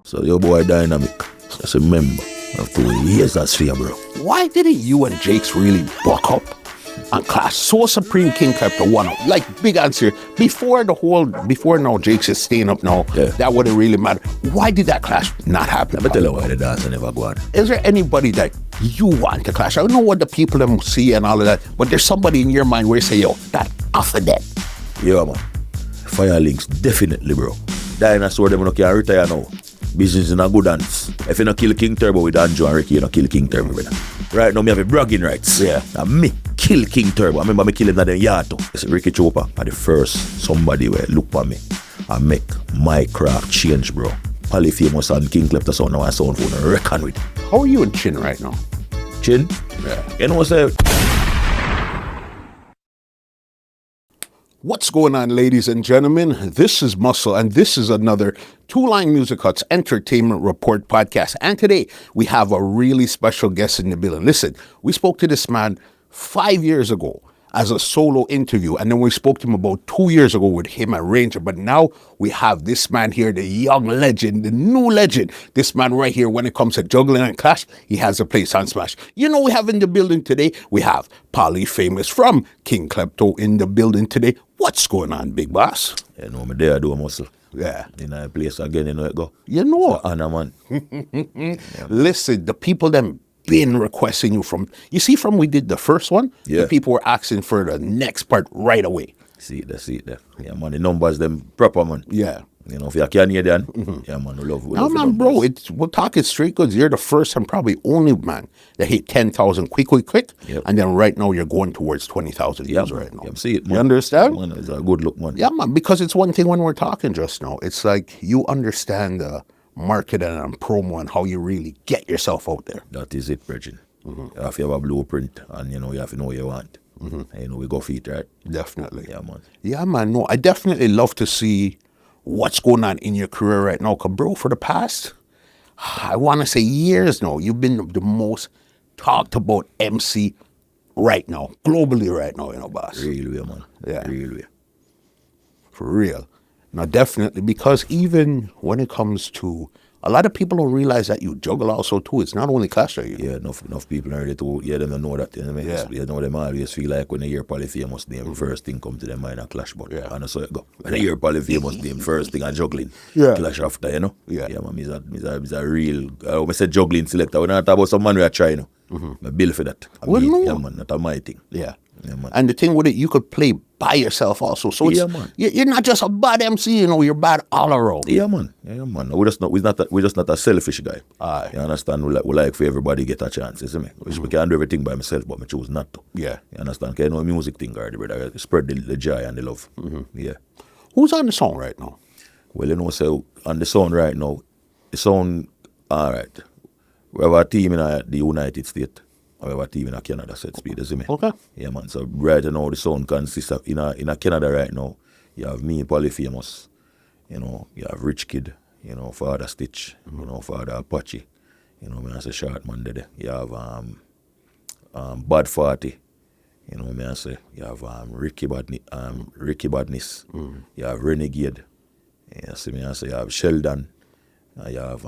So your boy Dynamq, just remember, of 2 years that's Fyah, bro. Why didn't you and Jakes really buck up and clash? So Supreme King Klepto one up. Like, big answer. Before now Jakes is staying up now, that wouldn't really matter. Why did that clash not happen? Let me tell you why the dance never go on. Is there anybody that you want to clash? I don't know what the people them see and all of that, but there's somebody in your mind where you say, yo, that off of that. Yeah, man. Fyah links, definitely, bro. Dinosaur, them no can retire now. Business in a good hands. If you not kill King Turbo with Andrew and Ricky, you not kill King Turbo, brother. Right now, me have a bragging rights. Yeah. And me kill King Turbo. I remember me kill him in the yard too. It's Ricky Chopper are the first somebody where look for me and make my craft change, bro. Poly famous and King Klepto sound now I sound for and reckon with. How are you and Chin right now? Chin? Yeah. You know what's that? What's going on, ladies and gentlemen? This is Muscle, and this is another Two Line Music Hut's Entertainment Report podcast. And today, we have a really special guest in the building. Listen, we spoke to this man 5 years ago as a solo interview, and then we spoke to him about 2 years ago with him and Ranger. But now we have this man here, the young legend, the new legend. This man right here, when it comes to juggling and clash, he has a place on Smash. You know, we have in the building today, we have Poly Famous from King Klepto in the building today. What's going on, big boss? You know, me there do a muscle. Yeah. In a place again, you know it go. You know. Anna, man. Listen, the people them been requesting you from we did the first one, the people were asking for the next part right away. See it there. Yeah, man, the numbers them proper, man. Yeah. You know, if you're Canadian, yeah, man, we love man, bro, we'll talk it straight because you're the first and probably only man that hit 10,000 quick. Yep. And then right now you're going towards 20,000 views right now. Yeah, see it, man. You understand? Man, it's a good look, man. Yeah, man, because it's one thing when we're talking just now. It's like you understand the marketing and promo and how you really get yourself out there. That is it, Bridget. You have to have a blueprint and, you know, you have to know what you want. And, you know, we go for it, right? Definitely. Yeah, man. Yeah, man. No, I definitely love to see what's going on in your career right now. Because, bro, for the past, I want to say years now, you've been the most talked about MC right now, globally right now, you know, boss. Real way, man. Yeah. Real way. For real. Now, definitely, because even when it comes to, a lot of people don't realize that you juggle also too. It's not only clash that you. Yeah, enough people are ready to, them to know that. You know what I mean? Yeah. You know, them always feel like when they hear Poly Famous name, first thing come to their mind a clash, but and so it go. When they hear Poly Famous name, first thing a juggling, clash after, you know? Yeah, man, he's a real, I say juggling selector. We're not talking about some man we are trying, I build for that. Yeah, man, not a my thing. Yeah. Yeah, man. And the thing with it, you could play by yourself also. So it's, man. You're not just a bad MC, you know, you're bad all around. Yeah, man. Yeah, man. We're just not a selfish guy. Aye. You understand? We like for everybody get a chance, you see me? We can do everything by myself, but I choose not to. Yeah. You understand? Because I know music thing already, brother. Spread the joy and the love. Yeah. Who's on the song right now? Well, you know, so on the song right now, the song, all right. We have a team in the United States. We have a team in Canada, set speed, you see me? Okay. Yeah, man. So right now, the sound consists of, in Canada right now, you have me, Poly Famous, you know, you have Rich Kid, you know, Father Stitch, you know, Father Apache, you know, me I say Short Man there. You have Bad 40, you know, me I say, you have Ricky Badness, you have Renegade, you see me I say, you have Sheldon, you have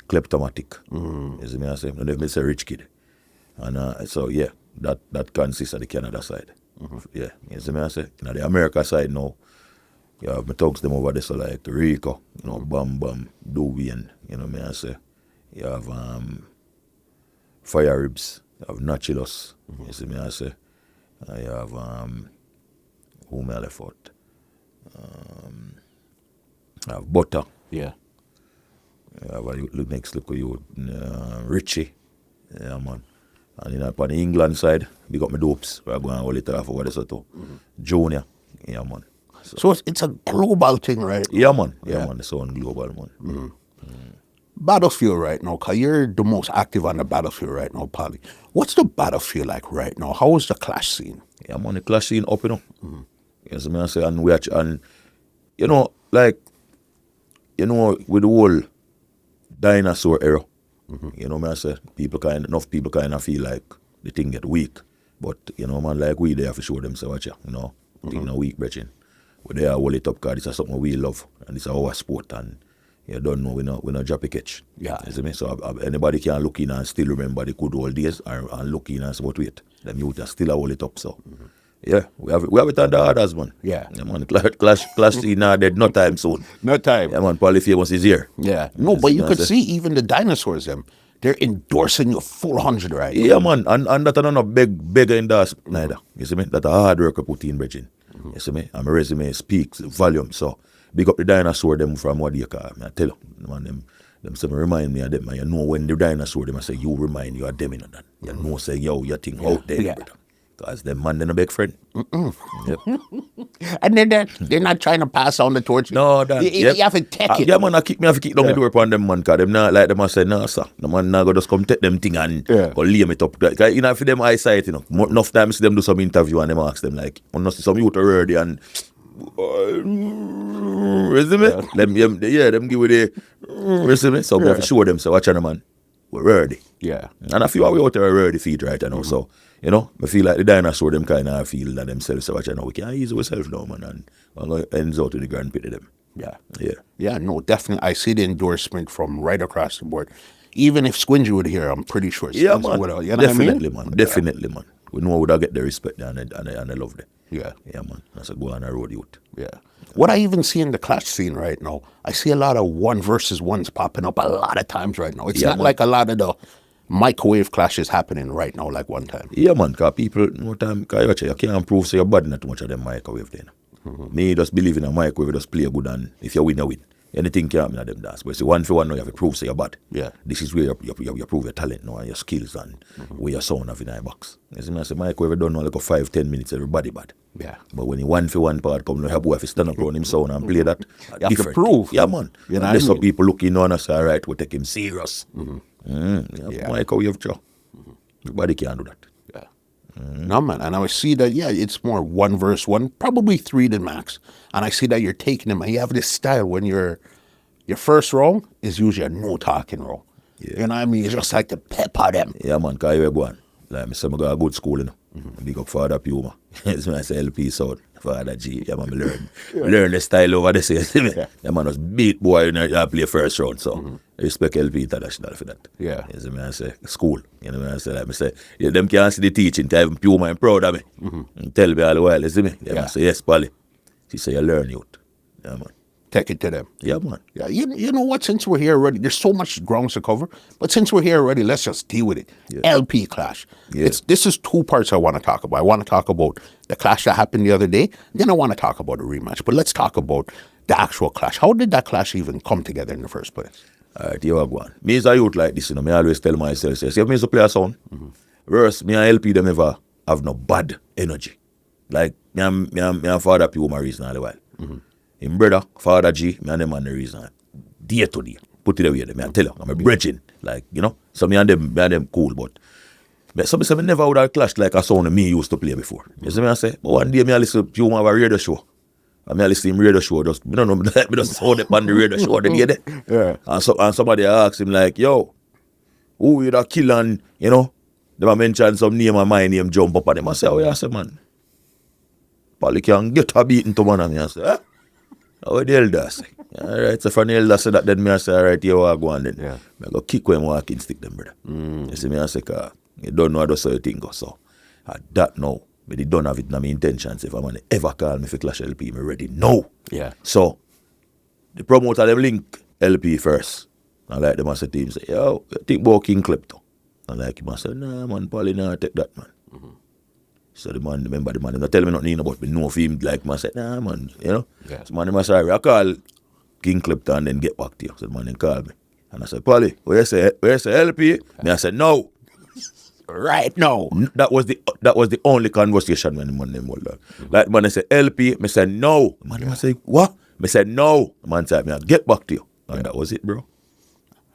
Kleptomatic, you see me I say, and then me say Rich Kid. And so, yeah, that consists of the Canada side. Yeah, you see me I say? You know, the America side now, you have my thugs them over there, so like Rico, you know, Bam Bam, Dewey, and, you know me I say? You have Fire Ribs, you have Nachilus, you see me I say? You have, who me I left out? I have Butter. Yeah. You have next look at you, Richie. Yeah, man. And on the England side, we got my dopes. We're going to hold it off over there, so too. Junior. Yeah, man. So it's a global thing, right? Yeah, man. Yeah, man. It's on global, man. Battlefield right now, because you're the most active on the battlefield right now, Poly. What's the battlefield like right now? How is the clash scene? Yeah, man. The clash scene up, you know. Yes, I say, and you know, like, you know, with the whole dinosaur era, you know, I say, enough people kind of feel like the thing get weak. But, you know, man, like we there for show them, say, watch you know, thing not weak, brethren. We're there, hold it up, because this is something we love, and this is our sport, and, you don't know we not drop a catch. Yeah. You see me? So anybody can look in and still remember the good old days and look in and say, but wait, them youth are still a hold it up. So yeah, we have it on the orders, man. Yeah. Man, clash scene now dead, no time soon. No time. Yeah, man, Polyphemus is here. Yeah. No, but you could see even the dinosaurs, them, they're endorsing you full 100 right Yeah, man, and that are not big endorsement neither. You see me? That a hard work I put in, Bridging. You see me? And my resume speaks volume. So big up the dinosaur them from what you call me. I tell you, man, them say remind me of them. And you know when the dinosaur them I say you remind you of them in that. You know say yo, your thing out there, brother. Because them man they're a big friend. Yep. And then they're not trying to pass on the torch. No, that, you have to take it. Yeah, man, I have to keep down the door upon them, man, because them not like them I say, no, sir. The man now go just come take them thing and go lay it up. Because, you know, for them eyesight, you know, enough time see them do some interview and them ask them, like, when see some youth already and resume? Them give it a resume. So we have to show them, so watch on, man, we're ready. Yeah. And I feel we out there ready feet right now, so. You know, I feel like the dinosaur, them kind of feel that themselves. So, we can't ease ourselves now, man. And I'm going to end out to the grand pit of them. Yeah. Yeah. Yeah, no, definitely. I see the endorsement from right across the board. Even if Squingy would hear, I'm pretty sure. Yeah, man. You know Definitely, what I mean? man. Definitely, man. We know we would get the respect and the love there. Yeah. Yeah, man. That's a go on the road youth. Yeah. What I even see in the clash scene right now, I see a lot of 1v1s popping up a lot of times right now. It's not like a lot of the microwave clashes happening right now like one time. Yeah, man, because people, no time, cause you can't prove so your body not too much of them microwave then. Me just believe in a microwave, just play good and if you win, you win. Anything can happen at them dance. But see, 1v1 now you have to prove so you're bad. Yeah. This is where you prove your talent now and your skills and where your sound have in your box. You see me, I say microwave don't know like a 5-10 minutes, everybody bad. Yeah. But when you 1v1 part come, you have to stand up around him sound and play that. You have to prove. Yeah, man. You know there's some people looking on us, all right, we take him serious. Yeah. Microwave, everybody can do that. Yeah. No, man. And I see that, it's more 1v1, probably 3 than max. And I see that you're taking them and you have this style when your first row is usually a no talking row. Yeah. You know what I mean? It's just like the pepper them. Yeah, man, because you go on. Like I say, I got a good school, you know. Big up Father Puma. It's when I say LP South, Father G. Yeah, man, learn the style over there. Yeah, man, was beat boy in I play first round. So, respect LP International for that. Yeah. You see me, I say, school. You know what I say? Like I say, yeah, them can't see the teaching. Even Puma and proud of me. And tell me all the while, you see me? Yeah, man, say, yes, Polly. She say, you learn youth. Yeah, man. Take it to them. Yeah, man. Yeah, you know what? Since we're here already, there's so much grounds to cover. But since we're here already, let's just deal with it. Yeah. LP clash. Yeah. This is 2 parts I want to talk about. I want to talk about the clash that happened the other day. Then I want to talk about the rematch. But let's talk about the actual clash. How did that clash even come together in the first place? All right, you are going. Me as a youth like this, you know, me always tell myself, say, if me used to play a song, verse, me and LP them ever have no bad energy. Like, me and Father P. my reason all the while. Him brother, Father G, me and them on the reason. Day to day. Put it away there, me and tell you, I'm a bridging. Like, you know, so me and them cool, but some say me never would have clashed like a song that me used to play before. You see me I say? But one day me I listen to Puma have a radio show. And me I listen to him radio show, just, me don't know, me just saw them on the radio show the day there. Yeah. And somebody asked him like, yo, who you that kill and, you know, they mention some name and my name jump up on him. I say, oh yeah, I say, man, Polly can get a beating to man. And I say, eh? How the elder say? All right, so from the elder say that, then me I say, all right, you go on then. Yeah. I go kick when walking stick them, brother. You see me I say, cause you don't know how to say you think. So, at that now, but they don't have it in my intentions. If I'm gonna ever call me for Clash LP, me ready. No. Yeah. So, the promoter them link LP first. And like them as a team say, yo, you think about King Klepto? And like him I say, nah man, Polly nah take that man. So the man, remember the man, he not tell me nothing about me, know of him, like man said, nah man, you know. Yeah. So man, him I say, I call King Klepto and then get back to you. So the man then call me. And I said, Polly, where you say LP? Me I said, no. Right now. That was the only conversation when the man them was like. Like man I said, LP, me said no. The man I say, what? Me said no. The man said, me I get back to you. And that was it, bro.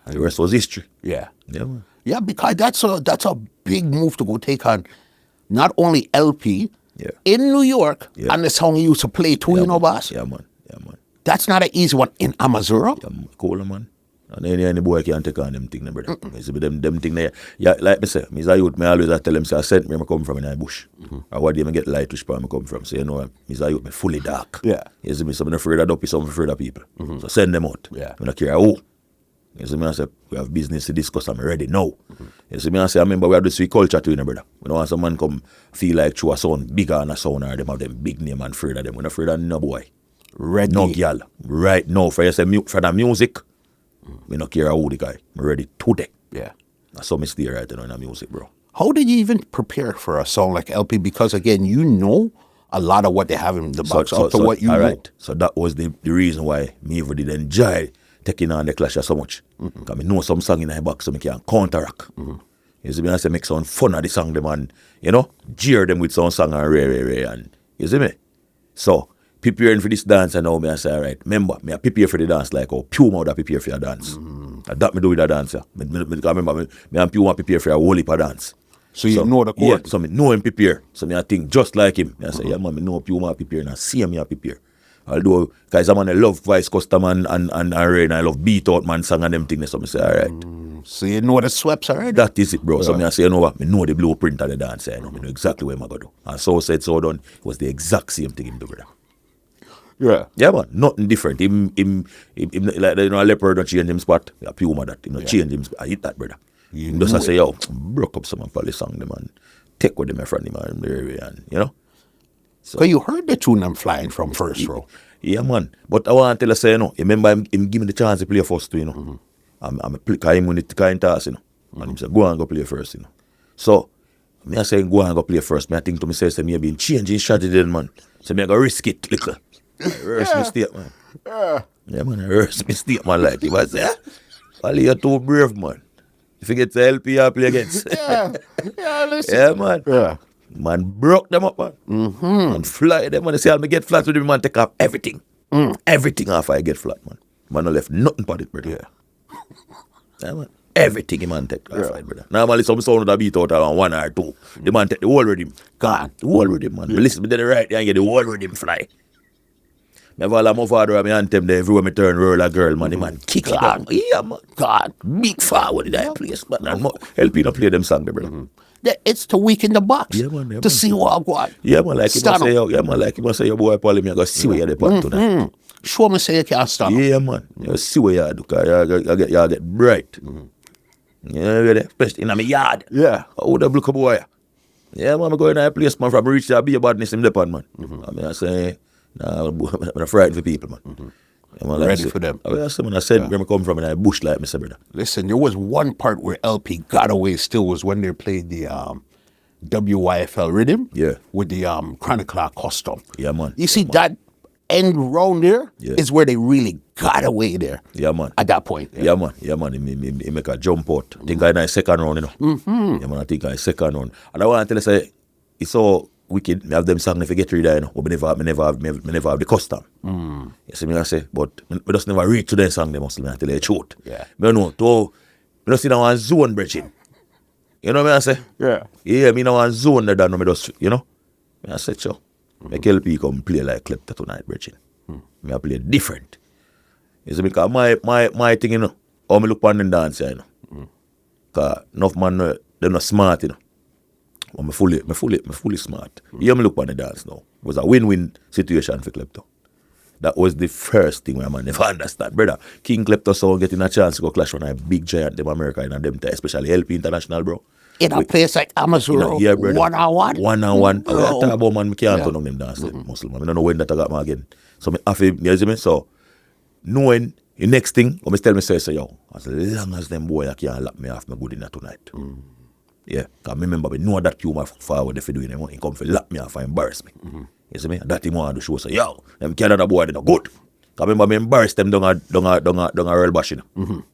And the rest was history. Yeah. Yeah, man. Yeah, because that's a big move to go take on not only LP in New York and the song he used to play too, you know, boss? Yeah, man. Yeah, man. That's not an easy one in Amazura. Yeah, man. Cool, man. And any boy can take on them thing, brother. You see, them thing there. Yeah, like me say, me as a youth, me always tell them, say, I sent me, I come from in the bush. Or what do you get light which part I come from? So, you know, me as a youth, me fully dark. Yeah. You see me, so I'm not afraid of dopey, so I'm afraid of people. So send them out. Yeah. I don't care who. You see me, I say, we have business to discuss, I'm ready now. You see me, I say, I remember we have this sweet culture too, brother. We don't want some man come feel like through a sound bigger and a sound, or them have them big name and afraid of them. We're not afraid of no boy. Ready. No girl. Right now, for you say, for the music, me no care who the guy. I'm ready today. Yeah. That's how me stay right now in the music, bro. How did you even prepare for a song like LP? Because again, you know a lot of what they have in the box up to what you all know. right. So that was the reason why me even did enjoy taking on the Clash so much. Because I know some song in the box so I can counteract. You see me, I say make some fun of the song them and, you know, jeer them with some song and ray and you see me? So preparing for this dance and now me I say, all right, remember, me I prepare for the dance like how Puma would prepare for your dance. And that me do with a dance. Yeah. Remember, me and Puma prepare for a whole heap of dance. So you know the chord. Yeah, so me know him prepare. So me I think just like him. I say, yeah man, me know Puma prepare and I see him prepare. Although, guys, I'm on a love Vice Custom and Rain, I love Beat Out Man song and them things. So me say, all right. So you know the sweeps already? That is it, bro. So me I say, you know what, me know the blueprint of the dance. I know, me know exactly what I'm going to do. And so said, so done. It was the exact same thing him do, brother. Yeah. Yeah, man. Nothing different. Him like, you know, a leopard don't change him spot. Yeah, Puma that. Him not change him spot. I hit that, brother. You just I say, yo, broke up some of the song, them, and take with them in front of him, and you know. So you heard the tune I'm flying from first row. Yeah, man. But I want to tell you, say, you know, remember him give me the chance to play first, too, you know. I'm a play, because him when it kind of toss, you know. And him say, go and go play first, you know. So, me I say, go and go play first. Me I think to myself, say, me have been changing strategy then, man. So, me I go risk it, little. Reverse mistake, man. Yeah, man, reverse mistake, man, like you. I say, Wally, you're too brave, man. If you get to LP, I play against. Yeah, listen. Yeah, man. Yeah. Man, broke them up, man. And fly them, man. They say, I'll get flat with him, man. Take off everything. Everything off I get flat, man. Man, no left nothing but it, brother. Yeah, man. Everything, man, take off it, brother. Normally, some sound would have beat out around 1 or 2. The man take the whole rhythm. God, the whole rhythm, man. Listen, me did it right there and get the whole rhythm fly. Me have all of my father and me anthem there everywhere me turn roll a girl, man. The man kick it down. Yeah, man. God, big forward in that place, man. And help you to play them song there, brother. It's to weaken the box. Yeah, man. Yeah, to man. see what I want. Yeah, man. Like you must say, yeah, man. Like you must say, your boy Paulie, me I go see where you're the part tonight. Show me say you can't stand. Yeah, man. You see where you do, because you get bright. Yeah, really. Especially in my yard. Yeah. I would have look up boy. Yeah, man. I go in that place, man. From reach there, be a badness in the pan, man. I mean, I say, nah, I'm frightened for people, man. Yeah, man, Ready for them. I said, when I said where I come from in a bush like me, say, brother. Listen, there was one part where LP got away still was when they played the WYFL rhythm. Yeah. With the Chronicler custom. Yeah, man. You see that end round there is where they really got away there. Yeah, man. At that point. Yeah, man. Yeah, man. He make a jump out. I think I in a second round, you know. Yeah, man. I think I second round. And I want to tell you, say, it's so wicked. Me have them song if you get rid of, you know. But me never have the custom. You see me, I say, but we just never reach to them song, they must tell you the truth. Yeah. Me know, to, me just see that one zone bridging. You know what I say? Yeah. Yeah, me know one zone that no me just, you know. Me I say, sure. Make LP come play like Klepto tonight, bridging. Me I play different. You see, because my thing, you know, how me look on them dance, you know. Because enough man, they're not smart, you know. But me fully smart. Yeah, me look on the dance now. It was a win-win situation for Klepto. That was the first thing where man never understand. Brother, King Klepto saw getting a chance to go clash on a big giant them America in them time, especially LP International, bro. In a place like Amazon, yeah, brother. 1-on-1? 1-on-1. I talk about man, me can't turn on them dance, Muslim. I don't know when that I got me again. So me have to, you see me? So, knowing the next thing, I tell me, say, yo, as long as them boy I can't lock me off, me good in that tonight. Yeah, because I remember, we know that Puma forward if you doing them, he come for lock me off and embarrass me. You see me? That thing want to show, say, yo, them Canada boy, they not good. Because I remember me embarrass them down a real bash, you know.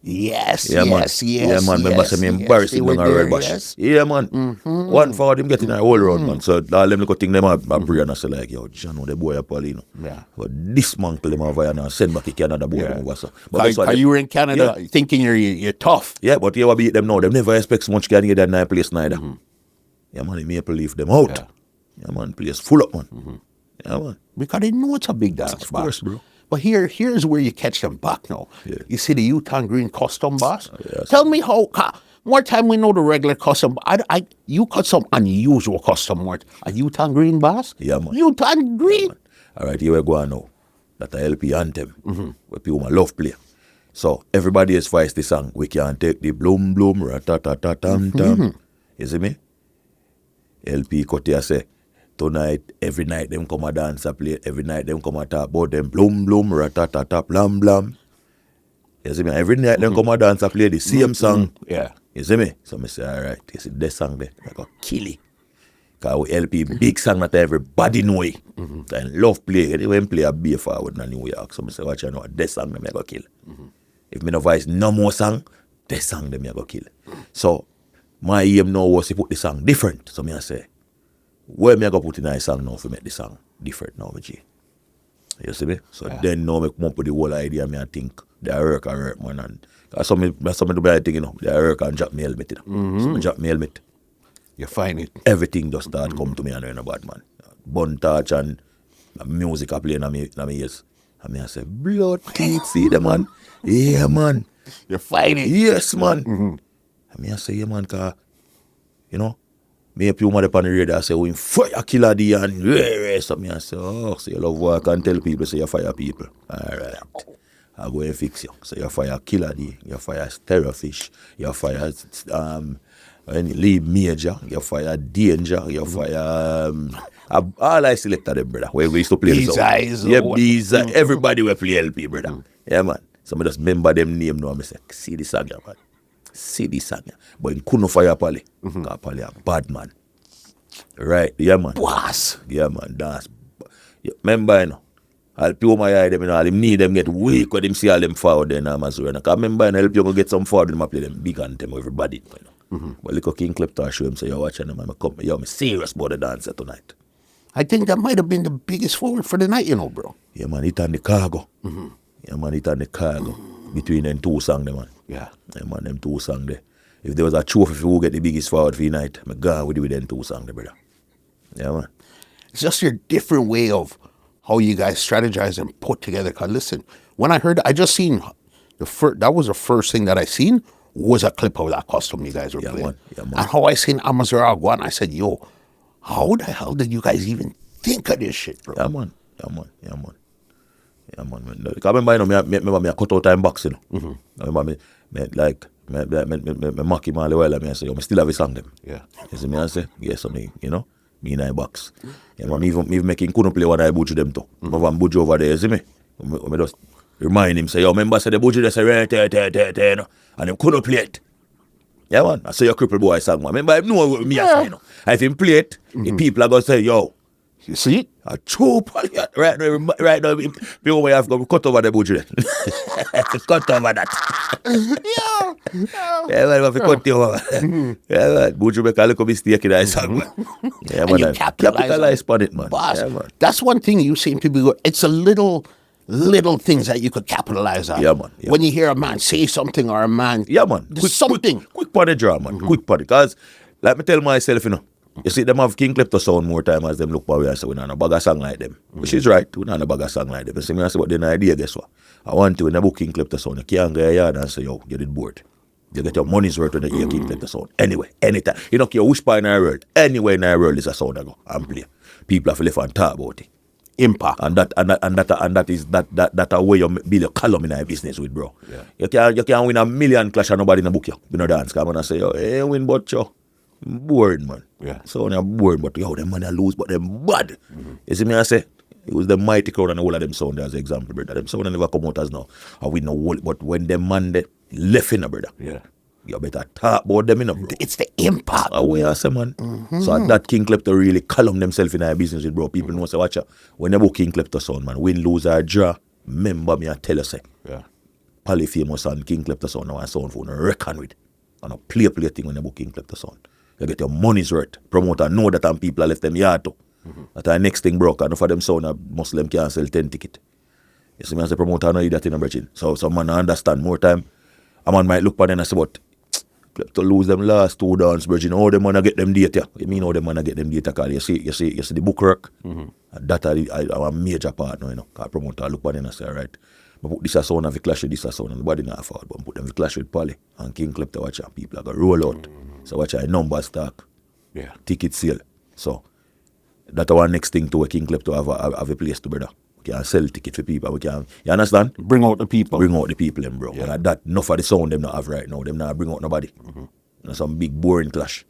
Yes, Yeah, man. Yeah, man. Remember, say me embarrass him down a real bash. Yes. Yeah, man. One forward, him getting a whole round, man. So, all them little thing, them I pray and I say, like, yo, John, the boy, Paulino. Yeah. But dismantle them over and send back to Canada boy. Yeah. Over, so. But that's why you were in Canada thinking you're tough. Yeah, but you will beat them now. Them never expect so much can get that night place neither. Yeah, man, he Maple Leaf them out. Yeah, man, place full up, man. Yeah, man. Because they know it's a big dance. Of course, bro. But here's where you catch them back now. Yeah. You see the Utah Green custom boss? Yes. Tell me how, more time we know the regular custom. You cut some unusual custom, more. A Utah Green boss? Yeah, man. Utah Green? All right, here we go now. That a LP anthem, where people my love play. So everybody is voice the song. We can take the bloom bloom rat-ta-ta-ta-tam-tam. You see me? LP cut here say, tonight, every night them come a dance a play, every night them come a talk about them bloom bloom rat-ta-ta-ta blam blam. You see me? Every night them come a dance a play the same song. Yeah. You see me? So I say, all right, you see this song there, I go kill it. Because we LP big song that everybody know it. And love play. Anyway, play a beer forward in New York. So I say, watch you know, this song them I go kill. If me no voice no more song, this song them I go kill. So my aim now was to put the song different. So me I say, where me I go put in a song now to make the song different now, G. You see me? So then now me come up with the whole idea, me I think they work man. And some do bad thing, you know, they work and drop me helmet, you know. So me drop me helmet. You find it. Everything just start come to me and I'm a bad man. Bun touch and music I play in my ears. And me I say, blood teeth, see the man? Yeah, man. You find it. Yes, man. And me I say, yeah, man, cause, you know, me a few man up on the radio, I say, we Fyah Killah the and so me I say, oh, so you love work and tell people, say you fire people. All right. I go and fix you. So you Fyah Killah the, you Fyah Terrorfish, you Fyah Lead Major, you Fyah Danger, you Fyah all I selected them, brother. Where we used to play These eyes. Yeah, these everybody will play LP, brother. Yeah, man. So I just remember them name now. I say, see this song, man. See this song. But in couldn't fire Pali. Because Pali a bad man. Right, yeah, man. Boss. Yeah, man. That's remember, you know. I'll pay my eye them, you know, I'll need them get weak when them see all them forward then Amazon. Because remember, and help you get some forward and I play them big anthem everybody, you know. But look at King Klepto show him say, you're watching them, I'm serious about the dancer tonight. I think that might have been the biggest forward for the night, you know, bro. Yeah, man, it on the cargo. Yeah, man, it on the cargo. Between them two songs, man. Yeah. Yeah, man, them two songs there. If there was a trophy for who get the biggest forward for the night, I'm going with them two songs there, brother. Yeah, man. It's just your different way of how you guys strategize and put together. Because listen, when I heard, I just seen, that was the first thing that I seen was a clip of that custom you guys were playing. Man. Yeah, man. And how I seen Amazon go and I said, yo, how the hell did you guys even think of this shit, bro? Yeah, man. Yeah, man. Yeah, man. Yeah, man. Because I remember, you know, me cut out time box, you know. I remember me mock him all the while, and I say, yo, me still have a song them. Yeah. You see me, I say, yes, so me, you know, me in a box. Yeah, man, even making couldn't play what I butcher them to. I have butcher over there, you see me? I just remind him, say, yo, remember, say the butcher, they say, you know, and them couldn't play it. Yeah, man. I say your cripple boy song, man. Remember, I know what me I say, you know. If him play it, the people are going to say, yo, You see it? a true poly. Right now, people may have to cut over the budget. Cut over that. Yeah, man, have to cut over. Yeah, man. Budget make a little mistake in that song, man. Yeah, man. you Capitalize on it, man. Boss, Yeah, man. that's one thing you seem to be good. It's a little things that you could capitalize on. Yeah, man. Yeah. When you hear a man say something or a man, Yeah, man. Quick part of draw, man. Quick part. Because, like me tell myself, you know, you see them have King Klepto sound more time as them look for me and say, we don't have a bag of song like them. Which is right, we don't have a bag of song like them. You see me, I say, but then idea, guess what? I want to, when I book King Klepto sound, you can't go a yard and say, yo, you did bored. You get your money's worth when you hear King Klepto sound. Anyway, anytime. You don't care which part in our world. Anywhere in our world is a sound I go and play. People have to live and talk about it. impact. And that is a way you build your column in a business with, bro. Yeah. You can win a million clash and nobody in a book you. You know dance. Come on and say, yo, hey, win but yo. Bored, man. Yeah. So when you're bored, but yo, them man they lose, but them bad. You see me I say? It was the mighty crowd and the whole of them sound as an example, brother. Them sound never come out as now. And we know whole, but when them man they left in a brother. Yeah. You better talk about them in a bro. It's the impact. Away I say, man. So that King Klepto really column themselves in our business with, bro. People know say, watch out. When you book King Klepto sound, man, win, lose or draw, remember me I tell you say. Yeah. Pali famous and King Klepto sound now and sound for reckon with. And a play thing when you book King Klepto sound. You get your money's worth. Promoter know that and people are left them yard too. That our next thing broke and for them sound a Muslim can't sell 10 tickets. You see me as a promoter know that in a brethren. So some man understand more time. A man might look for them and say, but Klepto lose them last 2 dance, Virgin. How them wanna get them data? You mean how them wanna get them data? Cause you see the bookwork. That are a major part now, you know. Cause promoter look at it and say, alright, but put this a sound and we clash with this a sound and nobody not afford, but put them we clash with Polly and King Klepto watch and people are gonna roll out. So watch a numbers talk. Yeah. Ticket sale. So that's our next thing to a King Klepto have a place to, brother. We can sell ticket for people. We can, you understand? Bring out the people. Bring out the people, them, bro. Yeah. And that enough of the sound them not have right now. Them not bring out nobody. You know, some big boring clash.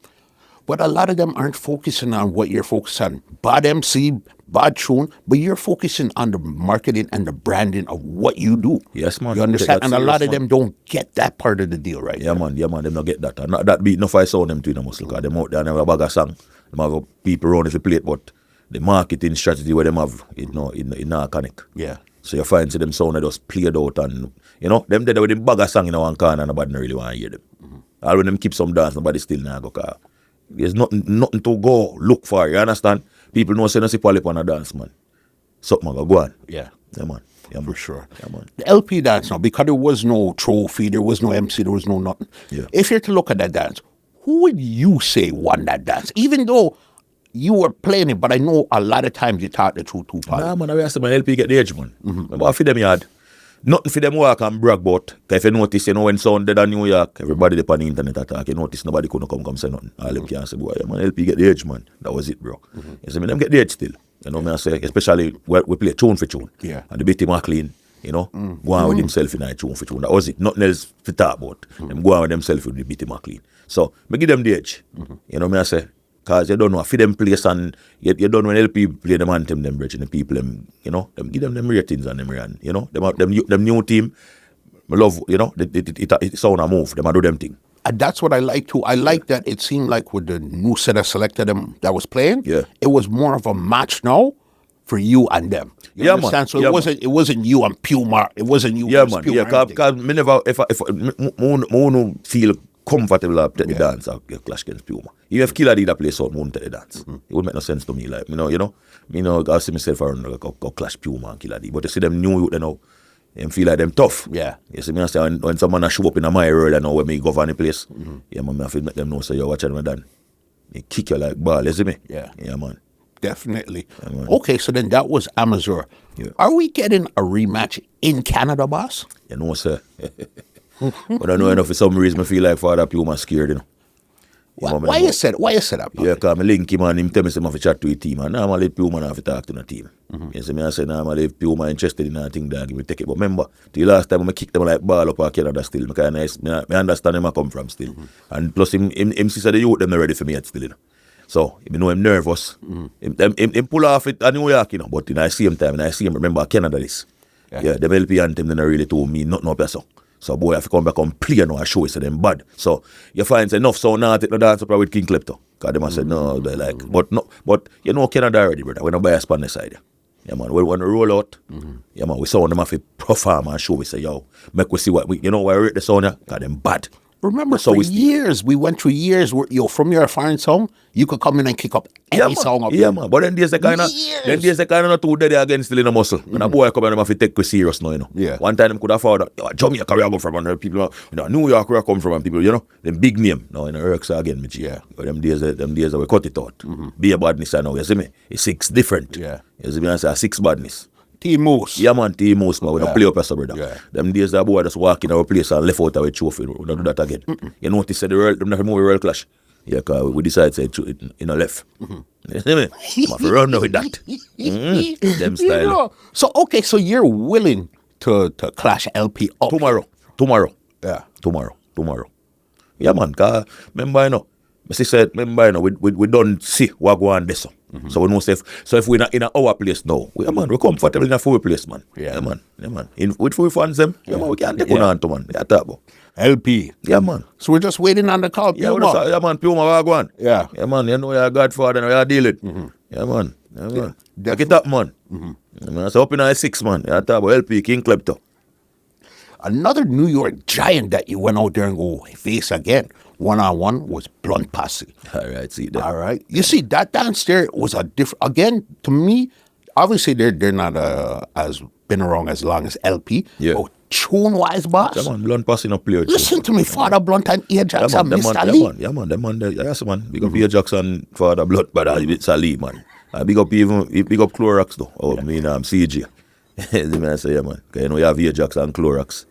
But a lot of them aren't focusing on what you're focused on. Bad MC, bad tune, but you're focusing on the marketing and the branding of what you do. Yes, man. You understand? And a lot of serious, them don't get that part of the deal, right? Yeah, man. Them not get that. And not that beat enough I saw them to in the muscle. Because them out there and have a bag of song. Them have people around if you play it, but the marketing strategy where them have, it not connect. Yeah. So you find them sound that just played out and, you know, them dead with them bag of song in one corner and nobody don't really want to hear them. All when them keep some dance, nobody still not go car. There's nothing to go look for, you understand? People know say no see Polly on a dance, man. Something go on. Yeah. Yeah, man. Yeah, man. For sure. Yeah, man. The LP dance now, because there was no trophy, there was no MC, there was no nothing. Yeah. If you're to look at that dance, who would you say won that dance? Even though you were playing it, but I know a lot of times you taught the truth too, Polly. Nah, man, I say my LP get the edge, man. Remember, for them yard, nothing for them walk and brag about. Because if you notice, you know, when sound dead in New York, everybody up on the internet attack, you notice nobody couldn't come say nothing. All them can't say, boy, yeah, man, LP get the edge, man. That was it, bro. You see me, them get the edge still. You know me, I say, especially when we play tune for tune. Yeah. And the Bitty McLean, you know, go on with himself in a tune for tune. That was it. Nothing else to talk about. Them go on with themselves with the Bitty McLean. So, me give them the edge. You know me, I say, because you don't know, for them place and you don't know when LP play them anthem, them bridge and the people, them, you know, them give them ratings and them run, you know, them new team, I love, you know, it sound a move, them a do them thing. And that's what I like too. I like that it seemed like with the new set of selected them that was playing, Yeah. it was more of a match now for you and them. You Yeah, understand? man. So Yeah, it wasn't you and Puma. It wasn't you. Yeah, versus man, Puma yeah, or anything. because me never, if I feel comfortable up take the dance or clash against Puma. Even if Killah did a play so won't take the dance. It would make no sense to me. Like, you know, I see myself around go clash Puma and Killah. But you see them new youth, you know, them feel like them tough. Yeah. You see me, I say, when someone a show up in my world, I know when me govern the place, yeah, man, I feel make them know, so you're watching me done. They kick you like ball, you see me? Yeah. Yeah, man. Definitely. man. Okay, so then that was Amazur. Yeah. Are we getting a rematch in Canada, boss? You know, sir. But I know enough for some reason I feel like Father Puma scared, you know. Why you said that? Yeah, because I link him and him tell me say I have to chat to a team. And now I let Puma have to talk to the team. You see me, I say now I let Puma interested in a thing that give me take it. But remember, the last time I kick them like ball up in Canada still. Because I understand him I come from still. And plus him see the youth them not ready for me yet still, you know. So, you know, I'm nervous. Him pull off it at New York, you know. But in the same time, I see him remember Canada this. Yeah, them LP anthem they not really told me nothing up so. So boy, I have to come back and play now and show it to them bad. So you find enough so now take the dance up with King Klepto. Because them said no, they like but you know Canada already, brother. We don't buy a Spanish side. Yeah man, we want to roll out. Yeah man, we saw them have to perform and show we say, yo, make we see what we why I rate the sound, because them bad. Remember, So for we years, we went through years where, from your foreign song, you could come in and kick up any song up. Yeah, man. But then there's the kind of not too dead against still in the muscle. When a boy come and them have to take it serious now, you know. Yeah. One time them could afford that. Yo, Jamaica where I go from, and people, you know, New York where I come from, and people, you know, them big name. Now, in the Irks again, me. Yeah. But them days we cut it out. Be a badness, I know, you see me? It's 6 different. Yeah. You see me? I say 6 badness. Team Moose. Yeah, man, team most, man. We don't play up as a brother. Yeah. Them days that boy just walk in our place and left out our trophy. We don't do that again. You notice that them not more world clash. Yeah, because we decided to say it in a left. You see me? I'm have to run now with that. Them style. You know, so you're willing to clash LP up. Tomorrow. Yeah. Tomorrow. Yeah, man, because remember, you know, my sister said, we don't see what go on this. So we know if we're in our place now, we're comfortable in a full place, man. Yeah. Man. With full fans them, man, we can't take on to man. Yeah, talk about. LP. Yeah, man. So we're just waiting on the call. Yeah, Puma. yeah, man, Puma, what go on? Yeah. Yeah, man, you know you're a godfather and you're dealing. Yeah, man. Yeah, man. Take it up, man. Yeah, man. So up in our 6, man. Yeah, talk about LP, King Klepto. Another New York giant that you went out there and go face again, one-on-one, was Blunt Posse. All right, see that. All right. You see, that dance there was a different, again, to me, obviously they're not as been around as long as LP. Yeah. But tune-wise, boss. Yeah, man, Blunt Posse no play. Listen to me, Father Blunt and Ajax and Mr. Lee. Yeah, man. Yes, man. Big up Ajax and Father Blunt, but it's a Lee, man. Big up Clorox, though. Oh, CG. The man say, yeah, man. Because you know you have Ajax and Clorox.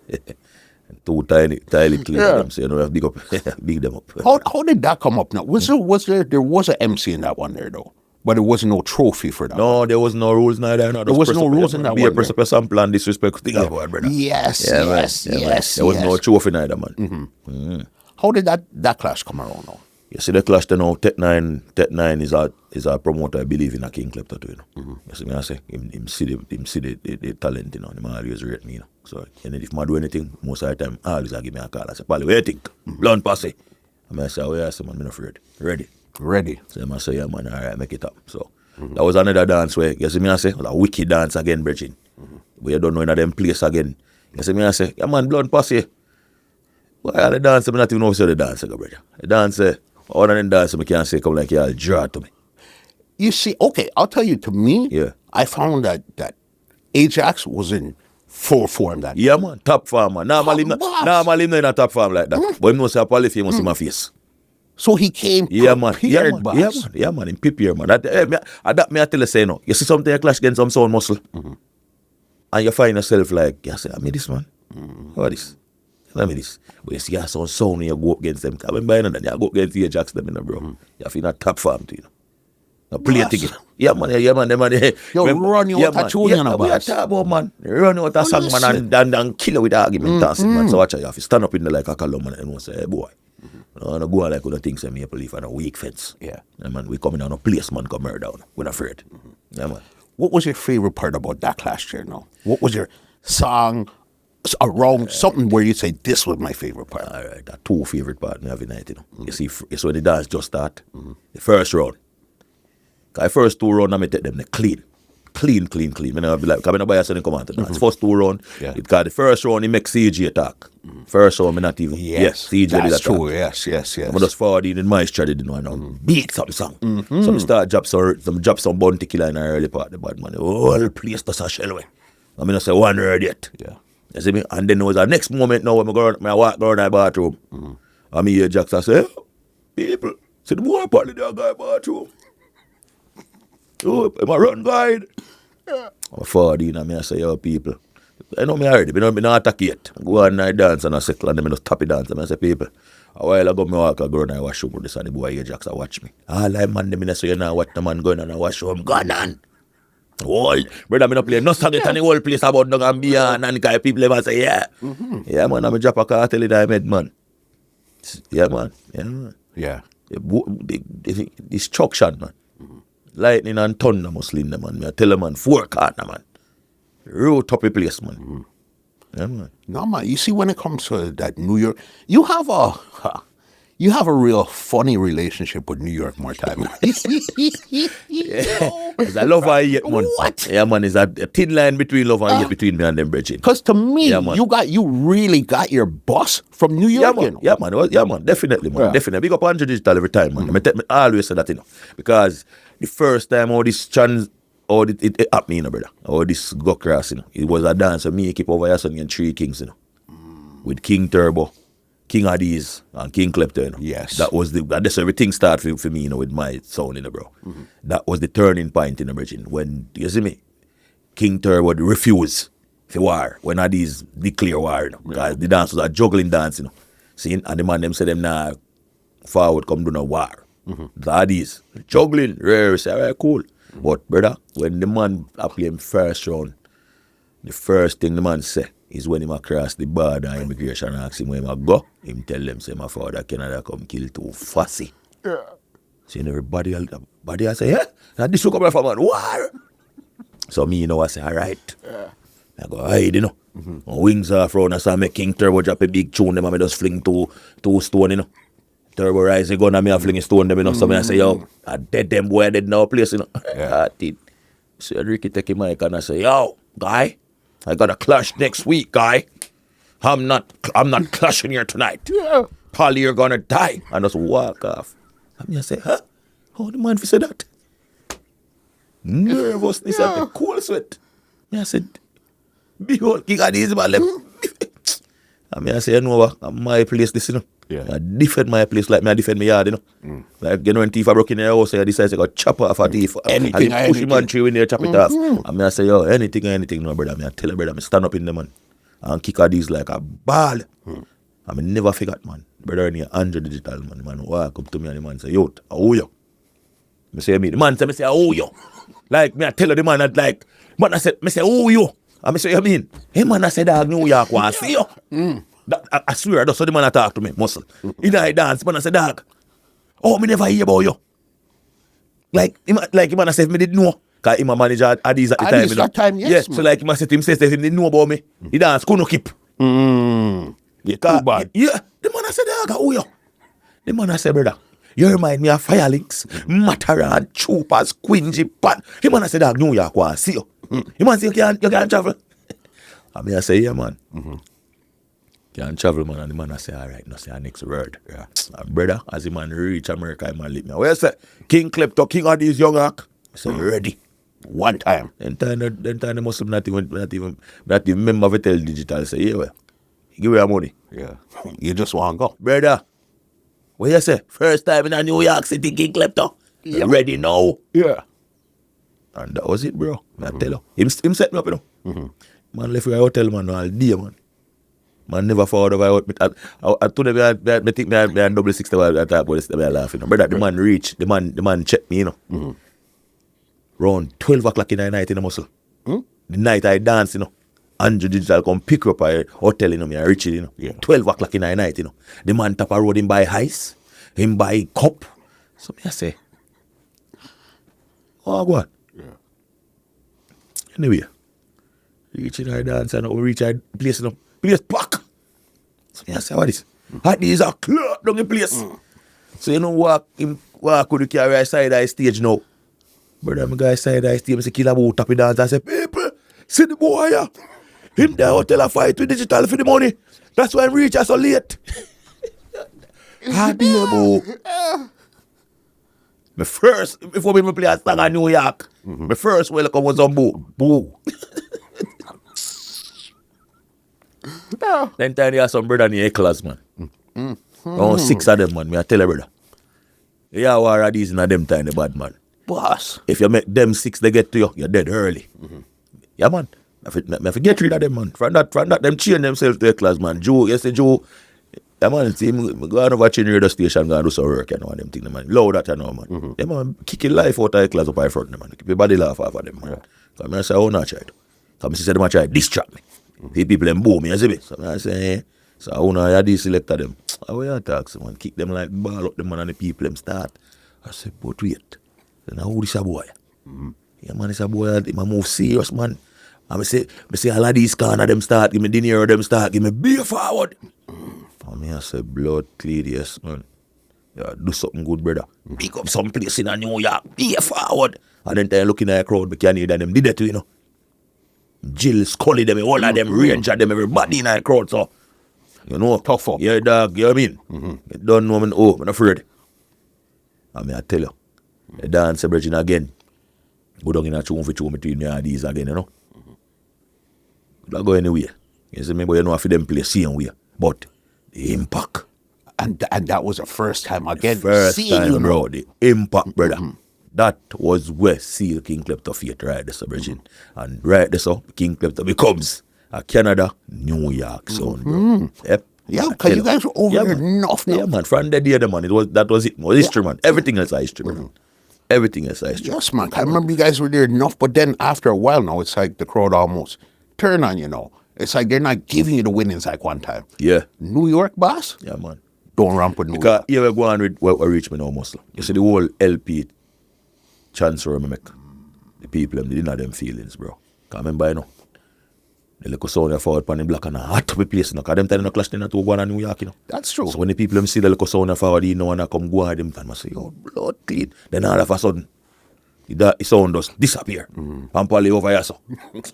Two tiny clean them. So you know you have big them up. How did that come up now? There was an MC in that one there, though. But there wasn't no trophy for that. No, there was no rules neither. No. There was no rules in that one. Be a precipice sample and disrespect thing about, brother. Yes. There was no trophy neither, man. How did that clash come around now? You see the clash then now, Tech 9 is a promoter I believe in a King Klepto too, you know. You see me I say, him see the talent, you know, him always rate me, you know. So and if I do anything, most of the time always I give me a call. I say, Pally, what you think? Blunt Posse. I say, oh yeah, I say, man, I'm not afraid. Ready. So I say, yeah, man, all right, make it up. So that was another dance where, you see me I say, well, a wicked dance again, Bridging. But you don't know in them place again. You see me I say, yeah, man, Blunt Posse. Well, the dance, I'm not even know if the dance, brother. The dance, other than dance, I can't say, come like you'll draw to me. You see, okay, I'll tell you, to me, Yeah. I found that Ajax was in full form that Yeah, man, top form, man. Normally, him not in a top form like that. But him know say a Poly famous in my face. So he came prepared, boss. Yeah, man, in prepare, man. That me I tell you say no. You see something you clash against some sound muscle, and you find yourself like, you say, I mean this, man. What this? I mean this. But you see you sound when you go up against them. Because when by then you go up against Ajax them, you know, bro. You feel not top form to you know. Now play a ticket. Yeah, man, them man. Yo, run you out a tune, you know, boss. Yeah, talk about, man. Run you out a song, man, and kill you with argument, man. So watch out, you have to stand up in the like a column, man, and say, hey, boy. No go on like other things and Maple Leaf and a weak fence. Yeah, man, we coming down a place, man, come murder down. We're not afraid. Yeah, man. What was your favorite part about that clash here now? What was your song around something where you say this was my favorite part? All right, that two favorite part in every night, you know. You see, it's when the dance just start. The first round. Cause the first two rounds, I take them the clean. I never be like, come in by a come on to dance. First two round, because the first round he make CG attack. First round, me not even. Yes, CG did that's attack. true. Yes. I'm just forward in my strategy, you know, beat some song. So I start drop some Bounty Killer in the early part, the bad man. The whole place does a shell away. I mean, I say one word yet. Yeah. You see me? And then there was a next moment now when I walk around the bathroom. And me hear Jackson say, people, see the boy part of the guy bathroom. Oh, am I run guide? I'm forward in and I say, yo, people. I know me already, but I don't attack yet. Go on and dance and I circle and then I just tap it dance. And I say, people, a while ago, I walk around and I wash up this and the boy Ajax watch me. All I man, them say, you know what the man going on and wash up, gone on. Whole, brother, me not play no song it and the whole place about no and beyond and the people ever say, yeah. Yeah, man, I'm a drop a car, tell it I'm head, man. Yeah, man. Yeah. The destruction, man. Lightning and thunder must lean them, man. I tell them, man, 4 corner, man. Road top a place, man. Yeah, man. No, man, you see, when it comes to that New York, you have a real funny relationship with New York more time. It's a love and hate, man. What? Yeah, man, it's a thin line between love and hate between me and them bridging. Because to me, you really got your boss from New York. Yeah, man, definitely, man. Definitely. Big up Andrew Digital every time, man. I always say that, you know. Because the first time all this it happened, you know, brother. All this go across, you know. It was a dance of me keep over here and 3 kings, you know. With King Turbo, King Addies, and King Klepto, you know. Yes. That's everything started for me, you know, with my sound, you know, bro. That was the turning point in the bridging. When, you see me, King Turbo refused for war. When Addies declare war, you know. Because the dance was a juggling dance, you know. See, and the man them say them nah forward come do no war. The Addies, juggling, rare, say, all right, cool. But, brother, when the man play him first round, the first thing the man say is when him across the border and immigration ask him where him go, him tell them, say, my father Canada come kill 2 Posse. Yeah. So everybody I say, yeah, now this will come from man, war. So me, you know, I say, all right. Yeah. I go hide, you know. Wings off round, I say, make King Turbo drop a big tune, them and I just fling two stone, you know. Turbo rise the gun and me a fling a stone them, you know. So I say, yo, I dead them boy, I dead now place, you know. Yeah. So Ricky take him mic and I say, yo, guy, I got a clash next week, guy. I'm not clashing here tonight. Yeah. Polly, you're gonna die. And just walk off. And me I say, huh? How the man fi say that? Nervousness and the cold sweat. Me I said, behold, kick out these man left. And me I say, you know what, my place this, you know. Yeah. I defend my place like me I defend my yard, you know. Like, you know, when thief are broken in your house, you decide to go chop off a thief. Anything, and push him on tree when they chop it off. And me I say, yo, anything, no, brother. Me I tell you, brother, me stand up in the man. And kick out these like a ball. I mean, never forget, man. Brother, in here, 100 digital, man. The man walk up to me and the man say, yo, I owe you. Me say, me. The man say, I owe you. Like, me I tell you, the man that like, man I said, me say, I owe you. And me say, you mean? Hey, man, I said, dog, New York, want see you. I swear, that's how the man talk to me, muscle. In I dance, man, I say, dog, oh, me never hear about you. Like, him man, I said, me didn't know. Because him a manager Addies at the time. Addies that time, yes. So like, him I said to him, say, him didn't know about me. He dance, couldn't keep. Yeah, too bad. Yeah, the man I said, dog, oh, yo. The man I said, brother, you remind me of Fyah links, Matterhorn, Troopers, Quincy, Pat. The man I said, dog, New York, want see you. The man say, you can't travel. And me I say, yeah, man. Can't travel, man. And the man I say, all right, no say our next word. Yeah. And brother, as the man reach America, the man let me. Where you say? King Klepto, king of these young hack. I say, ready. One time. Then time the Muslim not even remember to tell digital. Say, yeah, well, give me your money. Yeah. You just want to go. Brother, what you say? First time in a New York City, King Klepto. You ready now? Yeah. And that was it, bro. I tell you. Him set me up, you know. Man left my hotel, man, all day, man. Man never forward over out. I told him I think I had double 60 at that point. I laughing. Brother, the man reached, the man checked me, you know. Around 12 o'clock in the night in the muscle. The night I dance, you know. Andrew Digital come pick up a hotel, you know, me and Richie, you know. Yeah. 12 o'clock in the night, you know. The man tap a road, him buy ice, him buy cup. So me I say, oh, go on. Yeah. Anyway, reach in our dance and we reach our place, you know. Place pack. So me I say, what is? Hot these are clear down the place. So you know walk with the carry side of the stage now. Brother, my guy side of the stage, I say Killah bout tap dance. I say, people, see the boy here. Him there hotel a fight with digital for the money. That's why I reach so late. Hot here, boo. My first, before we play a song in New York, my first welcome was on Boo. Boo. Then time they have some brother in the class, man. Oh, 6 of them, man. Me I tell you, brother. Yeah, war of these in a them time, the bad man. Boss. If you make them 6, they get to you, you're dead early. Yeah, man. I forget rid of them, man. From that, them change themselves to a class, man. Joe, you say Joe. Yeah, man, see him go on over to the radio station, go and do some work, you know, and them things, man. Loud that, you know, man. Yeah, man, kick your life out of the class up in front, man. Keep your body laugh off of them, man. Because I say, oh, not child. Because I say, them a try distract me. The people them boom me, you see me? So I say, so I want to deselect them. How you talk, so man? Kick them like ball up them, man, and the people them start. I say, but wait. So now who this a boy? Yeah, man, this a boy, he move serious, man. And I say, all of these corner them start, give me dinner, them start, give me beer forward. And I say, blood clean, yes, man. Yeah, do something good, brother. Pick up some place in New York, beer forward. And then time looking at the crowd, because you them did it too, you know. Jill, Scully, them, all of them, Ranger, them, everybody in the crowd, so. You know, tough up. Yeah, dog, you know what I mean? You don't know, man, oh, I'm afraid. I tell you, the dance bridging again. Go down in a tune for tune between me and these again, you know. Don't go anywhere. You see me, but you know, if them play same way. But the impact. And that was the first time again. First seeing time, you, bro, the impact, brother. That was where Seal King Klepto fate right there, so, Virgin. And right there, so, King Klepto becomes a Canada, New York sound, bro. Yep. Yeah, because you guys were over there enough now. Yeah, man. From the day, man, that was it. Was history, man. Everything else is history, man. Everything else is history. Yes, man. I remember you guys were there enough, but then after a while now, it's like the crowd almost turn on you now. It's like they're not giving you the winnings like one time. Yeah. New York, boss? Yeah, man. Don't ramp with New because York. Because here we go on with what we reach me now, Muslim. You see the whole LP transfer I make. The people, they didn't have them feelings, bro. Because remember, you know, the little sound they forward on the black and a hot to be placed, you know, because them time they clash them to go on New York, you know. That's true. So when the people them see the little sound they forward, you know, and I come go on them time, I say, yo, blood clean. Then all of a sudden, the sound just disappear. Pampali over here, so.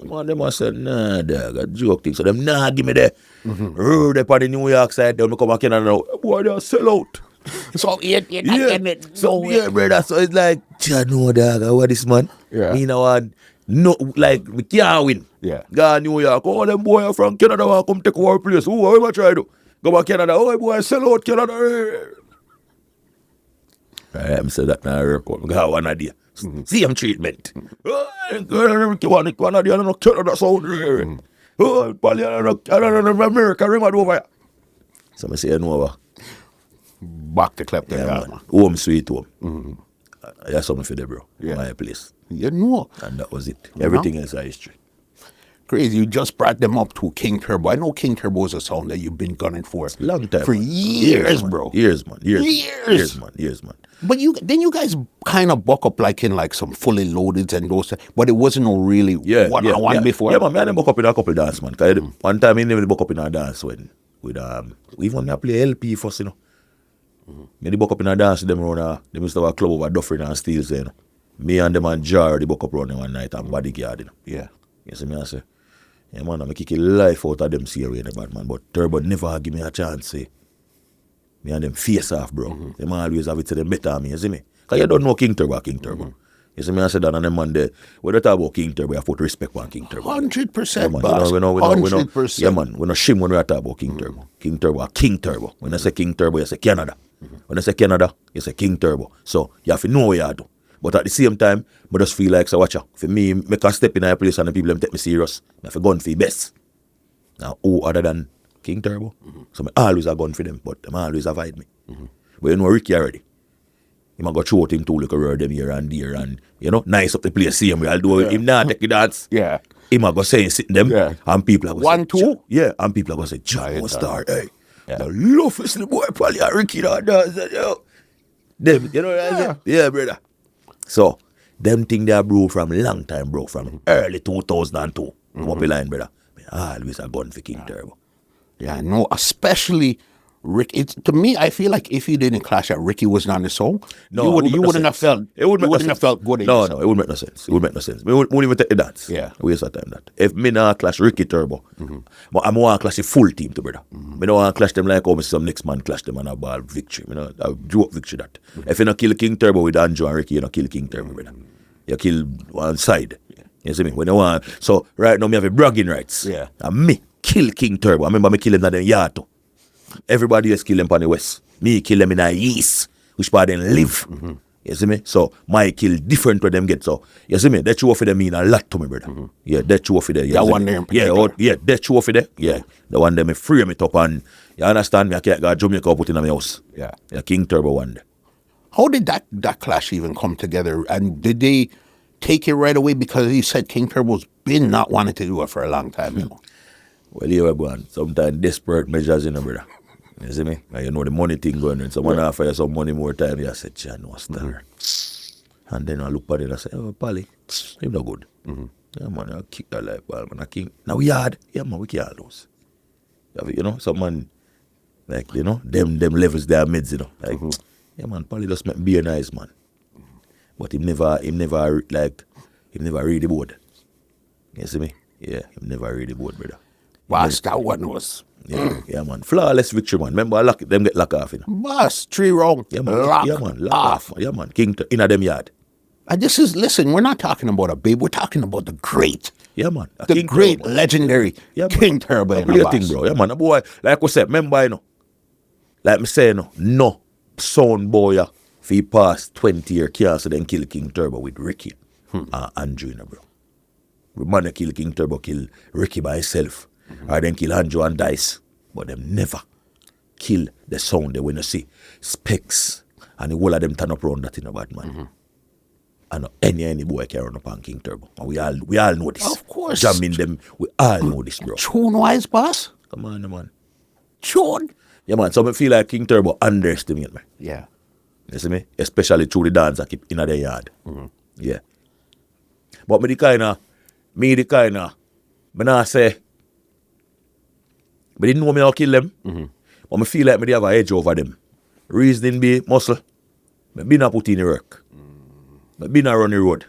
Man, them must say, nah, dog, a joke thing. So them, nah, give me the road up on the New York side, they'll come back in and now, boy, they'll sell out. So you So yeah, brother. So it's like, you know, dog, what this man? Yeah. Me know what? No, like we can't win. Yeah. Go to New York. Oh, them boy from Canada want come take our place. Who am I try to go back Canada? Oh, boy, sell out Canada. I said that now. I got one idea. Same treatment. Oh, Canada, no Canada sound. Oh, America, ring it over. So I say, no, back to Klepto. yeah, man. Home sweet home. I have something for them, bro. Yeah. My place. You know. And that was it. Everything else is history. Crazy. You just brought them up to King Turbo. I know King Turbo is a sound that you've been gunning for. Long time. For man. years, man. bro. Years, man. Years, man. But you guys kind of buck up like in like some fully loaded and those, but it wasn't no really one before. Yeah, man. I buck up in a couple dance, man. Cause one time I never buck up in a dance when with even me play LP first, you know. Me buck up in a dance with them around them used to have a club over Dufferin and Steels, you know. Me and them and Jar they buck up around one night and bodyguard, you know. Yeah. You see me I say, yeah man, I'm kick life out of them serious, bad man. But Turbo never give me a chance, say. Me and them face off, bro. Them always have it to them better than me, you see me? Because you don't know King Turbo. You see me, I said that, and them man there, when they talk about King Turbo, I put respect on King Turbo. 100%, boss. 100%. Yeah, man, we no shame when we talk about King Turbo. King Turbo, King Turbo. When I say King Turbo, you say Canada. When I say Canada, you say King Turbo. So, you have to know what you do. But at the same time, I just feel like, so watch out. For me, make a step in a place and the people them take me serious. I have a gun for the best. Now, who other than King Turbo? So, I always a gun for them, but them always avoid me. But you know Ricky already. He might go throw him too, like a rare them here and there, and you know, nice up the place, see him. I'll do him not take the dance. Yeah. He might go say sitting them, and people are going 1, 2. Yeah, and people are going to say, John, star, hey. The love is the boy, probably a Ricky that does that, yo. Them, you know what I'm saying? Yeah, brother. So, them thing they bro from long time, bro, from early 2002. Come up the line, brother. I always a gun for King Turbo. Yeah, I know, especially Rick. To me, I feel like if you didn't clash that Ricky wasn't on the song, you wouldn't have felt. It wouldn't have felt good. No, it wouldn't make no sense. It would make no sense. We wouldn't even take the dance. Yeah, waste of time that. If me not clash Ricky Turbo, but I'm want to clash the full team to brother. Me don't want to clash them like how some next man clash them and a ball victory. You know, a joke victory that. If you not kill King Turbo with Andrew and Ricky, you not kill King Turbo, brother. You kill one side. You see me? When you want. So right now me have a bragging rights. Yeah. And me kill King Turbo. I remember me kill him in the yard too. Everybody else kill them on the west. Me kill them in the east, which part them live. You see me? So my kill different where them get. So you see me? That true for them mean a lot to me, brother. Yeah, that true for them. That one there in particular. Yeah, that true for them. Yeah, the one them me free me up and you understand me? I can't go Jamaica put in my house. Yeah, King Turbo one there. How did that clash even come together? And did they take it right away? Because he said King Turbo's been not wanting to do it for a long time, you know. Well, you were going. Sometimes desperate measures, you know, brother. You see me? And you know the money thing going on. Someone offer you some money more time. You say, John, no star. And then I look at it and I say, oh, Polly, him no good. Yeah, man, I kick that like ball, man. I king. Now we hard. Yeah, man, we can't lose. You know, some man, like, you know, them levels, they are mids, you know. Like, yeah, man, Polly just make be a nice man. But him never read the board. You see me? Yeah, him never read the board, brother. Boss, that one was. Yeah, man. Flawless victory, man. Remember, them get lock off, you know. Boss, 3 rounds. Yeah, man. Lock off. Yeah, man. King in them yard. And this is, listen, we're not talking about a babe. We're talking about the great. Yeah, man. The King great, Turbo, legendary King Turbo. Yeah, thing, bro. Yeah, man. A boy, like we said, remember, you know, like me say, you know, no sound boy, if he pass 20 years, can't then kill King Turbo with Ricky and Andrew, you know, bro. We man kill King Turbo, kill Ricky by himself. Or then kill Andrew and Dice. But them never kill the sound they when you see specs and the whole of them turn up around that in a bad man. And any boy can run up on King Turbo. And we all know this. Of course. Jamming them, we all know this, bro. Tune wise, boss. Come on, man. Tune. Yeah, man. So I feel like King Turbo underestimate me. Yeah. You see me? Especially through the dance I keep in the yard. Yeah. But me the kind of, me not say, but didn't know me how kill them. But I feel like me have an edge over them. Reasoning be muscle. I been a put in the work. I been a run the road.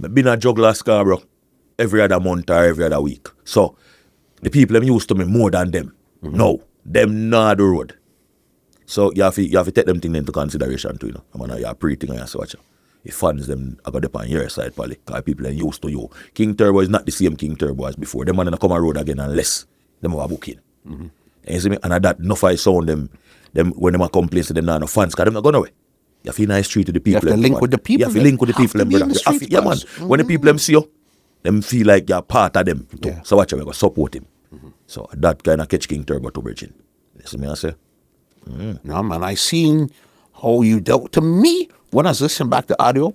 I been a juggler Scarborough every other month or every other week. So the people them used to me more than them. No, them not the road. So you have to take them things into consideration too, you know. I mean, you're pre-thing and you watch out. If fans them are going to on your side, probably, because people are used to you. King Turbo is not the same King Turbo as before. Them man gonna come on road again unless them have a booking. And you see me? And at that, enough I sound them when them complain to them now, no fans, because them not going away. You have to be nice street to the people. You have to link with the people. You have to link with the people, brother. Yeah, man. When the people them see you, them feel like you're part of them too. So watch out, we go support him. So that kind of catch King Turbo to Virgin. You see me, I say? No, man, I seen how you dealt. To me, when I was listening back to audio,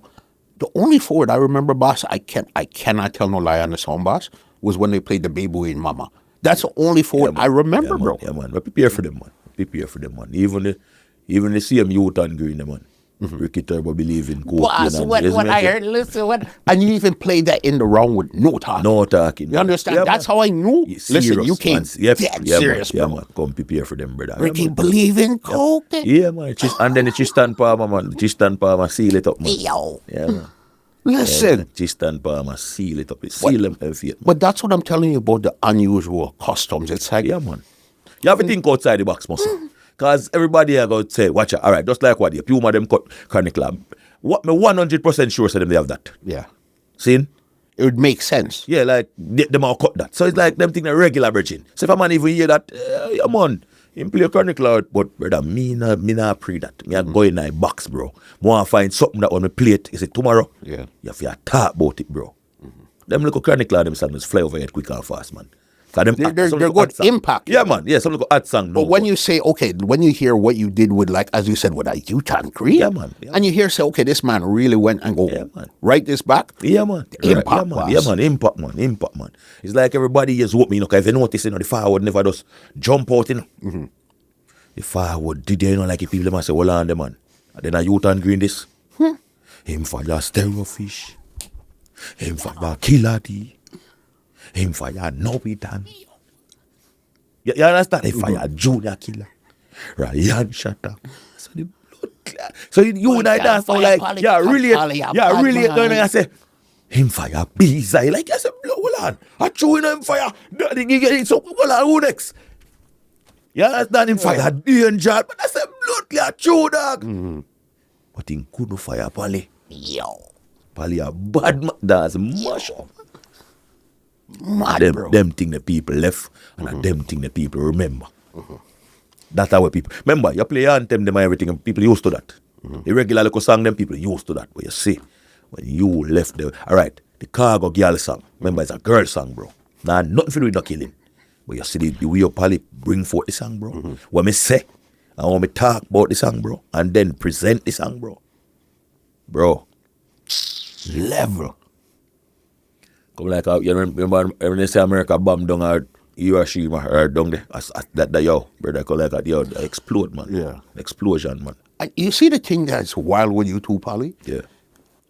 the only forward I remember, boss, I cannot tell no lie on the song, boss, was when they played the Baby Boy in Mama. That's the only forward I remember, bro. Yeah, man. But prepare for them, man. Prepare for them, man. Even the same youth and green, man. Ricky Turbo believe in coke. Boss, what I heard, listen, and you even played that in the round with no talking. No talking. You understand? Yeah, That's man. how I knew. Serious, Listen, you came dead serious, man. bro. Yeah, man. Come prepare for them, brother. Ricky believe in coke. Yeah, man. And then the Tristan Palmer, man. Tristan Palmer seal it up, man. Yo. Yeah, man. Listen. Tristan Palmer seal it up. Seal them and feet, man. But that's what I'm telling you about the unusual customs. It's like, Yeah, man. You have to think outside the box, muscle. Because everybody are going to say, watch out, all right, just like what the Puma them cut Chronic Lab. What me 100% sure say them they have that. yeah, Seen? it would make sense. Yeah, like them all cut that. So it's like them think they're regular virgin. So if a man even hear that, yeah man, him play Chronic Lab, but brother, me not pre that. Me a go in my box, bro. Want to find something that on me plate. Is it tomorrow? Yeah. You have to talk about it, bro. Them little Chronic Lab, them songs fly over head quick and fast, man. They're good impact. Yeah, man. Yeah, some little hot song. But when you say, okay, when you hear what you did with, like, as you said, with a Utah Creed, Yeah, man. Yeah, and you hear, say, okay, this man really went and go, Yeah, man. write this back. Yeah, man. Impact, yeah, man. boss. Yeah, man. Impact, man. It's like everybody is with me, you know, 'cause if you notice, you know, the firewood never just jump out, you know. The firewood did, you know, like if people them say, well, on them, man. And then a youth and green this. Him for your stereo fish. Him for your killer tea. Him for your Nobitan. You understand? Him for your junior killer. Ryan Shatter. So the blood clot. So you and I dance now like, really going and say, him fire bees eye. Like I said, hold on. I chew him fire. So hold on, who next? You understand? Him fire danger. But I said, blood clot, chew dog. But him couldn't fire Polly. Yo. Polly a bad man. That's mash up. Mad, bro. Them thing the people left and them thing the people remember. That's how people remember. You play anthem them and everything and people used to that. The regular little song them people used to that. But you see, when you left the alright, the Cargo Girl song. Remember it's a girl song, bro. Now nothing to do with no killing. But you see the way you probably bring forth the song, bro. What me say and when me talk about the song, bro, and then present the song, bro. Bro. Level. Come like you remember when they say America bomb down or Hiroshima or down there, that yo, brother, come like that, yo, explode, man. Yeah. Explosion, man. You see the thing that's wild with you too, Polly? Yeah.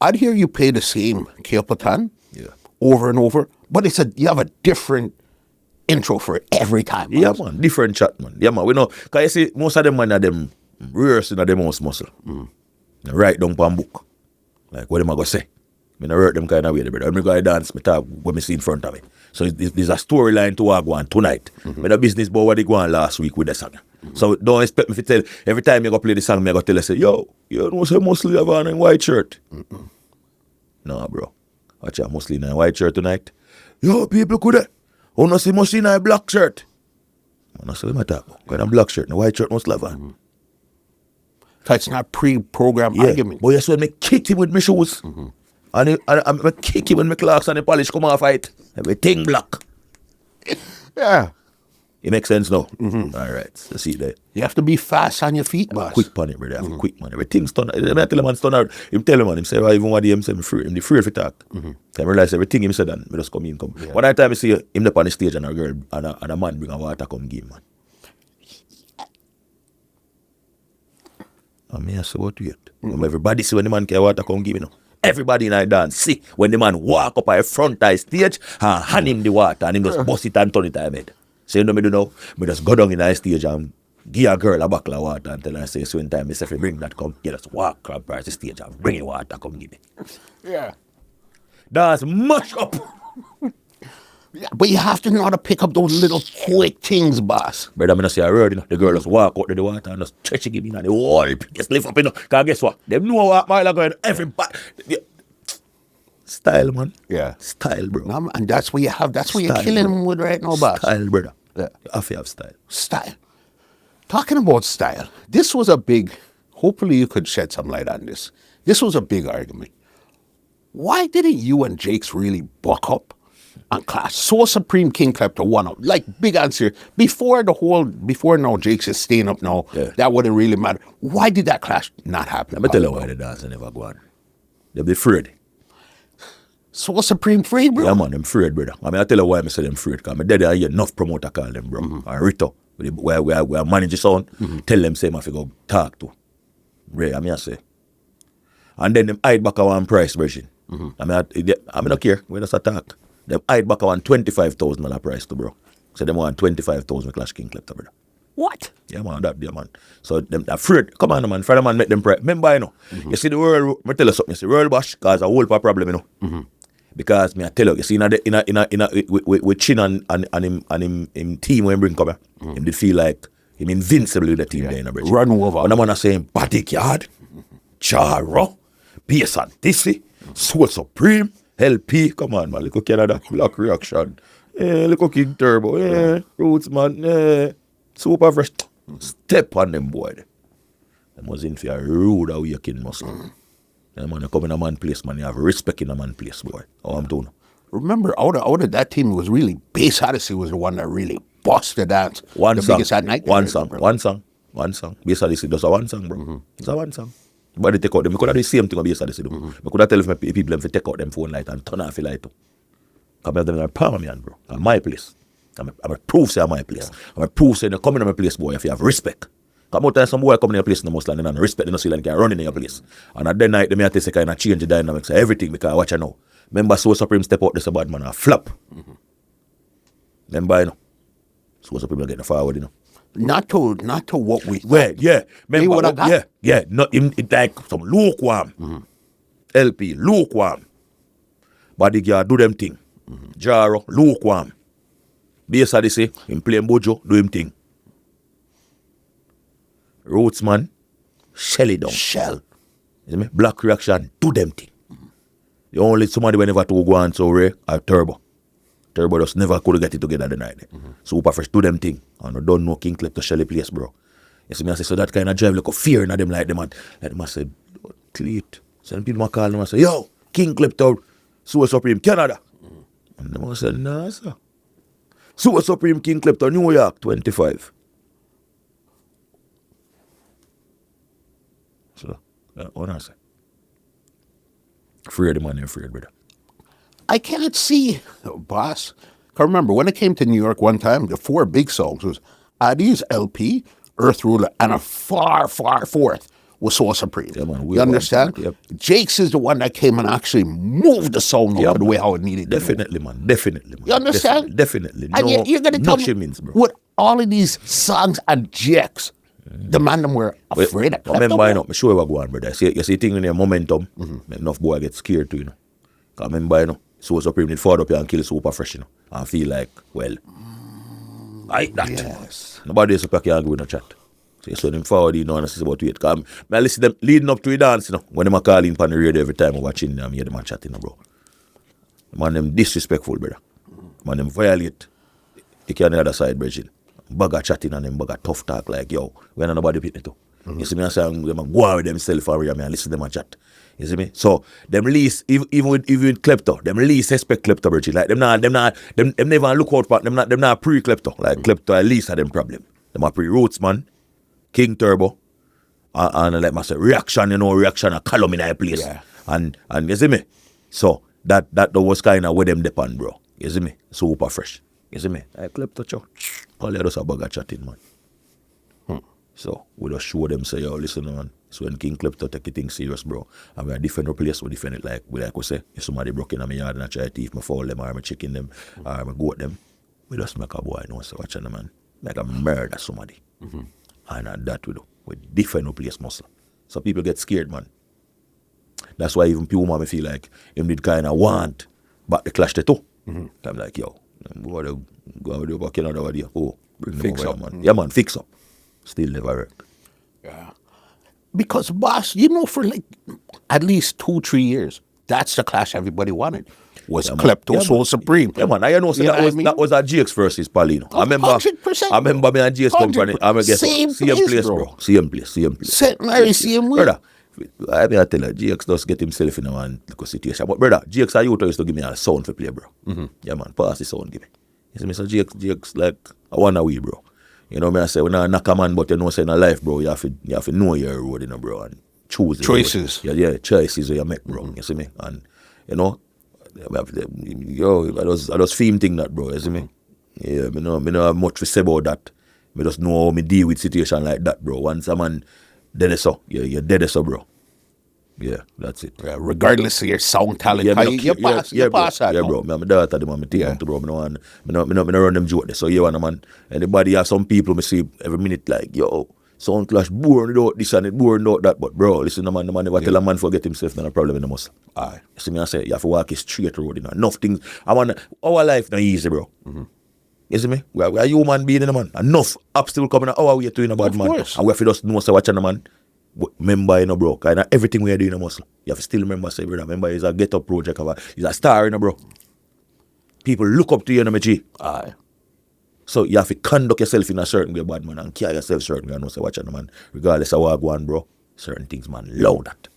I'd hear you play the same Keopatan Yeah. over and over, but you have a different intro for it every time. Yeah, man. Different chat, man. Yeah, man. We know, because you see, most of them, man, are them rehearsing at them house muscle. They write down on book. Like, what am I going to say? I hurt them kind of way, brother. When I go dance, I talk what I see in front of me. So there's a storyline to walk on tonight. I the business boy what they go on last week with the song. So don't expect me to tell, every time you go play the song, I go tell you, say, yo, you know, say mostly have on a white shirt. No, bro. Watch out, mostly in a white shirt tonight. Yo, people could have. Oh, no, see mostly in a black shirt. I say, what I talk about? Because I'm black shirt, and a white shirt must have on. It's not pre-programmed argument. But yes, when I kick him with my shoes. And I kick him when my clocks and the polish come off it. Everything black. Yeah. It makes sense now. All right. So see there. You have to be fast on your feet, boss. Quick on it, brother. Quick, man. Everything's done. I tell him, man, stun out. Him tell him, man. Him say, even what him say, I'm free if he talk. I realize everything him said, and me just come in. Yeah. One time I see him up on the stage and a girl and a man bring a water come give him, man. I mean, I say, what weird. Everybody see when the man carry water come give him, you know. Everybody in I dance see when the man walk up at the front of the stage and hand him the water and him just bust it and turn it on his head. So you know me do now? Me just go down in the stage and give a girl a bottle of water and tell her, say, so in time, if you bring that come, you just walk across the stage and bring the water, come give me. Yeah. That's much up. Yeah, but you have to know how to pick up those little quick things, boss. Brother, I see a word, you know. The girl just walk out to the water and just stretch it in and the whole place lift up, you know. Because guess what? Them know what mile going, everybody. Style, man. Yeah. Style, bro. No, and that's what you have. That's what you're Style, killing bro. them with right now, boss. Style, brother. Yeah. You have to have style. Style. Talking about style, this was a big, hopefully you could shed some light on this. This was a big argument. Why didn't you and Jakes really buck up and clash? So Supreme King Klepto one up. Like, big answer. Before now Jakes is staying up now, that wouldn't really matter. Why did that clash not happen? Let me tell you why the dance never go on. They be afraid. So Supreme afraid, bro? Yeah, man, them afraid, brother. I mean, I tell you why I say them afraid. Because my daddy I hear enough promoter call them, bro. And Rito, where manager sound, tell them say, I have to go talk to. Ray, I mean, I say. And then them hide back one price version. I mean, I not care. We just attack. Them hide back one $25,000 price to, bro. So them want 25,000 Clash King Klepto, brother. What? Yeah, man, yeah, man. So them afraid. Come on, man. Friend man make them price. Remember, you know. You see the world, I tell you something. You see world bash cause a whole problem, you know. Because me I tell you see with Chin and him team when bring come here, him did feel like him invincible with the team there in the bridge. Run over. When the man are saying Bodyguard, Charo, Pace and Tissy, Soul Supreme, LP, come on man, look at Canada, Black Reaction, look at King Turbo, Roots man, Super Fresh, step on them boy. Them was in for a rude awakening Muslim. Yeah, man, you come in a man place, man, you have respect in a man place, boy. Oh, I'm doing. Remember, out of that team, it was really Bass Odyssey was the one that really busted dance. One the song, biggest at night. one song. Bass Odyssey does a one song, bro. It's a one song. But they take out them. We could have do the same thing on Bass Odyssey do. We could have tell people them to take out them phone light and turn off the light too. Come them in palm me, bro. At my place. I'm a proof say at my place. I'm a proof say you come in my place, boy, if you have respect. Come out there, some boy come in your place in the most land and respect, they don't see like can run in your place. And at that night, they may have to say kind of change the dynamics of everything because watch you know. Remember, Soul Supreme step out this a bad man and flop. Remember, you know. Soul Supreme are getting forward, you know. Not to what we thought. Well, yeah. Remember, yeah. Not it like some lukewarm. LP, lukewarm. Bodyguard, do them thing. Jaro, lukewarm. Bass Odyssey, him playing Bojo, do him thing. Roots man, shell it down. Shell. You see me? Black Reaction, do them thing. The only somebody whenever to go on so rare are Turbo. Turbo just never could get it together the night. Super Fresh, do them thing. And I don't know King Klepto Shelly place, bro. You see me? I say, so that kind of drive like a fear in them like them. And like them I say, cleat. So then people call them and say, yo, King Klepto, Soul Supreme, Canada. And them I say, nah, sir. Soul Supreme, King Klepto, New York, 25. So, what I say? Afraid, man, you're afraid, brother. I can't see, boss. I remember when I came to New York one time, the 4 big songs was Adi's LP, Earth Ruler, and a far, far fourth was Soul Supreme. Yeah, man, you understand? Yep. Jakes is the one that came and actually moved the song up the way how it needed Definitely, to move. man. Definitely, man. You understand? Definitely. And No, you're going to tell me, means, bro. with all of these songs and Jakes, the man them were afraid of Klepto. Remember, I know, I'm sure what go on, brother. You see thing in your momentum, enough boy get scared too, you know. Because remember, you know, Soul Supreme need forward up here and kill Super Fresh, you know. And feel like, well, like that. Yes. Nobody else can argue with no chat. So you saw them forward, you know, and this is about to it. Because I listen them leading up to a dance, you know. When them call in on the radio every time I'm watching them, I hear them chatting, you know, bro. Man, them disrespectful, brother. Man, them violate. You can't the other side, Bridget. Bugger chatting and them bugger tough talk like, yo, when nobody pitting to. You see me, I say, I'm going to go on with themselves for me and listen to them and chat. You see me? So, them least, even with Klepto, them least expect Klepto, Bridget. Like, them never look out for, them not pre-Klepto. Like, Klepto at least had them problem. Them are pre-Roots, man. King Turbo. And like I say, reaction, you know, reaction a column in that place. Yeah. And you see me? So, that was kind of where them depend, bro. You see me? Super Fresh. You see me? I Klepto, chow. All the others are bugger chatting, man. So, we just show them, say, yo, listen, man. So when King Klepto take the thing serious, bro, and we are different place, we defend it like we say, if somebody broke in my yard and I try to thief, me foul them, or me chicken them, or me goat them, we just make a boy know, so watch them, man. Like a murder somebody. And that we do. We defend no place muscle. So people get scared, man. That's why even Puma me feel like him did kind of want back the clash the two. I'm like, yo, Boy, they go over there back another day. Oh, bring them Fix over up. here, man. Yeah, man, fix up. Still never work. Yeah. Because, boss, you know, for like at least 2-3 years, that's the clash everybody wanted. Was Klepto Soul Supreme. Yeah, man. I know, so You know that what was I mean? that was a GX versus Palino. I remember 100%. I remember me and GX come from it. I mean, guess Same what? Same place, place, bro. bro. Same place. St. Mary, same way. Brother, I mean, I tell you, GX does get himself in a one little situation. But brother, GX are you used to give me a sound for play, bro. Yeah, man. Pass the sound, give me. You see me? So GX like I wanna we, bro. You know me, I say when I knock a man, but you know, say in a life, bro, you have to know your road, you know, bro, and choose the Choices. road. Yeah, choices you make, bro. You see me? And you know, I just theme thing that, bro. You see me? Yeah, me no have much to say about that. Me just know how me deal with situation like that, bro. Once a man dead so, you're dead so, bro. Yeah, that's it. Yeah, regardless of your sound talent, you pass that. Yeah, bro. My daughter, them, me take them to, bro. Me no run them joke there. So you want man. Anybody have some people me see every minute like, yo, sound clash boring out this and it boring out that. But bro, listen, the man never tell a man forget himself, not a problem in the muscle. Aye. You see me, I say you have to walk a straight road, you know. Enough things. Our life not easy, bro. You see me? We are human being in the man. Enough obstacle coming our way to in a bad man. Course. And we have to just know so watching the man. Remember, you know, bro, kind of everything we are doing in the muscle. You have to still remember, say, brother, remember, it's a get-up project. It's a star, you know, bro. People look up to you, you know, my G. Aye. So you have to conduct yourself in a certain way, bad man, and carry yourself certain way. And say, watch the man, regardless of what I go on, bro, certain things, man, love that.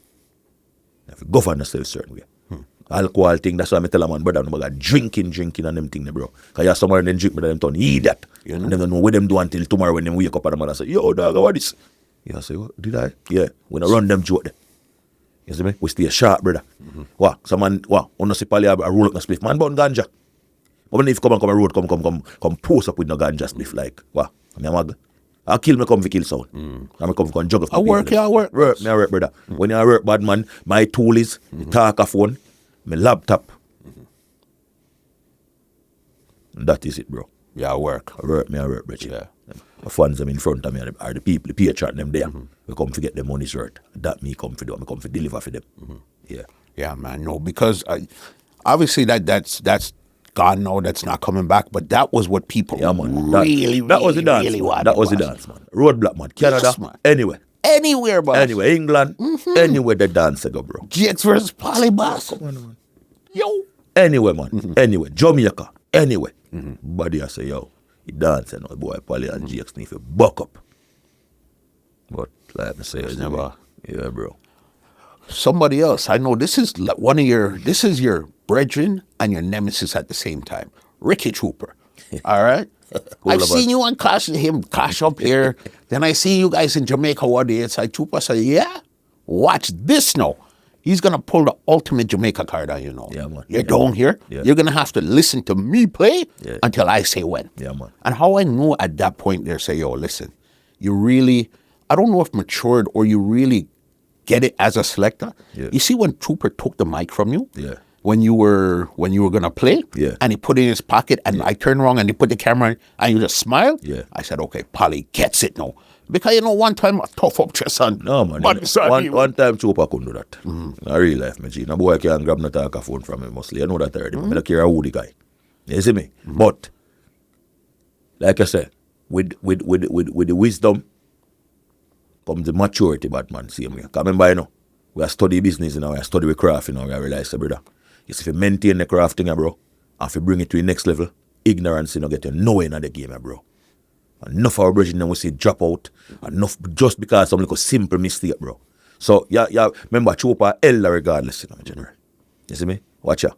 You have to govern yourself certain way. Alcohol thing, that's why I tell a man, brother, no matter drinking and them thing, bro. Because you have somewhere and then drink, but them turn idiot. You know? And them don't know what them do until tomorrow when they wake up and the man say, yo, dog, what is this? You say, what? Did I? Yeah. We don't run them joke there. You see me? We stay sharp, brother. What? Someone, what? On the sipali, I roll up the spliff. Man, born ganja. But when if come a road, come post up with no ganja spliff, like, what? I'll kill me come for kill sound. I'm come juggle. I work. Work, brother. When I work, bad man, my tool is the talker phone, my laptop. That is it, bro. Yeah, I work. I work, bro. Yeah. The funds them in front of me are the people, the paycheck them there. We come to get them money's worth. That me come for do. I come for deliver for them. Yeah. Yeah, man. No, because obviously that's gone now. That's not coming back. But that was what people Yeah, man. really that was the dance. really Man. wanted. That was the dance, man. Roadblock, man. Canada, Yes, man. anywhere. Anywhere, boss. Anywhere. England, anywhere the dance go, bro. GX versus Poly, boss. Come on, man. Yo. Anywhere, man. Anywhere. Jamaica, anywhere. Body I say, yo, he dance and boy, Poly and GX need to buck up. But like I say, it's never. Yeah, bro. Somebody else. I know this is this is your brethren and your nemesis at the same time. Ricky Trooper. All right? I've seen you on Clash with him, Clash up here. Then I see you guys in Jamaica one day. It's like Trooper said, yeah, watch this now. He's going to pull the ultimate Jamaica card on you now. Yeah, man. You're down here. Yeah. You're going to have to listen to me play until I say when. Yeah, man. And how I know at that point there, say, yo, listen, you really, I don't know if matured or you really get it as a selector. Yeah. You see when Trooper took the mic from you? Yeah. When you were gonna play, and he put it in his pocket, and I turned around and he put the camera in, and you just smiled. Yeah. I said, okay, Polly gets it now. Because you know, one time I tough up your son. No, man. One time Chopper couldn't do that. In real life, my G. No boy can't grab no talker phone from him mostly. I know that already. I don't care who the guy. You see me? But like I said, with the wisdom comes the maturity, Batman. See me. Because remember, you know, we are study business, you know, we are study with craft, you know, we are realize, brother. You see, if you maintain the craft thing, bro, and if you bring it to the next level, ignorance, you know, get you nowhere in the game, bro. Enough of our brethren we see drop out, enough just because some little simple mistake, bro. So, yeah, remember, Chopper elder regardless, you know, general. You see me? Watch out.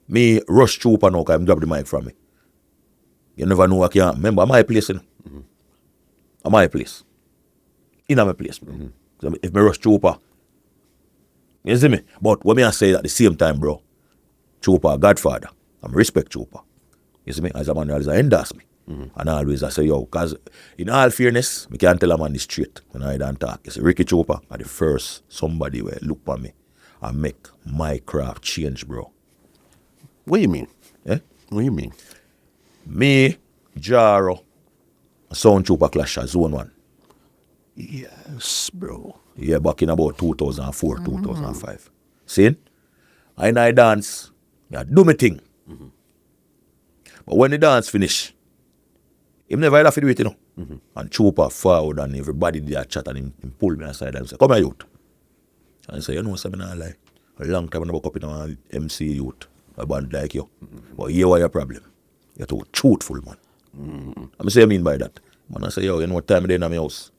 Me rush Chopper now, because I'm grab the mic from me. You never know what can. Remember, I'm my place, you know. I'm my place. In my place, bro. So if me rush Chopper, you see me? But when I say at the same time, bro, Chopper, Godfather, I respect Chopper. You see me? As a man, as I endorse me. And always I say, yo, because in all fairness, I can't tell a man the straight when I don't talk. You see, Ricky Chopper are the first somebody where look for me and make my craft change, bro. What do you mean? Eh? What do you mean? Me, Jaro, Sound Chopper Clash Zone 1. Yes, bro. Yeah, back in about 2004, 2005. See? I dance. Yeah, do my thing. But when the dance finish, him never had to do it, you know. And Chupa forward and everybody there chat and him pull me aside and say, come here, youth. And I say, you know, I'm not lie. A long time I never come in an MC youth, a band like you. But here what your problem. You're too truthful, man. I say, I mean by that. Man, I say, yo, you know what time I in my house?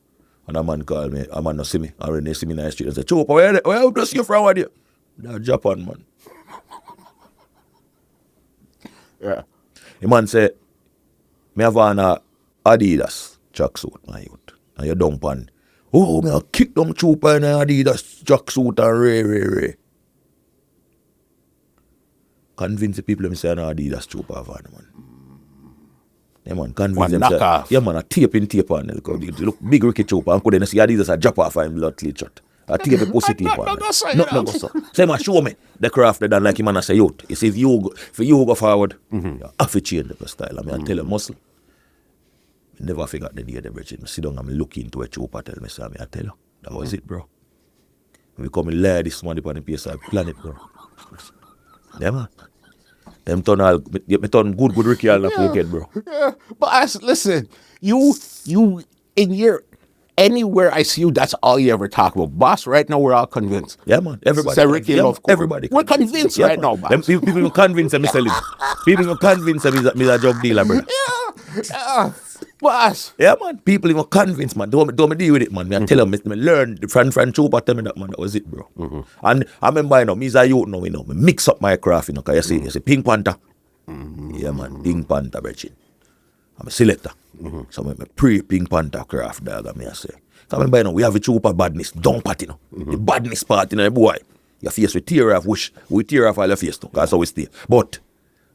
And a man call me, a man not see me. And when they see me in the street, I say, Chupa, where you just you from with you? That's Japan, man. Yeah. The man say, me have an Adidas tracksuit, my youth. And you dump on, oh, me a kick down Chupa in an Adidas tracksuit and ray. Convince the people me say an Adidas Chupa van, man. Yeah, man, convince them. Say, yeah, man, a tape on it. Look, big Ricky Chupa, and couldn't see Adidas a drop off and blood cleat shot. A tape a pussy tape on it. No, go so. Say, man, show me the craft that like him and I say, youth, you see, if you go forward, you have to change the style. I mean, I tell you, muscle. I never forgot the day the bridge. I sit down and I look into a Chupa, tell me, say, I tell you, that was it, bro. We come in layer this money on the PS planet, bro. Yeah, man. Them turn all, me turn good Ricky all in Phuket, bro. Yeah, but listen, you in your anywhere I see you, that's all you ever talk about. Boss, right now we're all convinced. Yeah, man. Everybody. Say Ricky love everybody. We're convinced right now, boss. People will convince them, Mr. Lee. People will convince them he's a drug dealer, bro. Yeah. Boss. Yeah, man. People even convince, man. Don't me deal with it, man. I tell them, me learn the friend Chupa tell me that, man. That was it, bro. And I remember, you know, me as a youth now, you know, me mix up my craft, you know, because you see Pink Panther. Yeah, man. Pink Panther, bro. I'm a selector. So I pre-Pink Panther craft, dog, I mean, I say. So I remember, you know, we have a Chupa badness, don't part, you know. The badness part, you know, boy. Your face will tear off, we tear off all your face, too. That's how we stay. But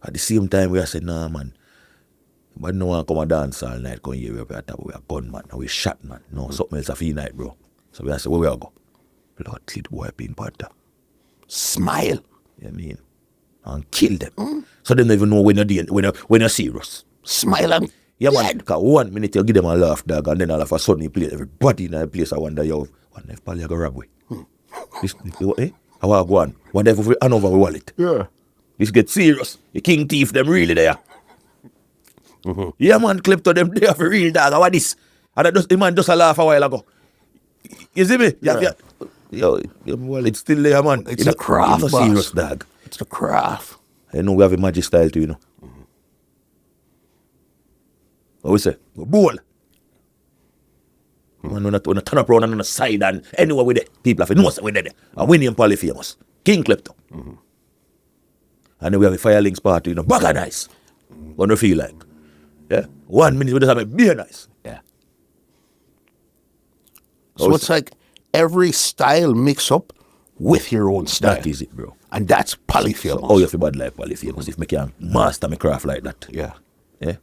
at the same time, we are saying, nah, man. But no one come and dance all night, come here, we are a gunman, and we shot, man. No, something else a fee night, bro. So we are say, where we are go? Blood clit boy, Pink Panther. Smile. You mean? And kill them. So they don't even know when you're serious. Smile and yeah, man, because 1 minute you give them a laugh, dog, and then all of a sudden you play everybody in the place. I wonder, yo, what if Pally go rob we? This, eh? How I go on? What if we hand over we wallet? yeah. This get serious. The king thief, them really there. Yeah, man, Klepto, them there for real, dog. What this? And the man just a laugh a while ago. You see me? Yeah. Yo, well, it's still there, man. It's a craft, boss. Serious, dog. It's a craft. I know we have a magic style too, you know. What we say? We're bold. Man, when I turn up around on the side and anywhere with it, people have to know we're there. And we name Poly famous. King Klepto. And then we have a Fyah links party, you know, bag of nice. What do you feel like? Yeah. 1 minute we just have a beer nice. Yeah. So it's like every style mix up with your own style. That is it, bro. And that's polyphamous. So, oh, you feel bad like polyphamous if me can master my craft like that. Yeah. Yeah.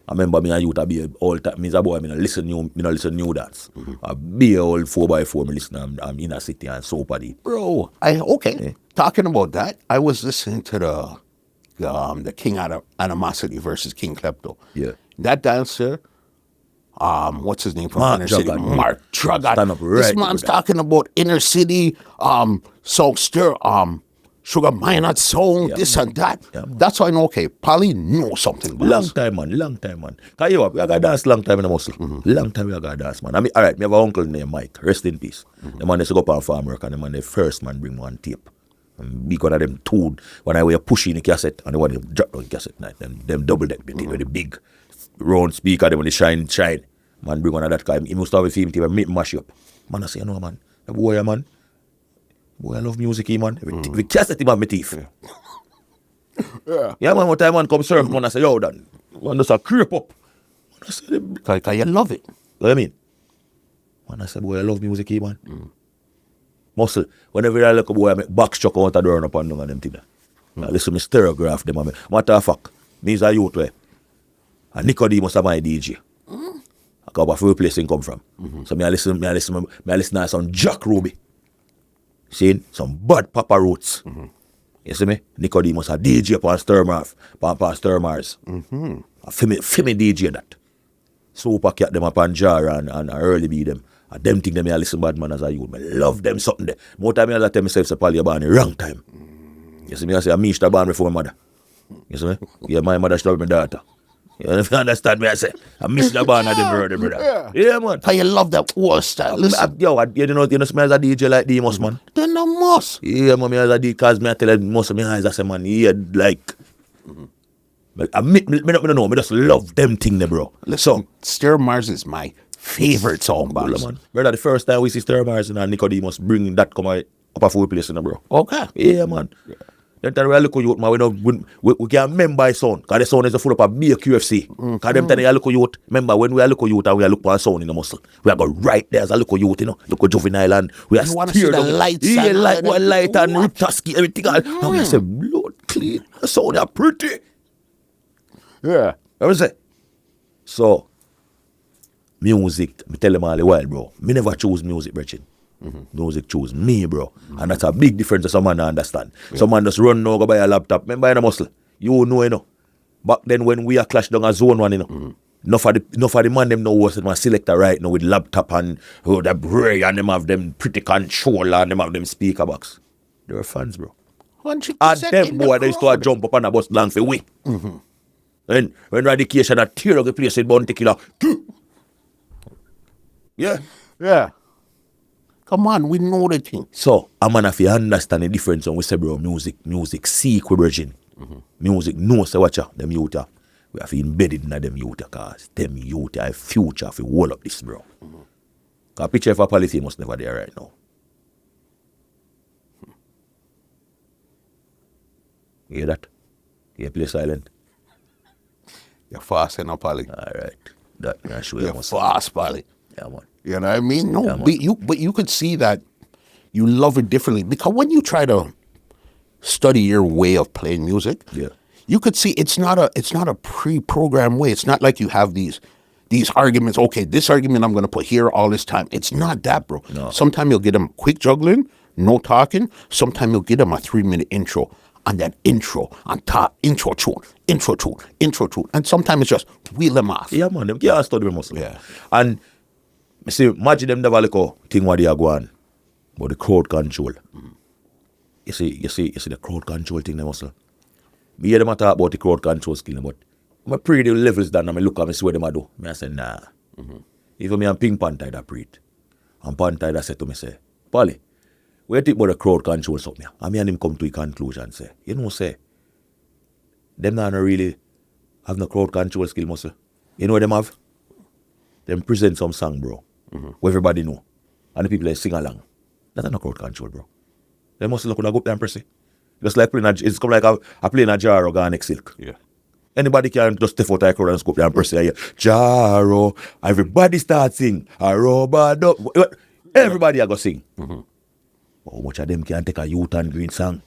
I remember me and youth a be all time. Me as a boy, me no listen new dance. I be old 4x4, me listen I'm inner city and so party. Bro, okay. Talking about that, I was listening to the King Animosity versus King Klepto. Yeah. That dancer, what's his name from Mark Inner City? Dragon. Mark Dragon. Stand up This right man's with that. talking about Inner City, songster, Sugar Minot song, Yeah, this man. and that. Yeah, man. That's why I know, okay, Polly know something. Boss. Long time, man. Cause you we got dance long time in the muscle. Long time we got dance, man. I mean, all right, me have an uncle named Mike. Rest in peace. The man used to go up on farm work, and the man the first man bring one tape. And big one of them two when I were pushing the cassette, and the one them drop down the cassette night. Them double deck with the big round speaker, them when they shine. Man bring one of that kind. He must have a film tape and make mash up. Man, I say, you know, man, the boy, man. Boy, I love music, man. Every cassette him have my teeth. Yeah, man, one time man come serve, man, I say, yo, Dan, man, just a creep up. Man, I say, Because you love it. what I mean? Man, I say, boy, I love music, man. Muscle. Whenever I look a boy, I make box chuck out the door and up and down and them things. I listen to me stereograph them. Matter of fact, me is a youth way. And Nicodemus are my DJ. I come off where place he come from. So me I listen to some Jack Ruby. Seeing some bad Papa Roots. You see me? Nicodemus a DJ upon Sturmars. I feel me DJ that. Super Cat them upon Jar and early be them. And them think them I listen bad man as a youth. I love them something there. More time I tell myself say Paul you born the wrong time. You see me I say I meet the born before my mother. You see me? Yeah, my mother stole my daughter. You understand me? I say, I miss the band of the brother. Yeah, man. How you love that war style. Listen. Yo, you know me as a DJ like Demos, man. Then no must. Yeah, man, me as a DJ, because me I tell most of my eyes, I say, man, yeah, like, I don't know, I just love them thing, bro. Listen, Stir Mars is my favorite song, man. Brother, the first time we see Stir Mars and Nicodemus bring that come up a full place, bro. Okay. Yeah, man. Then time we look at youth, man, we can remember his sound, because the sound is full of a big QFC. Because them time we look at youth, remember when we look at youth and we look for a sound in the muscle, we are go right there as a look at youth, look at Juvenile and we are want to see the lights. Yeah, light and Riptaski, everything. Now we say, blood clean, the sound are pretty. Yeah. What was it? So, music, I tell them all the while, bro, me never choose music, Brechin. Music choose me, bro. And that's a big difference to someone to understand. Yeah. Someone just run now, go buy a laptop. Remember in a muscle? You know. Back then when we are clash down a zone one, enough of the man them know what's my selector right now with laptop and the bray and them have them pretty controller and them have them speaker box. They were fans, bro. 100% and them boy they used to jump up on a bus long for we. And when Radication a tear up the place with Bounty Killer. Yeah. Yeah. Come on, we know the thing. So, I'm gonna have to understand the difference when we say, bro, music, seek we virgin. Music, no, say, watch out, them youth, we have to embed in them youth, because them youth are future for wall up this, bro. Because picture of a policy must never there right now. You hear that? You play silent. You're fast enough, Polly. All right. That sure you're fast, Polly. Yeah, man. You know what I mean? No, yeah, but you could see that you love it differently, because when you try to study your way of playing music, you could see it's not a pre-programmed way. It's not like you have these arguments. Okay, this argument I'm going to put here all this time. It's not that, bro. No. Sometimes you'll get them quick juggling, no talking. Sometimes you'll get them a 3-minute intro, and then intro on top, intro tune, and sometimes it's just wheel them off. Yeah, man. Them can't study them muscle. Yeah, and see, imagine them never look thing what they are going, but the crowd control. You see the crowd control thing, they muscle. Me hear them talk about the crowd control skill, but I pray the levels down and I look at me see what them do. I say, nah. Even me and Pink Panther that pray it. And Panther that said to me, say, Polly, where you think about the crowd control something? And me and him come to a conclusion, say, say, them not really have no crowd control skill, muscle. You know what them have? Them present some song, bro. Where everybody know. And the people they sing along. That's not crowd control, bro. They must look when I go up there and press it. Just like playing it's come like I play in a jar or Garnic Silk. Yeah. Anybody can just step out of the crowd and go up there and press it. Jaro. Everybody starts sing. Everybody are going to sing. How much of them can take a youth and green song?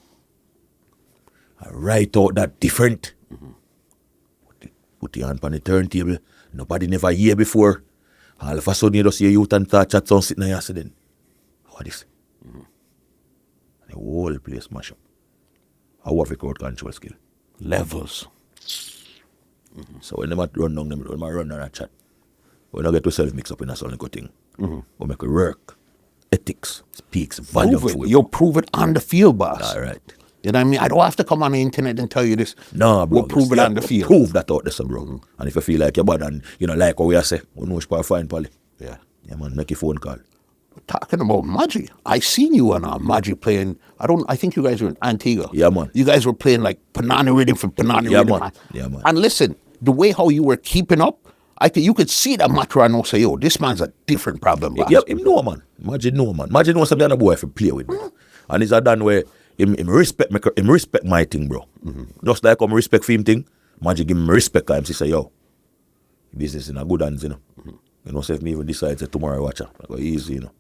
I write out that different. Put the hand on the turntable. Nobody never hear before. All of a sudden you just hear youth and touch at some sitting there accident. How this? The whole place mash up. How have a crowd control skill? Levels. So when they run down them, when they run down a chat, when they get to self mix up in a solid good thing, we make it work. Ethics speaks volume. You'll prove it on the field, boss. All right. You know what I mean? I don't have to come on the internet and tell you this. No, bro. We'll prove it on the field. Prove that out there, bro. And if you feel like you're bad and you know like what we are saying, we know which part fine, Polly. Yeah. Yeah, man, make your phone call. Talking about Maggi, I seen you on Maggi playing. I think you guys were in Antigua. Yeah, man. You guys were playing like Panani Rhythm for Panani Rhythm. Man. Yeah, man. And listen, the way how you were keeping up, you could see that Matterhorn and say, yo, this man's a different problem. Yeah, him know, man. Maggi know, man. Maggi know something other boy if you play with, bro. And it's a done where him respect my thing, bro. Just like I'm respect for him thing, Maggi give him respect because he say, yo, this is in a good hands, you know. You know, say if me even decide say tomorrow watch her, I go easy, you know.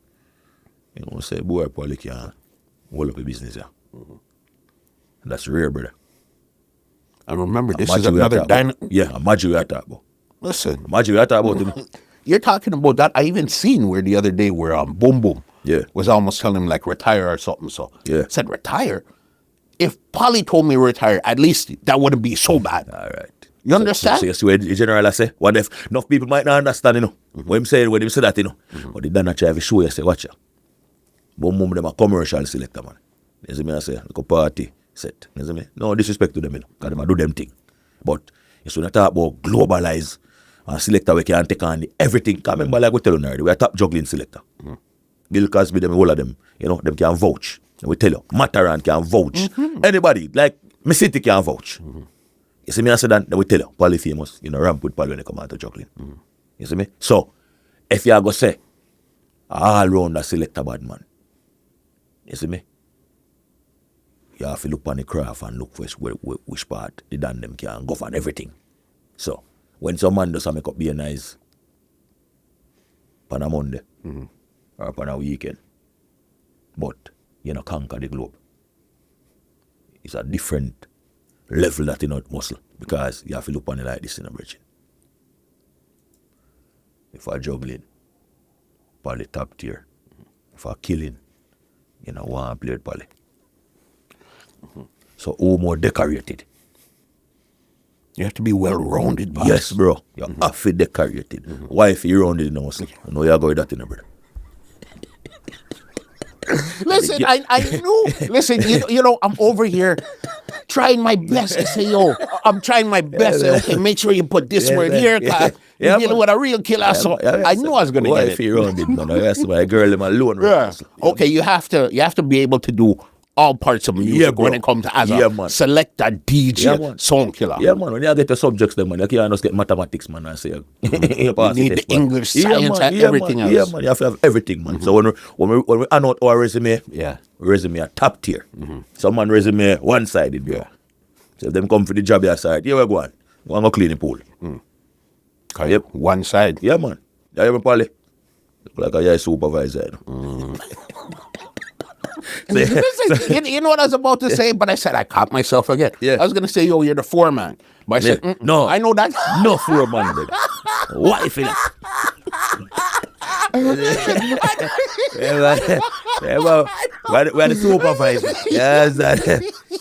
You know, say boy Polly can hold up a business, yeah. And that's rare, brother. And remember, this is another Dynamq. Yeah, Maggi we are talking about. Listen. Maggi we are talking about, you know. You're talking about that. I even seen where the other day where Boom Boom was almost telling him like retire or something. So I said retire. If Polly told me retire, at least that wouldn't be so bad. All right. You understand? So you see what the general I say? What if enough people might not understand, you know? When him say that, you know. But they don't try to show you, say, watch ya. Boom Boom them a commercial selector, man. You see me I say, like a party, set. You see me? No disrespect to them, you know, because them a do them thing. But you should not talk about globalize and selector we can take on everything. Because remember, like we tell you already, we are top juggling selector. Bill Cosby, them, all of them, you know, them can vouch. We tell you, Matterhorn can vouch. Anybody, like, my city can vouch. You see me, I said that, then we tell you, Polly famous, you know, ramp with Polly when they come out to juggling. You see me? So, if you are going to say, all round the selector bad man, you see me? You have to look on the craft and look for which part the Dan them can go for everything. So, when some man does a make up be nice on a Monday or on a weekend, but you know, conquer the globe. It's a different level that you know muscle because you have to look on it like this in a bridge. If I juggling, Polly top tier. If I killing, you know, one played Polly. So who more decorated? You have to be well-rounded, boss. Yes, bro. You have to be decorated. Why if you rounded in the muscle? You know you're going that in a brother. Listen, I knew. Listen, you know, I'm over here trying my best to say, yo, I'm trying my best. Okay, make sure you put this word here. You're dealing with a real killer. So I knew I was going to get it. Why if you rounded, man? That's why girl them alone. Yeah. Okay, you have to be able to do all parts of music when it comes to as a selector, DJ, song killer. Yeah, man. When you get the subjects, then man, you can't just get mathematics, man. I say you pass need the English, science, and everything else. Yeah, man. You have to have everything, man. So when we announce our resume, resume are top tier. Someone resume one-sided, bro. So if them come for the job your side, here we go on. We want to clean the pool. Yep. One side. Yeah, man. Yeah, you Polly. Look like a supervisor. You know what I was about to say, but I said I caught myself again. I was going to say, yo, you're the foreman. But I said, no. I know that. No foreman, baby. Wife in it. We're the supervisor. Yes,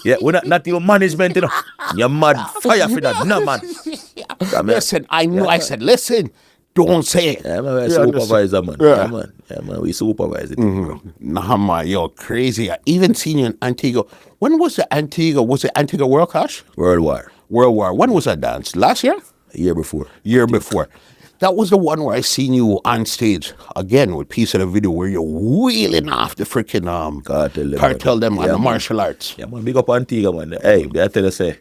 yeah, we're not your management, you know. You're mad. Fire for that. No, man. Listen, I knew. I said, listen. Don't say it. Yeah, man, we're supervisor, man. Yeah, man. Yeah, man, we supervise it, bro. Nah, man, you're crazy. I even seen you in Antigua. When was the Antigua? Was it Antigua World Clash? World War. When was that dance? Last year? Year before. Year before. That was the one where I seen you on stage, again, with piece of the video where you're wheeling off the freaking cartel them on the martial arts. Yeah, man, big up Antigua, man. Hey, I tell you, say,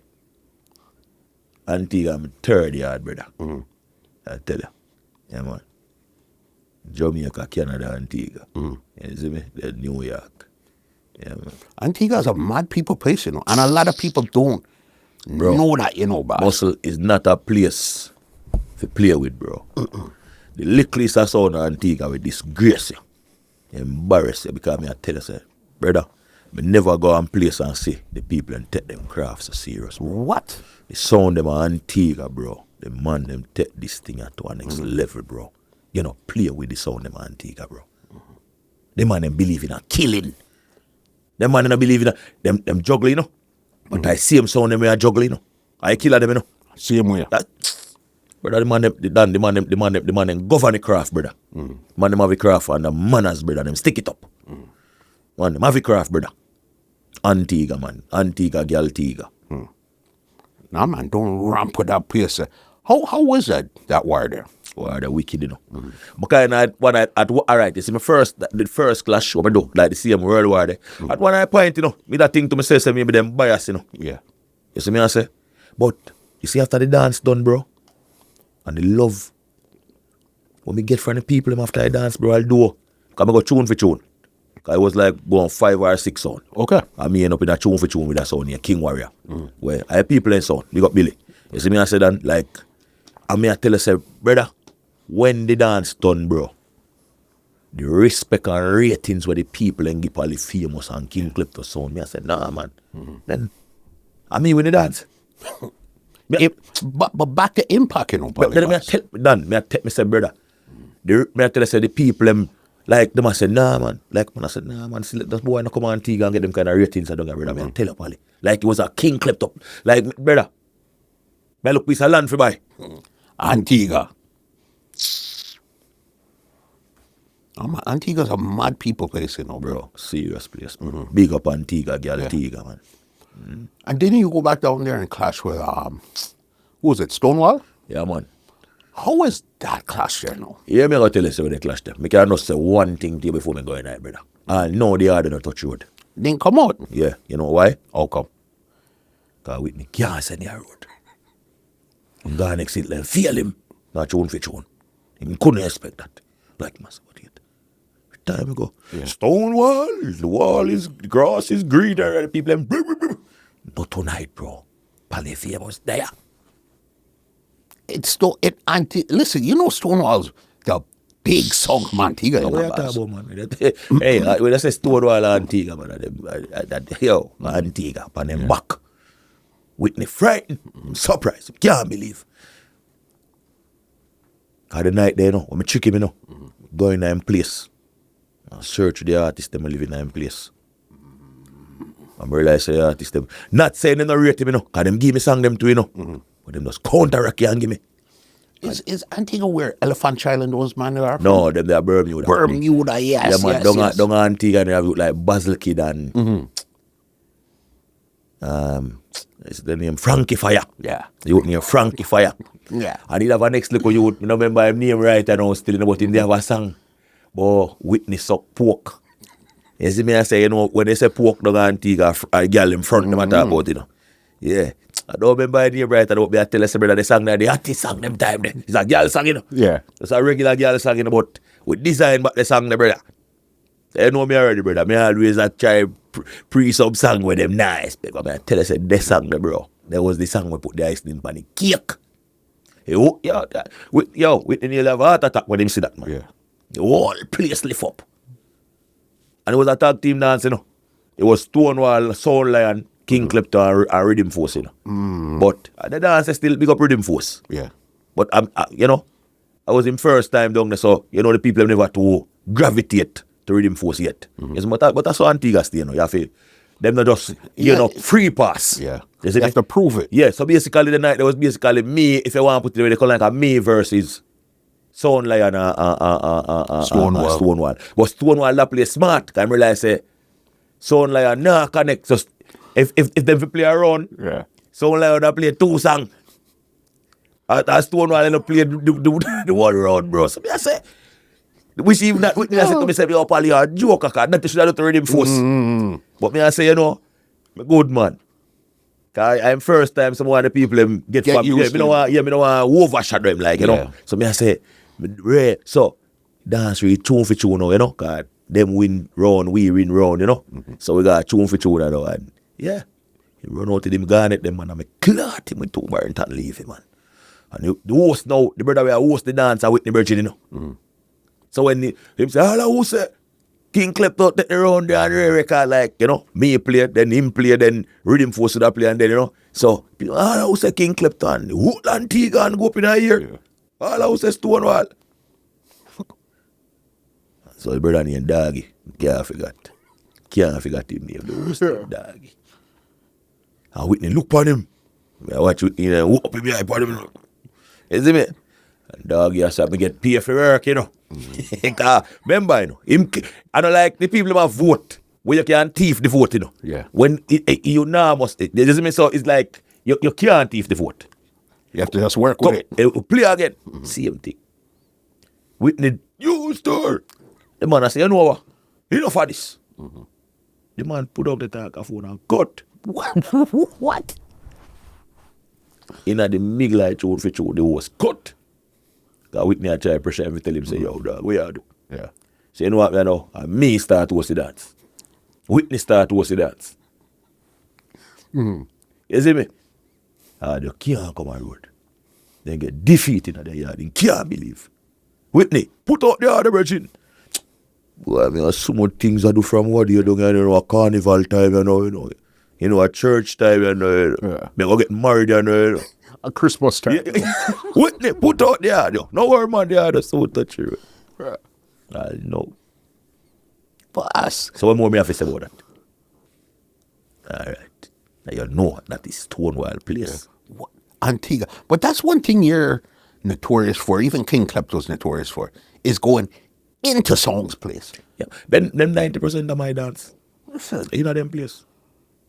Antigua, I'm third yard, brother. I tell you. Yeah, man. Jamaica, Canada, Antigua. You see me? Then New York. Yeah, man. Antigua is a mad people place, you know, and a lot of people don't know that, you know, boss. Muscle is not a place to play with, bro. The littlest I saw in Antigua will disgrace you, embarrass you, because I tell you, say, brother, I never go and place and see the people and take them crafts so serious, bro. What? The sound them are Antigua, bro. The man them take this thing at to a next level, bro. You know, play with the sound them Antigua, bro. The man them believe in a killing. The man them believe in a them juggling, you know. But I see them sound them are juggling, you know. I kill them, you know. Same way. Brother, the man them govern the craft, brother. Man them have a craft and the manners, brother. Them stick it up. Man them have a craft, brother. Antigua, man. Antigua, girl, Tiga. Nah, man, don't ramp with that place. How was that war there? War there wicked, you know. Because all right, it's my the first clash what I do, like the same World War there. At one point, you know, me that thing to myself, say maybe them bias, you know. Yeah. You see me I say? But you see after the dance done, bro, and the love when me get from the people them after I dance, bro, I'll do. Because I go tune for tune. I was like going 5 or 6 sound. Okay. And me end up in a tune for tune with that sound here, King Warrior. Where I have people in sound. We got Billy. You see me I said that, like, and me I tell you, say, brother, when the dance done, bro, the respect and ratings where the people and give all the famous and King Klepto sound, me I said, nah, man. Then, I mean, when the dance. But back to impact, you know, but then me I tell me say, brother, me I tell you, say, the people them, like, them I said, nah, man. Like, man, I said, nah, man, see, let this boy not come on Antigua and get them kind of ratings. I don't get rid of me. Tell you, Polly. Like, it was a King Klepto. Like, brother, I look piece of land for buy. Antigua. Antigua's a mad people place, you know, bro. Serious place, bro. Big up Antigua, girl, Antigua, man. And didn't you go back down there and clash with, who was it, Stonewall? Yeah, man. How was that clash there now? Yeah, me going to tell you say when they clash them. I can just say one thing to you before me go in there, brother. And no, they are not touch road. Didn't come out. Yeah, you know why? How come? Because Whitney can't send the road. And God next it, let feel him. Not tune for tune. He couldn't expect that. Like, massive idiot. Time ago. Yeah. Stonewall, the grass is greener, and the people them. But tonight, bro, Fyah was there. Listen, you know Stonewall's the big song from Antigua. What you talking about, man? Hey, when I say Stonewall Antigua, man, Antigua, on them back. Whitney frightened. I'm surprised. Can't believe. Cause the night there, when I trick him, go in that place. I search the artist them live in that place. I realize the artist them. Not saying they don't rate him, cause them give me song them too, But them just counteract and give me. Is Antigua where Elephant Island those man are from? No, them they are Bermuda. Bermuda, yes, yeah, man, yes. Don't Antigua and they have like Basil Kid and it's the name Frankie Fyah. Yeah. You name Frankie Fyah. Yeah. And he'd have a next little youth. I don't remember his name right now still, but him they have a song. But Whitney suck pork. You see me I say, when they say pork down Antigua, a girl in front them I talk about, Yeah. I don't remember his name right. I don't be I tell us brother the song there, the artist song them time there. It's a girl song, Yeah. It's a regular girl song, but with design back the song there, brother. You know me already, brother. Me always a try pre-sub song with them nice. Because I tell us this song there, bro. There was the song we put the icing on the cake. Whitney nearly have a heart attack when him see that, man. Yeah. The whole place lift up. And it was a tag team dance, It was Stonewall, Soul Lion, King Klepto, and Rhythm Force, But the dance still big up Rhythm Force. Yeah. But I was in first time down there, so the people have never to gravitate to Rhythm Force yet. Yes, but that's how Antigua stay, you have to, them not just, free pass. Yeah. You have to prove it. Yeah, so basically the night there was basically me, if you want to put it away, they call it like a me versus Sound Lion Stonewall. But Stonewall that play smart, can realize say Sound Lion nah connect. So if them play around, Sound Lion that play two songs. As Stonewall and play the one round, bro. So I say, which even that Whitney I said to me, say, yo, Pally, you're a joker, cause that should have done to Rhythm Force. But me I say, I'm a good man. Cause I'm first time some of the people get from me. Me don't want overshot them, like, So me I say, so dance with tune for tune now, cause them win round, we win round, So we got tune for tune now, and he run out to them garnet them, man, and I clot him with 2 Barrington and leave him, man. And the host now, the brother will host the dance with the Virgin, So when him say, who say King Klepto take the round there and record like, me play, then him play, then Rhythm Force would play, and then, So, who say King Klepto and who Antigua and go up in a year? Yeah. Who say Stonewall? So the brother named Doggy, can't forget him name, the host Doggy. And Whitney look on him. I watch Whitney and whoop him behind him. You see me? And Doggy has to get paid for work, Remember, I don't like the people who vote where you can thief the vote, Yeah. When you now must, so it's like you can't thief the vote. You have to just work with it. Play again. Same thing. Whitney, you stir. The man I say, what? Enough of this. The man put up the talk-phone and cut. What? In the middle of the for the was cut. Because Whitney I try to pressure him, tell him, say, yo, dog, what you do? Yeah. So you know what, now? And me start to the dance. Whitney start to the dance. You see me? They can't come on road. They get defeated in the yard. They can't believe. Whitney, put out the other virgin. Boy, I mean, so much things I do from what you do, a carnival time, a church time, Yeah. Me go get married, A Christmas time. Whitney, put out the audio. No worry, man, the audio so touchy. Yeah. I know. Boss. So what more me have to say about that? All right. Now you know that is Stonewall place. What? Antigua. But that's one thing you're notorious for, even King Klepto's notorious for, is going into songs place. Yeah. Them 90% of my dance. Listen. You know them place.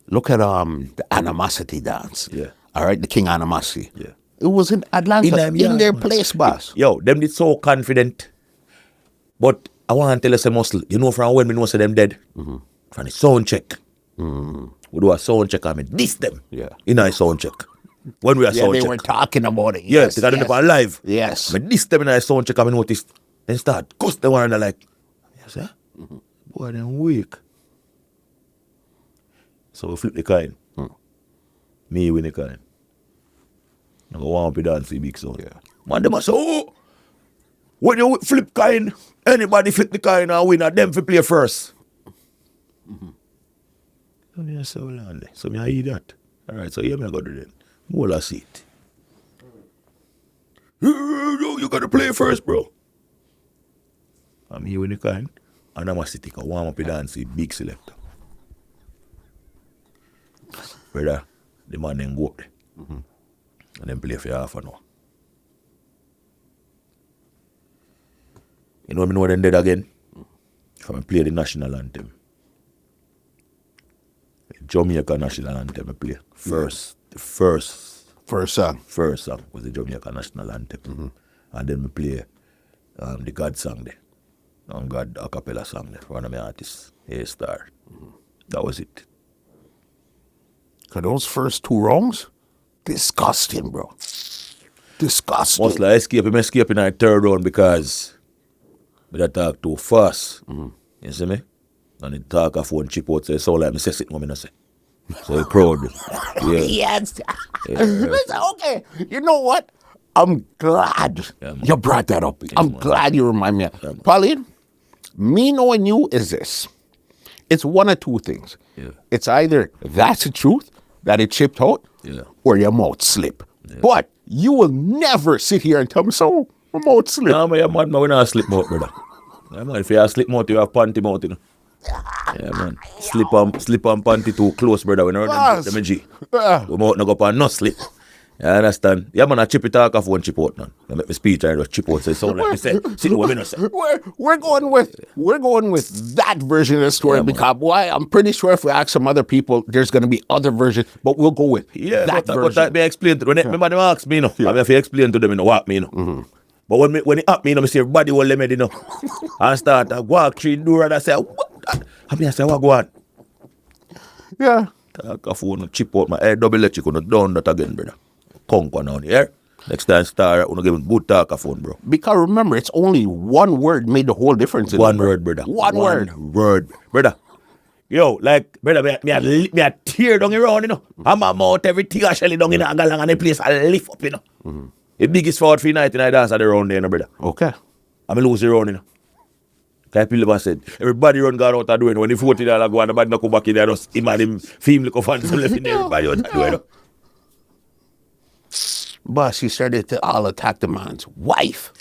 Look at the Animosity dance. Yeah. All right, the King Animosity. Yeah. It was in Atlanta, in their place, boss. Yo, them did so confident. But I want to tell you some muscle. You know from when we know say them dead? From the sound check. We do a sound check and we diss them. Yeah. In a sound check. When we are sound they check. were talking about it. Yeah, Yes, they got them on live. Yes. But diss them in a sound check and we noticed. Then start cuss the one and they're like, yes, sir? Boy, them weak. So we flip the coin. Me win the coin. I go warm up the dance the big sound. Yeah. Man, them a say, oh, when you flip coin, anybody flip the coin and win, and them fi play first. So me a say, hold on there. So me I eat that. Alright, so here me I go do that. Hold a seat. You gotta play first, bro. And me win the coin, and I'm a city go warm up the dance the big selector. Brother, the man then go up there. And then play for half an hour. You know when them dead again? If I play the national anthem. The Jamaica national anthem I play. The first song was the Jamaica national anthem. And then we play the God song there. And God a cappella song there. One of my artists, A-Star. That was it. Cause those first two rounds, disgusting, bro. Disgusting. Mostly I escape in the third round because I talk too fast. You see me? And the talk of one chip out, so it sound like me say sit when me not say. So he proud. Yeah. Yes. Listen, okay. You know what? I'm glad you brought that up. I'm glad you remind me. Pauline, me knowing you is this. It's one of two things. Yeah. It's either that's the truth, that it chipped out, or your mouth slip. Yeah. But you will never sit here and tell me, so my mouth slip. No, man, man, we not slip mouth, brother. Yeah, man, if you have slip mouth, you have panty mouth, you know. Yeah, man. Slip on panty too close, brother. We know them G. We mouth no go up and no slip. You understand? Yeah, man, I chip it off one chip out, man. I make my speech and just chip out, so it sound like me say, see what me not say. We're going with that version of the story because, boy, I'm pretty sure if we ask some other people, there's going to be other versions, but we'll go with that version. But that may explain to them. Remember them ask me, you know. I have to explain to them, you know, what me, you know. But when it happen, you know, I see everybody will let me, you know. And start to walk through the door and I say, what? I say, what go on? Yeah. Talk a phone, chip out my head, double electric, and down that again, brother. Conquer down here. Next time, start, give him good talk a phone, bro. Because remember, it's only one word made the whole difference. One word, brother. One word, brother. Yo, like, brother, me a tear down around, you know. I'm a mouth, everything I shell down in a galang and the place I lift up, you know. The biggest forward for night in I dance at the round there, you know, brother. Okay. I'm lose the round, you know. Like people said, everybody run God out of doing when the $40 go and the bad no come back in there, just imagine film look of and left in there, everybody out of doing, you know. Boss, you started to all attack the man's wife.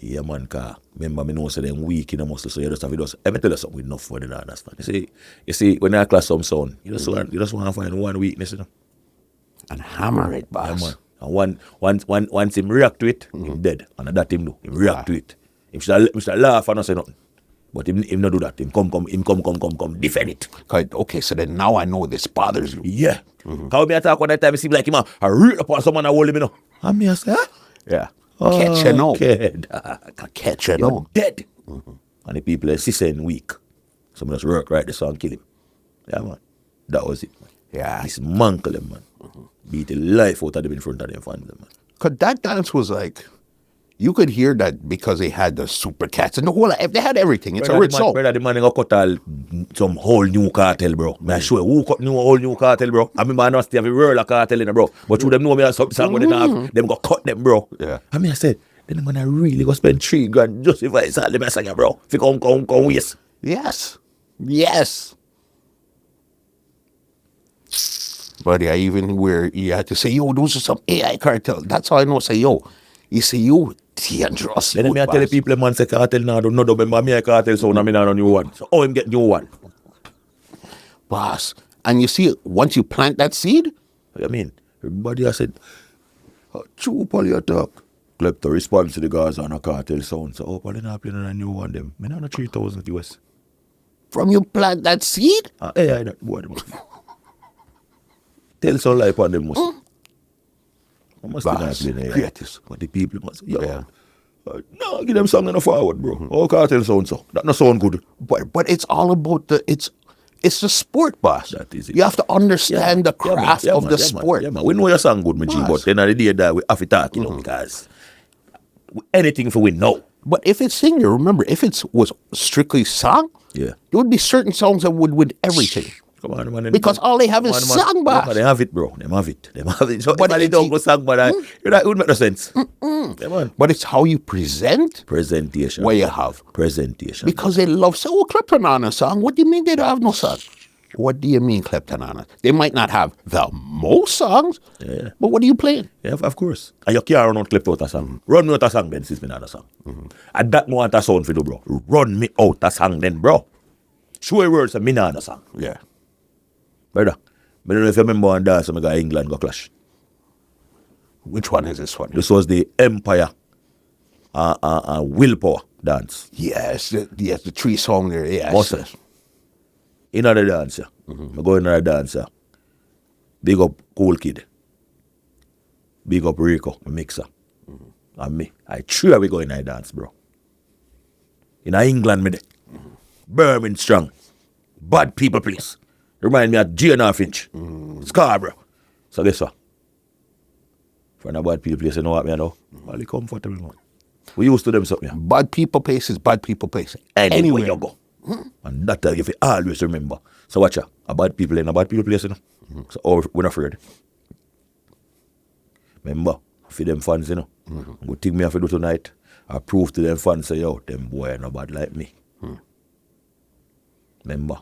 Yeah, man, cause remember me know say them weak in the muscle, so you just have to just, let me tell you something enough for the understand. You see, when I class some sound, you just want to find one weakness, you know. And hammer it, boss. Yeah, man. And once him react to it, him dead. And that him do. Him react to it. Him should laugh and not say nothing. But him not do that. Him come, defend it. Okay, so then now I know this bothers you. Yeah. Cause me attack one that time, it seems like him a real upon someone and hold him, you know. And me say, huh? Yeah. Catch you now. Catch you now. Dead. And the people are saying weak. So I just work right the song, kill him. Yeah, man. That was it, man. Yeah. Dismantle them, man. Beat the life out of them in front of them family, man. Because that dance was like, you could hear that because they had the super cats and the whole, they had everything. It's a rich soul. Brother, the man got cut all some whole new cartel, bro. I show you who cut whole new cartel, bro. I mean, man, I still have a world of cartel in it, bro. But you them know me as some song when they have, them go cut them, bro. Yeah. I said, then I'm gonna really go spend $3,000 justify it's all the mess again, bro. If you come waste. Yes. Buddy, I even where you had to say, yo, those are some AI cartel. That's how I know. Say, yo, you say, you dangerous. Then I tell the people, man, say cartel now, don't know, remember me a cartel, so I'm not a new one. So, him get new one. Boss, and you see, once you plant that seed, I mean, everybody has said, true Polly attack. Klepto responds to the guys on a cartel sound. So, Polly not playing a new one, them. I not 3,000 US. From you plant that seed? AI, that boy. tell some lie upon them. I must be not Boss, playing there. greatest. But the people must, Yeah. no, give them song in the forward, bro. Oh, cartel sound so. That no sound good. But it's all about it's the sport, boss. That is it. You have to understand the craft of the sport. Yeah, man. We know your song good, my G, but then at the day that we have to talk, you know, because anything for win now. But if it's singer, remember, if it was strictly song, Yeah. there would be certain songs that would win everything. Come on, man. Because all they have is song, boss. Yeah, they have it, bro. They have it. So But but they if don't you- go song, but that would make no sense. Yeah, man. But it's how you present Presentation. what you have. Presentation. Because they love, say, oh, Klepto on a song. What do you mean they don't have no song? What do you mean Klepto on it? They might not have the most songs, but what are you playing? Yeah, of course. And you can't run out Klepto out a song. Run me out a song then, since me not a song. And that no want a sound for you, bro. Run me out a song then, bro. Show your words and me not a song. Yeah. Brother, I don't know if you remember one dance when I got England go clash. Which one is this one? This was the Empire Willpower dance. Yes, the three song there. Yes. What's that? In other dance, yeah. I go in another dance, yeah. Big up Cool Kid. Big up Rico, my mixer. And me. I sure we go in a dance, bro. In England, me there. Birmingham strong. Bad people place. Remind me of G&R Finch. Scarborough. So guess what? For a bad people place, you know what me know? All the comfortable, man. We used to them something. Yeah. Bad people places, bad people places. Anywhere you go. And that you always remember. So watch out. A bad people in a bad people place, you know. So we're not afraid. Remember, for them fans, you know. Good thing me have to do tonight. I prove to them fans, say, yo, them boy are not bad like me. Remember,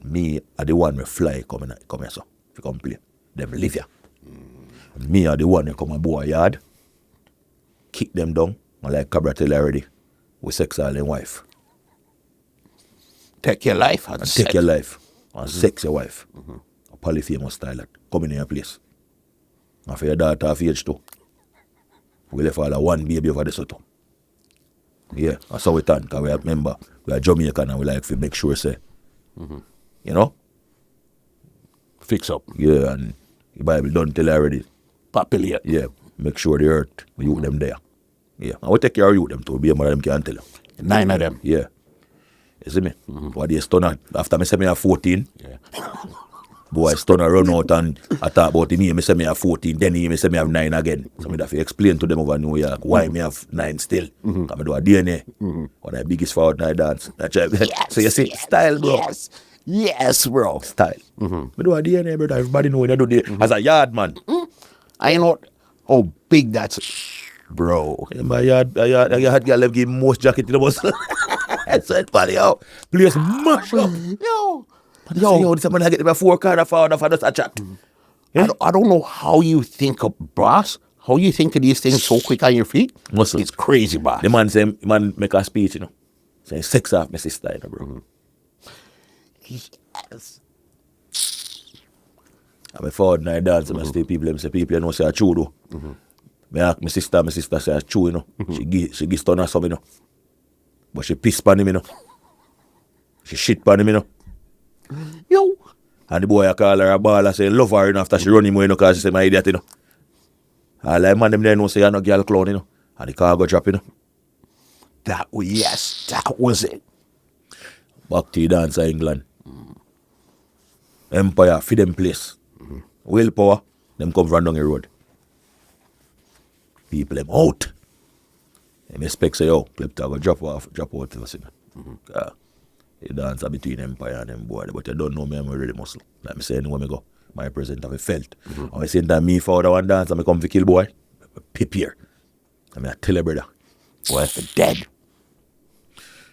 me are the one who fly come here, so. If you come play. Them live here. Me are the one who come and boy yard. Kick them down. And like Cabra tell you already. We sex all them wife. Take your life And take your life and sex your wife. A polyphemus style that come in your place. And for your daughter of age too. We left all one baby over the soto. Yeah, that's how we turn, because we remember we are Jamaican and we like to make sure say. You know? Fix up. Yeah, and the Bible don't tell you already. Populate. Yeah, make sure the earth, we youth them there. Yeah, and we take care of you them too, be a mother them can tell you. 9 of them. Yeah. You see me? What they stun after me say me have 14. Yeah. Boy, stun run out and I talk about him. Me say me have 14, then he me say me have 9 again. So me have to explain to them over New York why me have 9 still. Because me do a DNA. One of the biggest forward night dance. So you see, style, bro. Yes, bro. Style. Me do a DNA, brother. Everybody know when I do the as a yard man. I know how big that's, bro. Yeah, my yard girl left give most jacket to the bus. That's it, buddy. Yo, place mash up. Yo, this man I get my 4 car forward for just a chat. Yeah? I don't know how you think of, boss, how you think of these things so quick on your feet. Muscle. It's crazy, boss. The man say, man make a speech, you know. Say, sex off my sister, you know, bro. Yes. I'm a forward night dance, and I stay people, them say, people, you know, say, I chew, though. Me ask my sister say, I chew, you know. She give stun or something, you know. But she piss pan him, you know. She shit pan him, you know. Yo. And the boy I call her a baller, say, love her, you know, after she run him away, you know, because she say, my idiot, you know. All like man, them there know, say, you're no girl clown, you know. And the car go drop, you know. That was it. Back to the dance of England. Empire, feed them place. Willpower, them come from down the road. People them out. Them expect say, yo, Klepto go drop out to us, you know. The dance are between Empire and them boy, but you don't know me, I'm already muscle. Like me say, anywhere me go, my present have a felt. And I say that me for the one dance, and I come to kill boy, prepare. I mean, I tell you, brother, boy, if dead.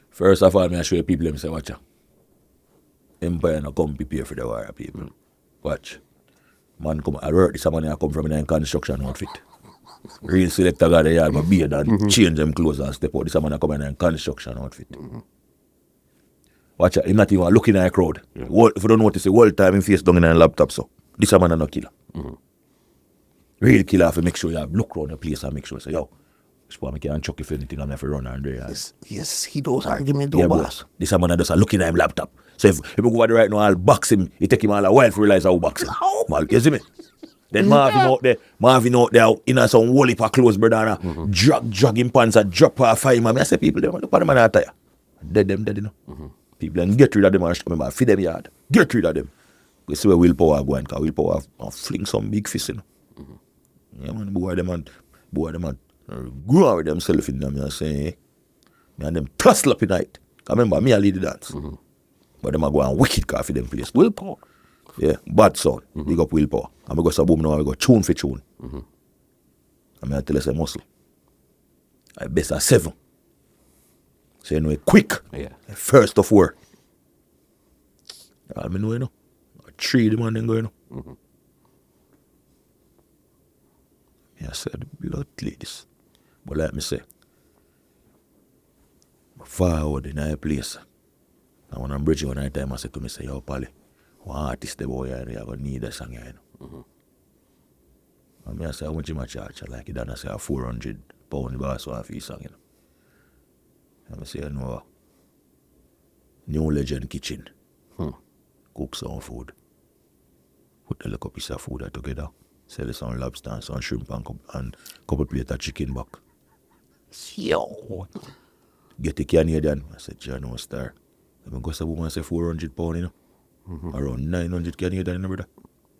First of all, I show you people, them say, watch out. Empire no come prepare for the war, people. Watch. Man come, I work this man I come from in a construction outfit. Real selector got the yard, my beard and change them clothes and step out. This man I come in a construction outfit. Watch out, him not even looking at a crowd. If you don't notice, the whole time him face down in a laptop, so this man is no killer. Real killer, have to make sure you have look around the place and make sure, say, yo, I can't chuck if anything, I'm have to run and there. Yes, he does argument, Yeah, though, boss. boss. This man just looking at him laptop. So if we go over there right now, I'll box him. It take him all a while to realize how box him. Man, you see me? Then Marvin out there in some whole heap of clothes, brother. Drag him pants and drop off him. I say people, them, the man attire. Dead, you know. People, and get rid of them and remember, feed them yard. Get rid of them. We see where willpower going, because willpower fling some big fist, you know. Yeah, man, boy, them and grow with themselves in them, you know, saying, me and them tussle up in night. Remember, me I lead the dance. But them are going wicked car for them place. Willpower. Yeah, bad sound. Big up willpower. I'm going to go boom now, I go tune for tune. I'm going to tell you say muscle. I best at 7. So you know, quick. Yeah. First of 4. I know, you know. 3 the man then go, you know. Yeah, I said, blood ladies. But like me say, forward in a place. And when I'm bridging one night time, I said to me, say, yo, Polly, one artist the boy here, you're going to need a song here, you know. And I say, I want you to charge. Like it done, I say, £400 the boss one for your song, you know. And I say, you know, New Legend Kitchen. Cook some food. Put a little piece of food together. Sell some lobster and some shrimp and couple plate of chicken back. Yo. Get the Canadian. I said, John, no star. I go to woman say £400, you know. Around 900 Canadian, you know, brother.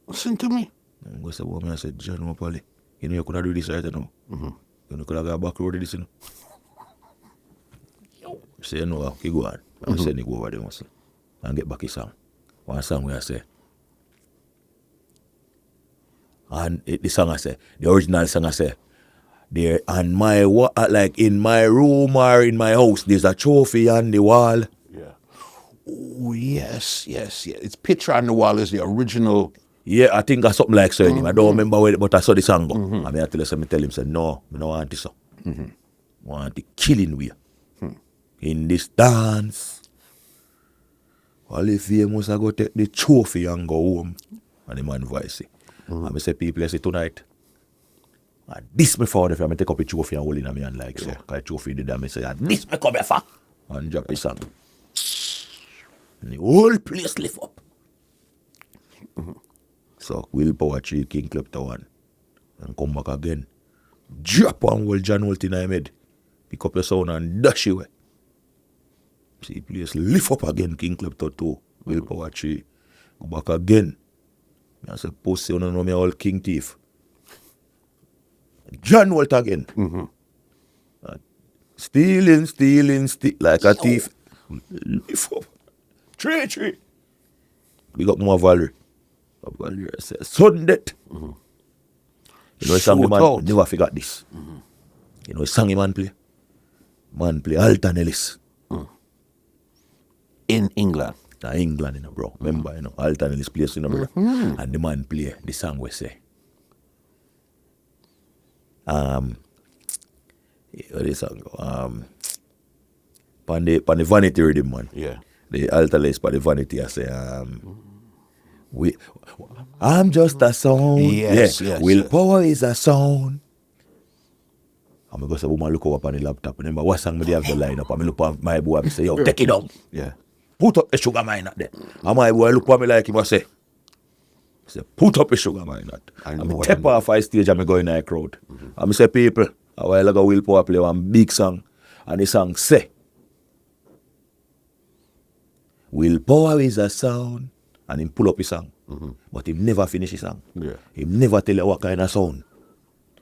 Listen to me. I go to woman and said, John, no, Polly. You know, you could have do this right now. You could have got back road this, you know. Yo. Say, you know, you go on. I'm saying you go over there, muscle. And get back his song. One song where I say, and the song I say, the original song I say, there and my like in my room or in my house, there's a trophy on the wall. Yeah. Oh, yes. It's picture on the wall is the original. Yeah, I think that's something like surname. I don't remember where, but I saw the song go. I mean, I tell him, say, no, I don't want this. I want the killing way. In this dance. All the famous I go take the trophy and go home. And the man voice it. And I say, people, I say tonight. And this me for the I take up a trophy and hold in my hand like so. Because the trophy did that, I say, and this me come here for. And drop his song. And the whole place lift up. So, willpower 3, King Klepto 1. And come back again. Drop one whole John Holt in my head. Pick up your sound and dash away. See, place lift up again, King Klepto 2. Willpower 3. Go back again. I say, Posse, you know me all King Thief. John Holt again. Stealing, like a thief. Lift up. 3. We got more Valerie. Valerie says, sudden death. You know, song the man never forgot this. You know, song the man play. Man play Alton Ellis. In England. England, you know, bro. Remember, you know, Alton Ellis plays, you know, bro. And the man play the song we say. What is the song go? Pan the vanity rhythm, man. Yeah. The Alton Ellis pan the vanity, I say, I'm just a sound. Yes. Willpower is a sound. I'm going to say, woman, look over on the laptop. Remember, what song me they have the line up? I look at my boy and say, yo, take it down. Yeah. Put up a sugar mine at there. And my boy look at me like him and say, put up a sugar mine at. I'm step off my stage and I go in a crowd. And I say, people, a while ago, Willpower play one big song. And the song say, willpower is a sound. And him pull up his song. But he never finish his song. Yeah. He never tell you what kind of sound.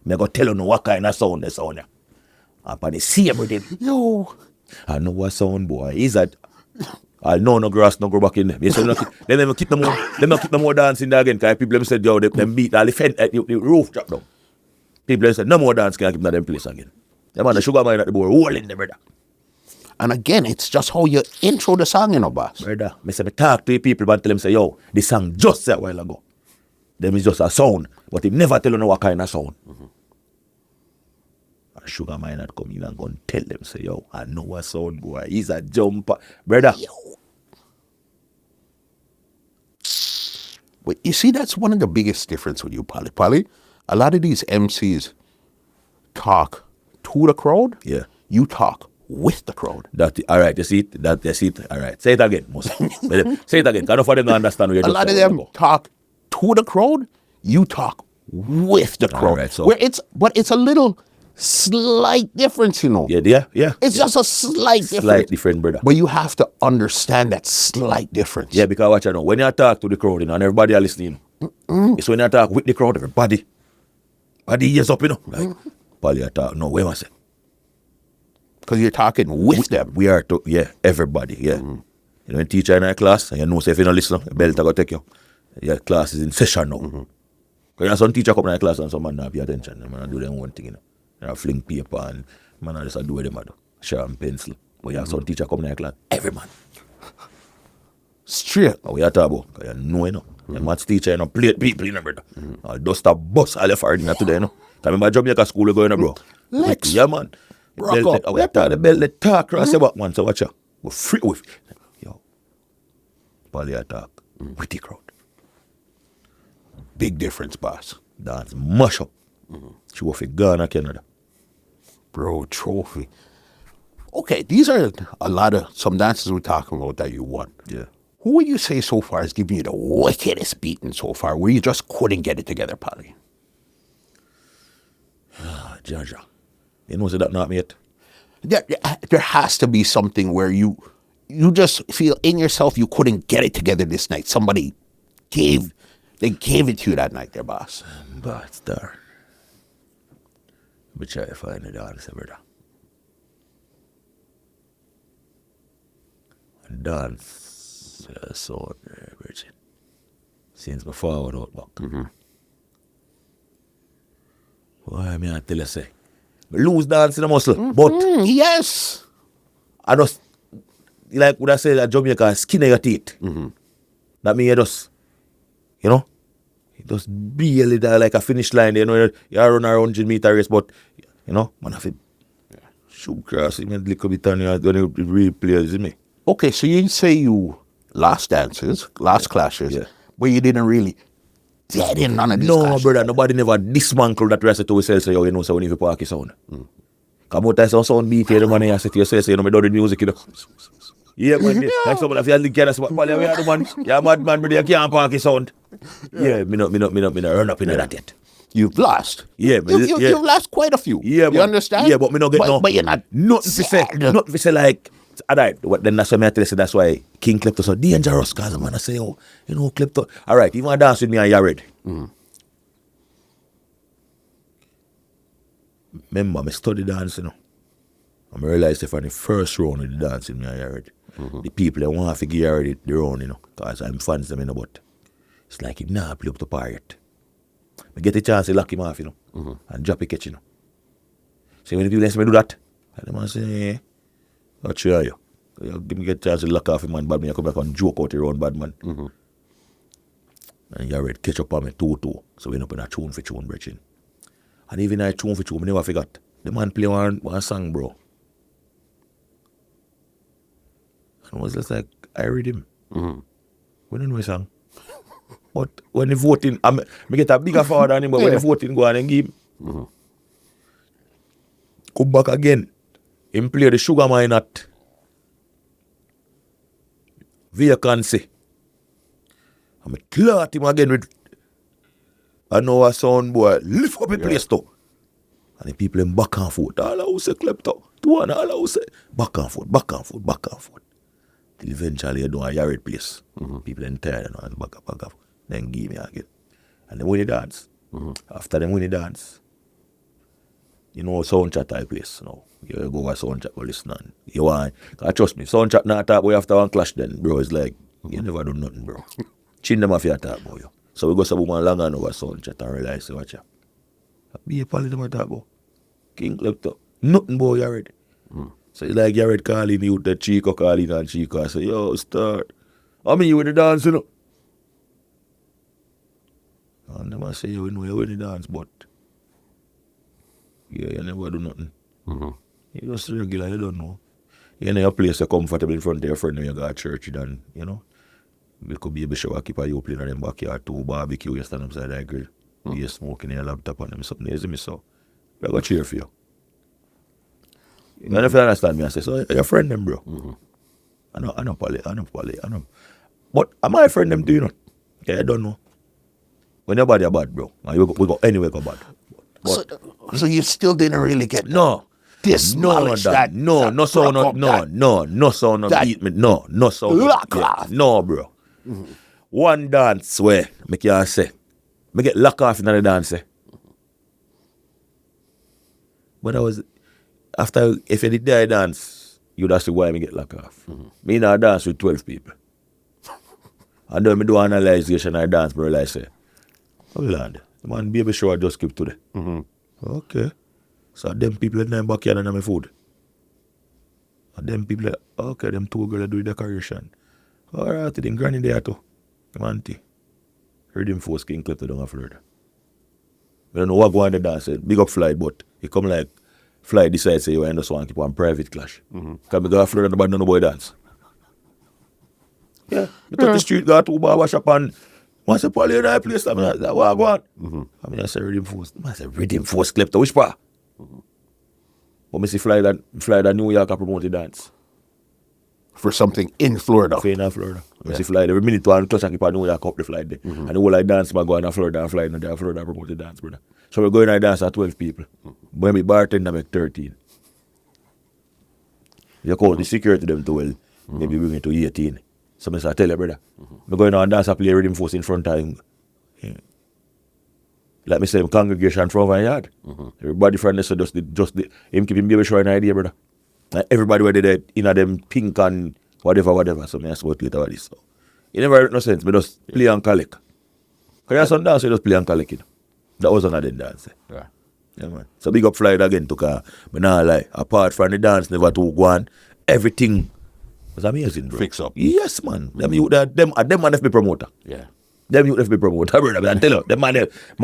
Me go tell you no what kind of sound the sound ya. And the same with him. Yo. I know what sound, boy. Is that I know no grass no grow back in there. They never keep no more dancing there again. Because people them said, yo, them beat all the roof drop down. People them said, no more dance can keep that them place again. Them man the sugar mine at the board, hole in there, brother. And again, it's just how you intro the song, you know, boss. Brother, me say me talk to the people but tell them say, yo, the song just a while ago. Them is just a sound, but he never tell you know what kind of sound. And Sugar Mine had come in and go and tell them, say, yo, I know what sound, boy. He's a jumper. Brother. Yo. But you see, that's one of the biggest difference with you, Polly. A lot of these MCs talk to the crowd. Yeah. You talk with the crowd. All right, you see it? All right. Say it again, Musa. Say it again. Enough of them don't understand what you're A lot of them talk to the crowd. You talk with the crowd. right, so- But it's a little slight difference, you know. Yeah. It's just a slight difference. Slight different, brother. But you have to understand that slight difference. Yeah, because watch out now. When you talk to the crowd, you know, and everybody are listening, it's when you talk with the crowd, everybody ears up, you know. Like, Polly, you talk. No, wait a second. Because you're talking with them. We are, everybody, yeah. You know, when teacher in our class, and you know, say if you don't listen, belt I go take you. Your class is in session now. Because you know, some teacher come in our class and some man not pay attention. They man do their own thing, you know. They fling paper and man just do what they do. Sharp pencil. But you have some teacher come in our class, every man. Straight. What we are talking about, because you know, you know. The maths teacher, you know, plate people, you know, brother. I'll dust a bus all your foreign today, you know. Because remember Jamaica school you going, bro. Lex. Yeah, man. Rock up. We talk the belt, let talk across the back, man. So watch out. We're free with yo. Polly attack with the crowd. Big difference, boss. Dance mash up. She was in Ghana, Canada. Bro, trophy. Okay, these are some dances we're talking about that you won. Yeah. Who would you say so far is giving you the wickedest beating so far, where you just couldn't get it together, Polly? Jaja. You know, say that not me yet. There has to be something where you just feel in yourself you couldn't get it together this night. Somebody gave it to you that night, there, boss. But star. But try to find the dance, brother. Dance, so Virgin. Since before without back. Why I mean I tell you say, lose dance in the muscle, but Yes. I just like would I say that Jamaica skin of your teeth. That mean you just, you know, it just barely there like a finish line. You know, you run around 100-meter race, but you know, man have to shoot cross it a little bit and you're gonna really play, is me. Okay, so you say you lost dances, lost clashes, Yeah. but you didn't really get in none of these No, clashes. brother, nobody never dismantle that rest to ourselves. Say, yo, you know, so we need to park his sound. Come out, I saw sound beat here, the man, I say to yourself, say, you know, me do the music, you know. Yeah, man, like someone if you have the careless, but Polly, we are the man. You're a mad man, brother, you can't park his sound. Yeah, me not run up into that yet. You've lost. Yeah, but You've lost quite a few. Yeah, you understand? Yeah, but me not get no. But you're not. Nothing to say. Nothing to say like. Alright, then that's why I tell you. That's why King Klepto so dangerous. Cause man, I say, oh, you know, Klepto. Alright, you want to dance with me and you're ready. Remember, I study dance, you know. And I realized if on the first round of the dancing, me and you're ready. The people they want to get ready the round, you know. Cause I'm fans them, you know, but it's like him nah play up to par yet. I get a chance to lock him off, you know, and drop a catch, you know. So when the people ask me do that, and the man say, I'll try you. You give me a chance to lock off him, man, bad man, you come back and joke out your own bad man. And you're ready to catch up on me 2-2. So we end up in a tune for tune, brethren. And even I tune for tune, I never forgot. The man play one song, bro. And I was just like, I read him. We don't know his song. But when the voting, I get a bigger father than him, but when the voting go on and give him, come back again. Him play the Sugar Mine at Vacancy. I'm clot him again with I know a sound boy lift up the place too. And the people in back and forth. All who say Klepto. Two and all who say back and forth. Till eventually you do a Yared place. People in tired and back up. Then give me again. And then win the dance. After them win the dance, you know sound chat type place now. You go to sound chat, but listen. You want, trust me, sound chat not talk boy after one clash then, bro. It's like, you never do nothing, bro. Chin them off your talk about you. So we go some woman long and over sound chat and realize, so watch out. Be a pally them talk about. King Klepto. Nothing boy you already. So it's like you already calling you, the Chico calling and Chico. I say, yo, start. I mean you with the dance, you know. I never say you know you with the dance, but yeah, you never do nothing. You just regular, you don't know. You know your place you're comfortable in front of your friend when you go to church, then, you know. You could be a shower keeper, you open in them backyard, 2 barbecue, you stand upside that grill. You smoking your laptop and them something, you see me so. I got cheer for you. And if you understand me, I say, so your friend them, bro. I know, Polly. But am I a friend them too, you know? Yeah, I don't know. When your body are bad, bro, and we go anywhere go bad. But, so you still didn't really get no demolish that. No sound no beat me. No sound. Lock Yeah, off. no, bro. One dance where me can say, me get lock off in the dance. But I was after if you did that dance, you'd have to why me get lock off. Me now dance with 12 people. And then me do analyzation I dance, bro. Like say, oh Lord, the man baby show I just keep today. Okay. So them people in them backyard and my food. And them people, okay, them two girls do the decoration. Alright, them granny there too. Them auntie. Heard him force King Klepto down in Florida. I don't know what go on the dance. Big up Flight, but he come like Flight decides say you end up want to keep on private clash. Can we go to Florida and nobody no boy dance? Yeah. Me touch the street, go to bar wash up and once a Polly in that place, I mean, what go on? I mean, I say Rhythm Force. I say Rhythm Force Klepto, which part? But I see Fly that New York promote the dance. For something in Florida. In Florida. I see Fly every minute one touch and keep on New York up the flight there. And the whole like dance, but go in Florida and fly in there, Florida promote the dance, brother. So we're going to dance at 12 people. When we bartender make 13. You call the security them to well, maybe bring it to 18. So I say, tell you, brother, I'm going on dance and play Rhythm Force in front of him. Yeah. Like me say, congregation from my yard. Everybody from this, so just him keep him baby show an idea, brother. Like everybody were there, in them pink and whatever. So I spoke later about this. So it never make no sense. Me just play and collect. Because you have some dance, you just play and collect it. That was another dance. Yeah. Yeah, man. So big up Flight again to car. But now like apart from the dance, never to go on, everything was amazing, bro. Fix up. Yes, man. Them man FB promoter. Yeah. Them you FB promoter, brother. I tell you, them man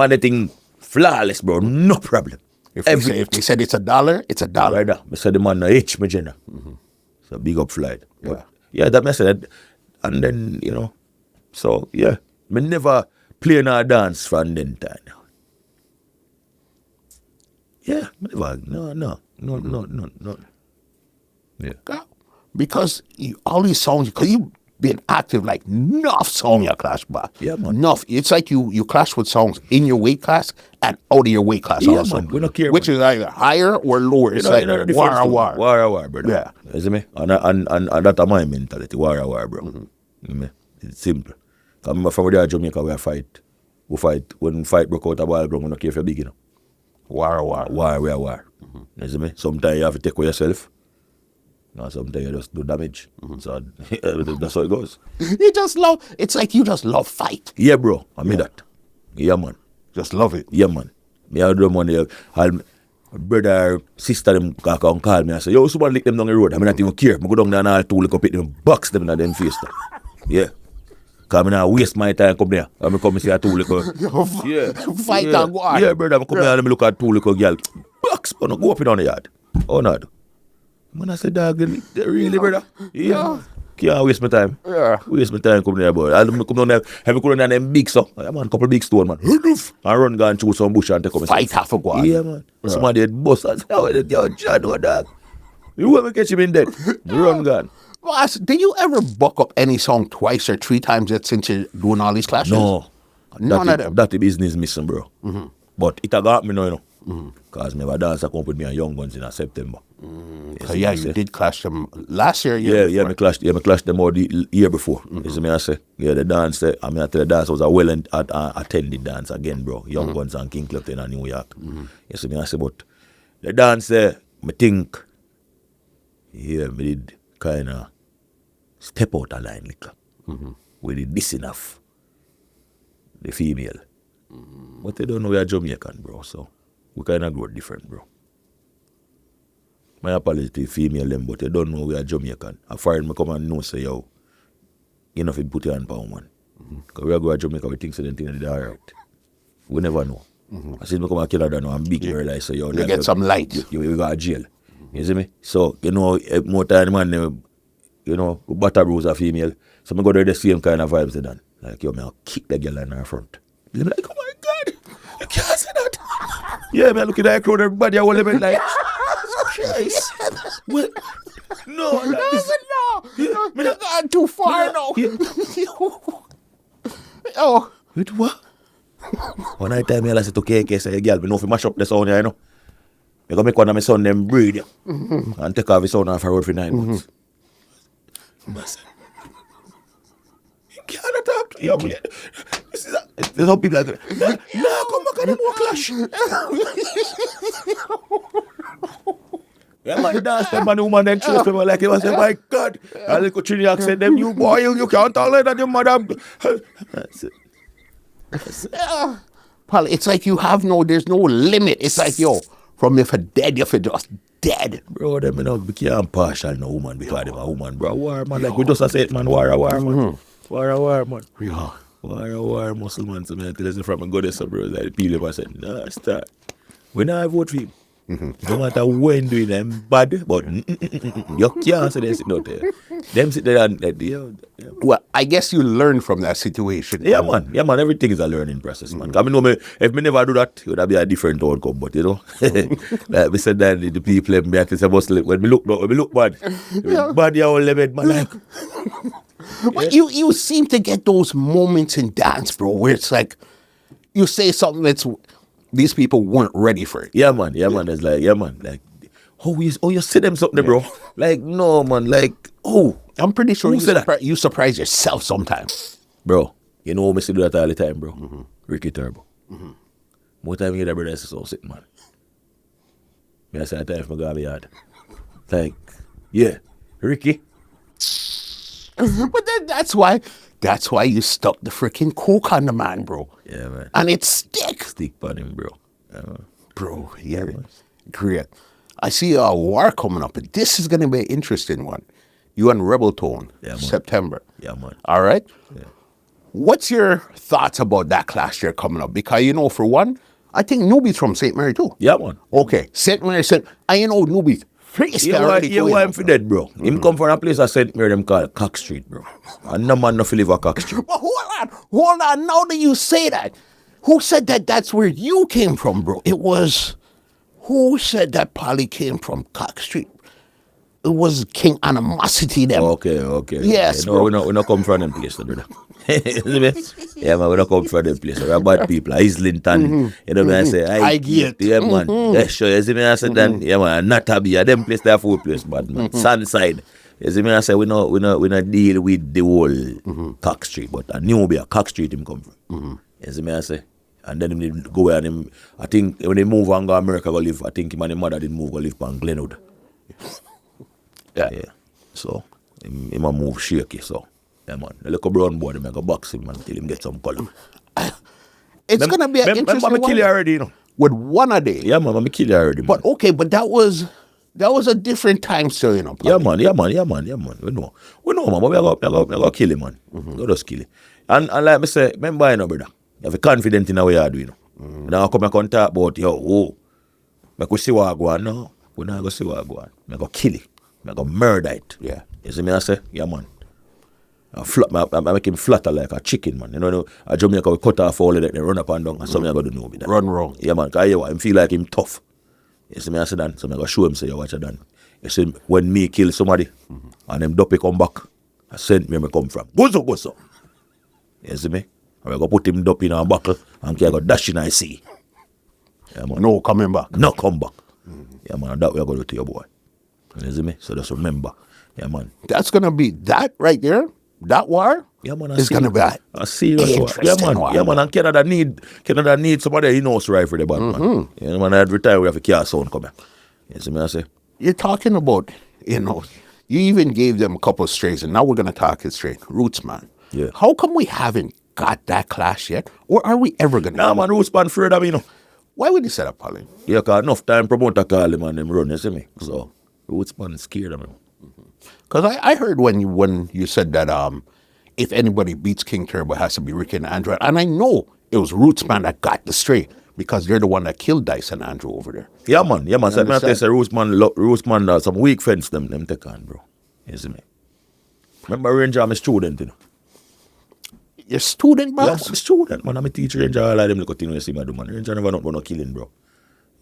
the thing flawless, bro. No problem. If they said it's $1, it's $1. Right there. I said the man H me Jenna. So big up Flight. Yeah, that message. And then, you know, so yeah. Me never play no dance from then time. Yeah, never. No. Yeah. Because all these songs, because you've been active like enough song you clash back. Yeah, man. Enough. It's like you clash with songs in your weight class and out of your weight class Yeah, also. man. We don't care. Which is either higher or lower. It's like war. War, brother. Yeah. You see me? And that's my mentality. War, bro. You know me? It's simple. I remember from there Jamaica we fight. When fight broke out a ball, bro, we don't care if you're big, you know. War. War. You see me? Sometimes you have to take with yourself. No, sometimes you just do damage. So that's how it goes. It's like you just love fight. Yeah, bro. I mean that. Yeah, man. Just love it. Yeah, man. Me I do money. Brother, sister them come call me and say, yo, someone lick them down the road. I mean not even care. I go down there and all two lick up it them box them in them face. Yeah. Cause I now waste my time come there. I come and see a two lick. Yeah. Fight and war. Yeah, brother. I come here and look at two lick girl. Box, but no go up in on the yard. Oh no. Man, I said, dog, really, brother? Yeah. Can't waste my time. Yeah. Waste my time coming there, boy. I'll come down there, have a couple of them big stuff. Yeah, man, couple big stone, man. And run down through some bush and take up. Fight half a go. Yeah, man. Yeah. Somebody had bust and say, oh, yo, John, no, dog. You want me catch him in dead? Run gun. Well, did you ever buck up any song twice or three times yet since you're doing all these clashes? No. None of them? That's the business missing, bro. But it got me now, you know. Because me have a dance come with me and Yung Gunz in September. Yeah, you did clash them last year. Yeah, me clashed them all the year before. You see me I say? Yeah, the dance, I tell the dance was a well attended dance again, bro. Yung Gunz and King Klepto in New York. You see me I say? But the dance, I think, yeah, me did kind of step out of line little. We did this enough. The female. But they don't know we are Jamaican, bro, so we kind of grow different, bro. My apology to the female them, but they don't know we are Jamaican. A foreign me come and know say, yo, you know if you put your hand pound, man. Because we are going to Jamaica, we think so then things are alright. We never know. I see me come and Canada now, I'm big, you realize, so yo, you get some light. You got a jail. You see me? So, you know, more time, man, you know, butter bruise a female. So I go there the same kind of vibes they done. Like, yo, I'll kick the girl in her front. They're like, oh my God, you can't say that. Yeah, man, look at that crowd, everybody, I want to be like, Christ. What? No, No, you're gone too far now. Oh. With what? One night time, I said to KK, say, girl, me know if you mash up the sound here, you know. Me go make one of my son them breed, and take off his son off the road for 9 months. I said, you can't talk to you. There's how people are doing. No, come back and more clash. Yeah, man, the dance, them man, woman, them chase people like him. I said, my God, a little Trini said, them, you boy, you can't talk like that, you madam. Paul, it's like there's no limit. It's like, yo, from if you're dead, if you're just dead. Bro, them, you know, we can't partial no woman because they're a woman, bro. War, man, like we just say it, man, war, man. War, man. Yeah. War, muscle man. So, man, I tell you from a goddess, bro, like people said, nah, start. When I vote for him, no matter when doing them bad, but you can't say they sit out there. Them sit there and Well, I guess you learn from that situation. Yeah, man. Everything is a learning process, man. I mean, if me never do that, it would be a different outcome. But you know, like we said that the people me at when we look bad, bad you all level, man. Like, But you seem to get those moments in dance, bro, where it's like you say something that's these people weren't ready for it. Yeah, man. It's like, like, you see them something, bro. Like, no, man. Like, I'm pretty sure you surprise yourself sometimes. Bro, you know me see do that all the time, bro. Ricky Turbo. More time you hear that brother so sick, man. Me I say that time if I go to the yard. Like, yeah, Ricky. But then that's why you stuck the freaking coke on the man, bro. Yeah, man. And it sticks. Stick on him, bro. Bro, yeah, great. I see a war coming up, and this is going to be an interesting one. You and Rebel Tone, September. Yeah, man. All right? Yeah. What's your thoughts about that clash year coming up? Because, you know, for one, I think Nubi's from St. Mary too. Yeah, man. Okay, St. Mary said, I know Nubi's yeah, why I'm for dead, bro. Him come from a place I St. Mary them called Cock Street, bro. And no man no feel live a Cock Street. But hold on. Now that you say that, who said that that's where you came from, bro? Who said that Polly came from Cock Street? It was King Animosity them. Okay. Yes, no, we not come from them place, brother. Yeah, man, we don't come from them place. We're bad people. Islington, you know what I say? I get. Yeah, man. Yeah, sure. You see me, I said then, yeah, man, not to be. Them place, they are full place, bad man. Sunside. You see me, I say we not deal with the whole Cock Street, but I knew be a Cock Street him come from. You see me, I say. And then him go where him, I think when they move and go America go live, I think him and his mother didn't move go live on Glenwood. Yeah. So him a move shaky, so yeah, man. The little brown boy, they go box him until him get some color. It's gonna be an interesting one. Kill you already, you know. With one a day. Yeah, man, I'm kill you already. Man. But okay, but that was a different time still, you know. Probably. Yeah, man. We know, man. But we go kill him, man. Go just kill him. And like me say, remember, you know, brother. You have a confident in the way you do, you know. Now I come and talk about, make we see what I go on. No, we not go see what I go on. I go kill it. I go murder it. Yeah. You see me, I say, yeah, man. I make him flatter like a chicken, man. You know, a Jamaica we cut off all of that, they run up and down, and something I got to know with that. Run wrong. Yeah, man, because I feel like him tough. You see me, I say that, so I go show him, say, you watch it done. You see, when me kill somebody, and them dopey come back, I send me where I come from. Go so. You see me? I go put him up in a buckle and I go dash in I see. Yeah, man. No coming back. No come back. Yeah, man, that way I go to your boy. You see me? So just remember. Yeah, man. That's gonna be that right there. That war. Yeah, man. It's gonna be a serious war. Yeah, man. War. Yeah, man. And Canada need somebody who knows right for the bad, man. Yeah, man. Every time we have a car sound coming. You see me? I say. You're talking about, you know, you even gave them a couple of strays, and now we're gonna talk it straight. Roots, man. Yeah. How come we haven't got that clash yet, or are we ever gonna? Nah, man, Roots man afraid of me, you know. Why would you say that, Polly? Yeah, cause enough time promoter call him and them run, you see me. So Roots man scared of me. Because I heard when you said that if anybody beats King Turbo, it has to be Ricky and Andrew, and I know it was Roots man that got the stray because they're the one that killed Dice and Andrew over there. Yeah, man. So I say Roots man, some weak fence them take on, bro. You see me. Remember Ranger, I'm a student, you know. Your student, man? Yeah, I'm a student, man. I'm a teacher, Ranger, all of them little things you see me do, man. Ranger never not killing, bro.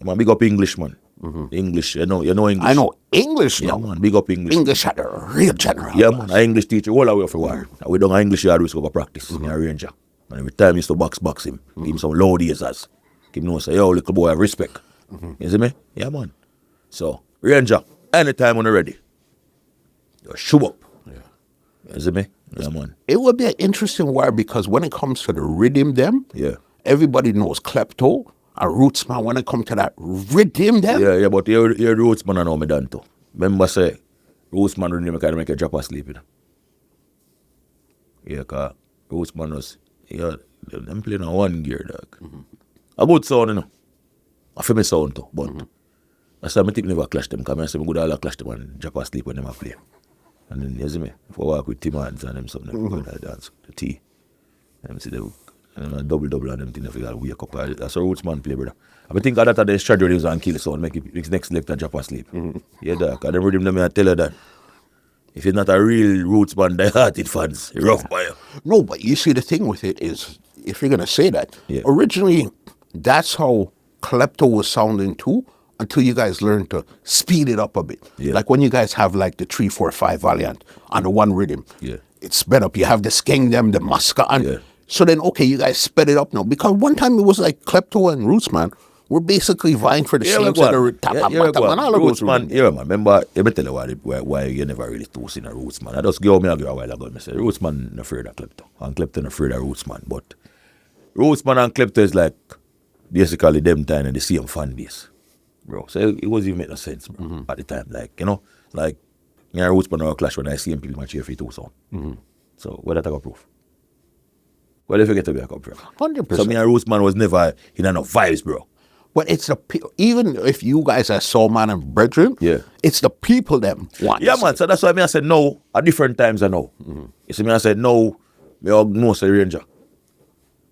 Man, big up English, man. English, you know English. I know English Yeah, now. man, big up English. English had a real general. Yeah, man, an English teacher all the way for war. We done an English yard, we go practice in a ranger. And every time he used to box him, give him some loud answers. Give him say, yo, little boy, have respect. You see me? Yeah, man. So, ranger, anytime when you're ready, you show up. Yeah. You see me? Yeah, man. It would be an interesting war because when it comes to the rhythm them, everybody knows Klepto and Rootsman. When it comes to that rhythm them. Yeah, but your Rootsman I know me done too. Remember say, Rootsman rhythm can make you drop asleep. You know? Yeah, because Rootsman was, them playing on one gear, dog. A good sound, you know. I feel me sound too, but that's why I think never clash them, because I say I good all clash them and drop asleep when them play. And then, you see me, if I walk with Tim Hands and them something, I dance, the tea. And I see the double and them things, if you gotta wake up. That's a Rootsman play, brother. I think that the strategy is on kill sound, make it next left and drop asleep. Yeah, dog, because them rhythm them, I tell you that. If you're not a real Rootsman, die-hearted fans, you're rough by you. No, but you see, the thing with it is, if you're going to say that, originally, that's how Klepto was sounding too, until you guys learned to speed it up a bit. Yeah. Like when you guys have like the 3, 4, 5 Valiant on the one rhythm, Yeah. it's sped up. You have the Skeng them, the Muska, and Yeah. so then, okay, you guys sped it up now. Because one time it was like Klepto and Rootsman were basically vying for the same set of tap and all of those Rootsman, yeah, man. Remember, let me tell you why you never really toast in a Rootsman. I just give me a while ago. I said, Rootsman not afraid of Klepto. And Klepto not afraid of Rootsman. But Rootsman and Klepto is like basically them time in the same fan base, bro. So it wasn't even make no sense, bro, at the time. Like, you know, like, me and Rootsman are a clash when I see him people match here for 2 sound. So, where that I got proof? Where did you get to be a proof? 100%. So, me and Rootsman was never in no vibes, bro. But it's the even if you guys are Soul Man and Brethren, it's the people them want. Yeah, man. So that's why I said no at different times. I know. You see me, I said no. Me no say Ranger.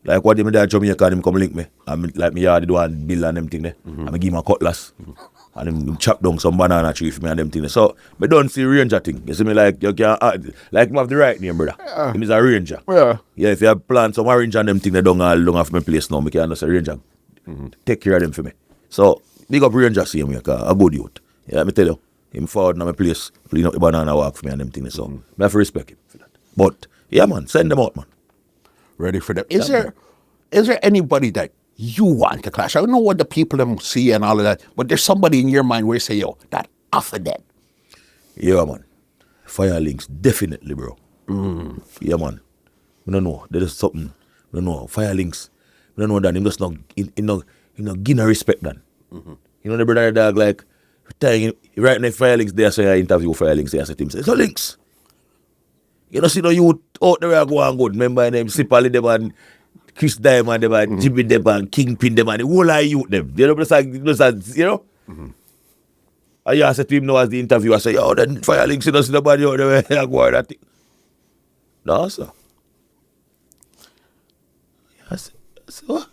Like what they me there Jamaica, them come link me. I mean, like me yard do one bill and them thing there. I me give him a cutlass. And him chop down some banana tree for me and them thing there. So me don't see Ranger thing. You see me, like you can like him have the right name, brother. Him is a Ranger. Yeah, if you have planned some Ranger and them thing they don't all off my place now, me can say Ranger. Take care of them for me. So, big up Ranger see him, a good youth. Yeah, let me tell you, him forward in my place, clean up the banana walk for me and them things. So, I have to respect him for that. But, yeah, man, send them out, man. Ready for them. Is there anybody that you want to clash? I don't know what the people them see and all of that, but there's somebody in your mind where you say, yo, that off of that. Yeah, man. Fyah links, definitely, bro. Yeah, man. I don't know. There is something. I don't know. Fyah links. I don't know that. Him just not, give no respect, then. You know the brother dog, like, right now, Fyah links there, so I interview Fyah links there, I said to him, say, so links. You know, see the youth out there I go and good. Remember them, Sipali them and Chris Dynamq them and Jimmy them and Kingpin them and the whole of youth them. You know, you know? And I said to him now as the interview, I said, yo, then Fyah links, you don't see nobody out there I go and that thing. No, sir. I said, what?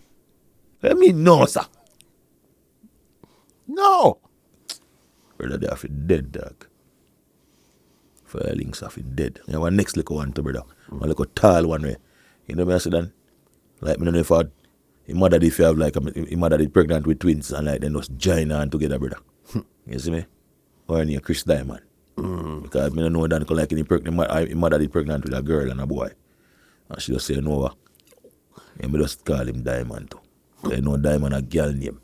I mean, no, sir. No. Brother, they have it dead, dog. Fyah links have it dead. You know, one next little one to brother. One little tall one way. You know what I said then? Like, I don't know if his mother if you have like, his mother is pregnant with twins and like, they just join on together, brother. You see me? Or near Chris Dynamq. Because I don't know that like, his mother is pregnant with a girl and a boy. And she just say, no, and me just call him Dynamq too. So you know Dynamq a girl name.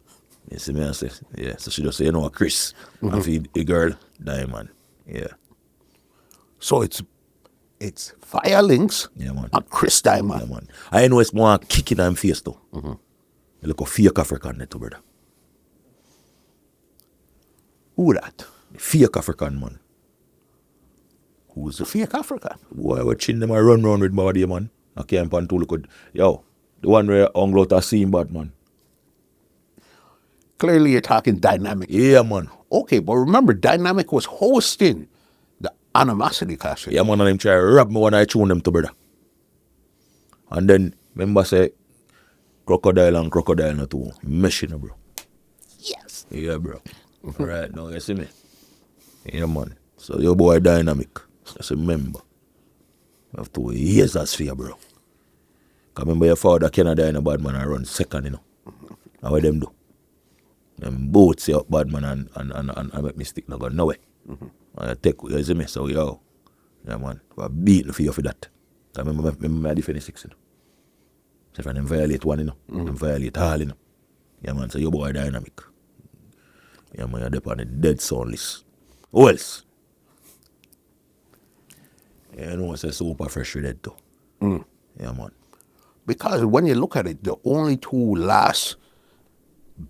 You see me? I say, yeah. So she just say, you know, Chris. And for the girl, Dynamq. Yeah. So it's Fyah links man. and Chris Dynamq. Yeah, man. I know it's more kicking on face too. You look a fake African net, brother. Who that? Fake African, man. Who's the fake African? Boy, what chin them I run round with body, man. I can't pan to look good. Yo, the one where hung out a scene bad, man. Clearly you're talking Dynamq. Yeah, man. Okay, but remember, Dynamq was hosting the Animosity clash. Yeah, man, and them try to rob me when I tune them to, brother. And then, remember say, crocodile and crocodile not too. Meshing, bro. Yes. Yeah, bro. Right now, you see me? Yeah, man. So your boy Dynamq. Just remember. You have 2 years as Fyah, bro. Because remember your father Canada in a bad man and run second, you know. And what them do? And both say up bad man and make me stick no go nowhere. I take you see me, so yo. Yeah man, we're beating for you for that. I remember I defend 6, you know. So if I violate one, you know, them violate all, you know. Yeah man, so your boy Dynamq. Yeah man, you're there on the dead sound list. Who else? Yeah, you know it's a super fresh dead too. Yeah man. Because when you look at it, the only two last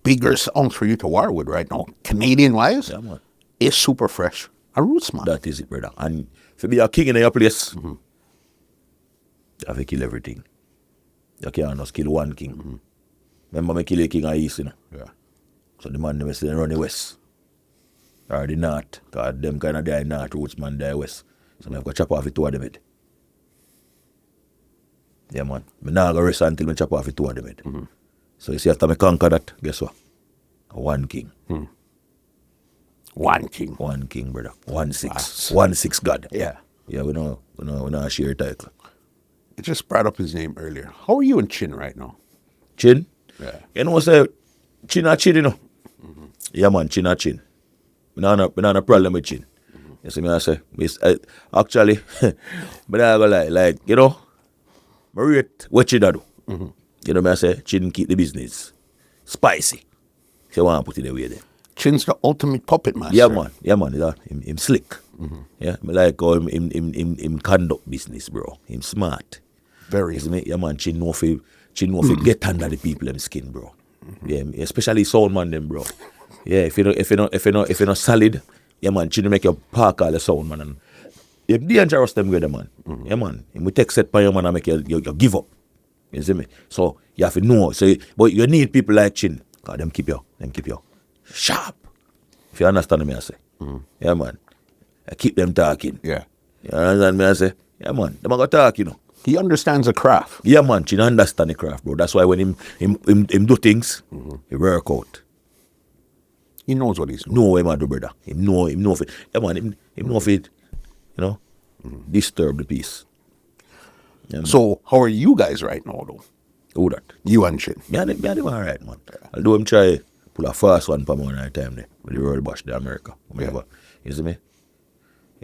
bigger songs for you to war with right now, Canadian-wise, Yeah man. is Super Fresh and Roots, man. That is it, brother. And if you be a king in your place, you have to kill everything. You can't just kill one king. Remember me kill a king of East, you know? Yeah. So the man them say run the West. Or the North. Because them kind of die North, Roots man die West. So I have to chop off the two of them head. Yeah man. I not go rest until I chop off the two of them head. So you see after I conquer that, guess what? One king. One king. One king, brother. 1-6. That's- 1-6 God. Yeah. Yeah, we don't share title. I just brought up his name earlier. How are you and Chin right now? Chin? Yeah. You know what I say? Chin a chin, you know? Yeah, man, chin a chin. I don't have a problem with chin. You see me, I say? Actually, but I go like, you know, I rate what chin a do. You know me, I say? Chin keep the business spicy. If you want to put it away there. Chin's the ultimate puppet master. Yeah, man. Yeah, man. Him slick. Yeah, I like how him conduct business, bro. Him smart. Very. You see me? Yeah, man. Chin know fi get under the people them skin, bro. Yeah, especially sound man them, bro. Yeah, if you not solid, yeah, man. Chin make you park all the sound man, and you dangerous them with them, man. Yeah, man. Him we take set by you, man, and make you give up. You see me? So you have to know. So, but you need people like Chin, cause them keep you sharp. If you understand me, I say. Yeah, man. I keep them talking. Yeah. You understand me, I say? Yeah, man. Them are going to talk, you know. He understands the craft. Yeah, man. Chin understand the craft, bro. That's why when him do things, he work out. He knows what he's doing. Know what him do, brother. Him know if it. Yeah, man. Him know if it, you know, disturb the peace. Yeah, So how are you guys right now, though? who that? You and Chin. Me and him all right, man. Although him try pull a fast one per month at a time there. With the road bash the America. Whatever. You see me?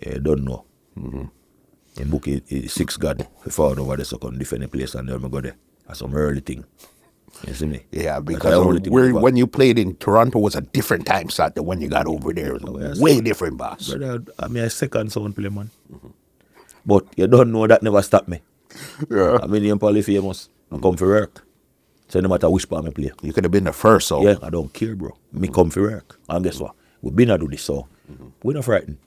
Yeah, don't know. In book it 6 God. He fought over there so come defend the place and then I go there. That's some early thing. You see me? Yeah, That's because the only thing about- when you played in Toronto was a different time slot than when you got over there. It was way different, boss. Brother, I mean a second sound play, man. But you don't know that never stop me. Yeah. I mean I'm probably famous. I come for work. So no matter which part I play. You could have been the first, so Yeah, I don't care, bro. Me come for work. And guess what? We been to do this, so we're not frightened.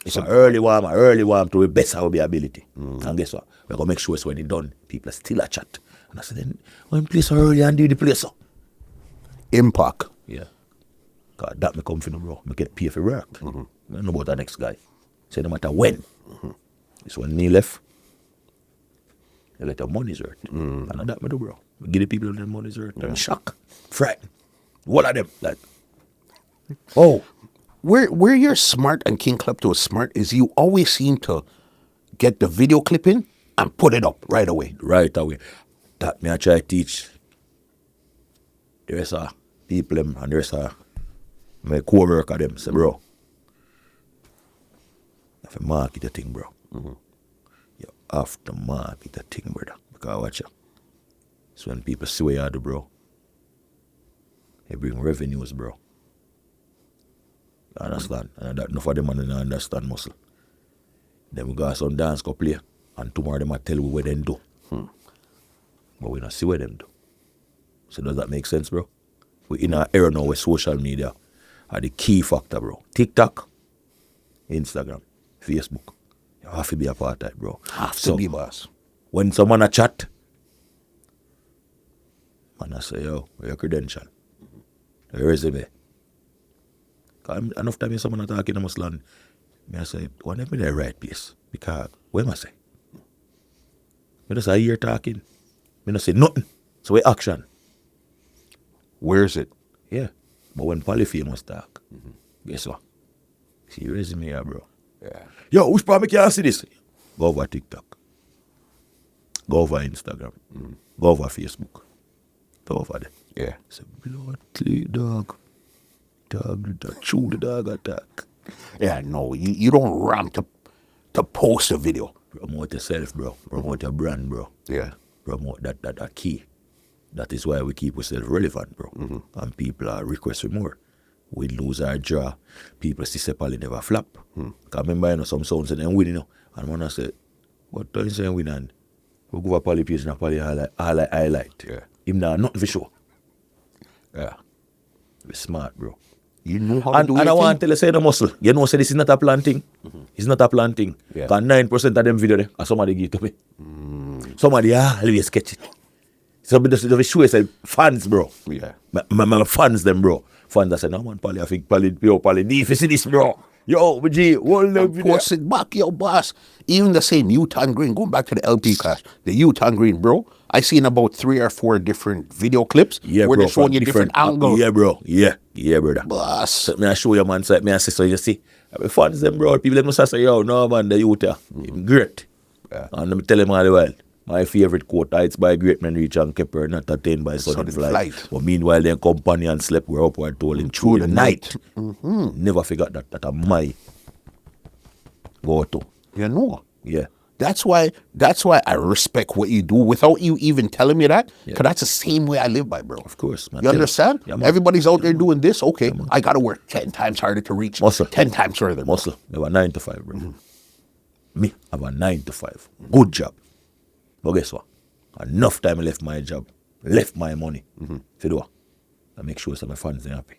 It's an early warm to the best of our ability. And guess what? We're going to make sure it's when it's done, people are still a chat. And I said, then, when play so early and do the play so. impact. Yeah. Because that me come for no, bro. Me get paid for work. I don't know about the next guy. So no matter when. It's when he left, you let your money's worth. And that me do, bro. Me give the people their money's worth. I'm shocked. Frightened. All of them. Like, oh. Where you're smart and King Klepto is smart is you always seem to get the video clip in and put it up right away. Right away. That me I try to teach the rest of people them and the rest of my co-worker them. Say, bro, you have to market the thing, bro. You have to market the thing, brother. Because watch it. So when people see what you do, bro, they bring revenues, bro. You understand? And that enough of them and they don't understand muscle. Then we got some dance go play. And tomorrow them might tell we what them do. But we don't see what them do. So does that make sense, bro? We in an era now where social media are the key factor, bro. TikTok, Instagram, Facebook. You have to be a part of it, bro. Have to be, boss. When someone a chat, man I say, yo, where your credential? Your resume? Enough time someone talking, I must learn. Me I say, why not me the right place? Because, what am I say? Me just a year talking. Me not say nothing. So we action. Where's it? Yeah. But when Polyphamous talk, guess what? See your resume here, bro. Yeah. Yo, which part me can't see this? Go over TikTok. Go over Instagram. Go over Facebook. Go over there. Yeah. Say, blood, dog. dog, chew the dog attack. Yeah, no, you don't run to post a video. Promote yourself, bro. Promote your brand, bro. Yeah. Promote that key. That is why we keep ourselves relevant, bro. And people are requesting more. We lose our jaw. People see Pali never flop. Because remember, you know, some sounds and then win, you know. And when I said, what do you say win? And we go for Pali page and Pali highlight. Yeah. Him now not for sure. Yeah. We're smart, bro. You know how And to do I your want thing? to tell you, say no muscle. You know, say this is not a planting. It's not a planting. Yeah. Because 9% of them video there, and somebody give to me. Somebody always sketch it. Somebody just show say fans, bro. Yeah. My fans them, bro. Fans that say, no man, Pali, I think Pali, if you see this, bro. Yo, G, hold the video. Post it back, yo, boss. Even the same Utah Green, going back to the LP class, the Utah Green, bro. I seen about 3 or 4 different video clips Yeah, where bro, they're showing you different angles. Yeah, bro. Yeah, brother. Boss. So me I show you, man. So me I say, so you see, my fans them, bro. People them must say, yo, no man, the Utah, great. Yeah. And let me tell them all the while. My favorite quote, heights by great men reach and kept her not attained by sudden flight. But meanwhile, their companion slept were upward tolling through the night. Never forgot that. That are my go-to. You know. Yeah. That's why I respect what you do without you even telling me that. Because that's the same way I live by, bro. Of course, man. You understand? Yeah, man. Everybody's out there doing this. Okay, I got to work 10 times harder to reach. Muscle. 10 times further. Muscle. They were 9 to 5, bro. Me, I was 9 to 5. Good job. But guess what? Enough time I left my job, left my money. For do what? I make sure some of my fans are happy.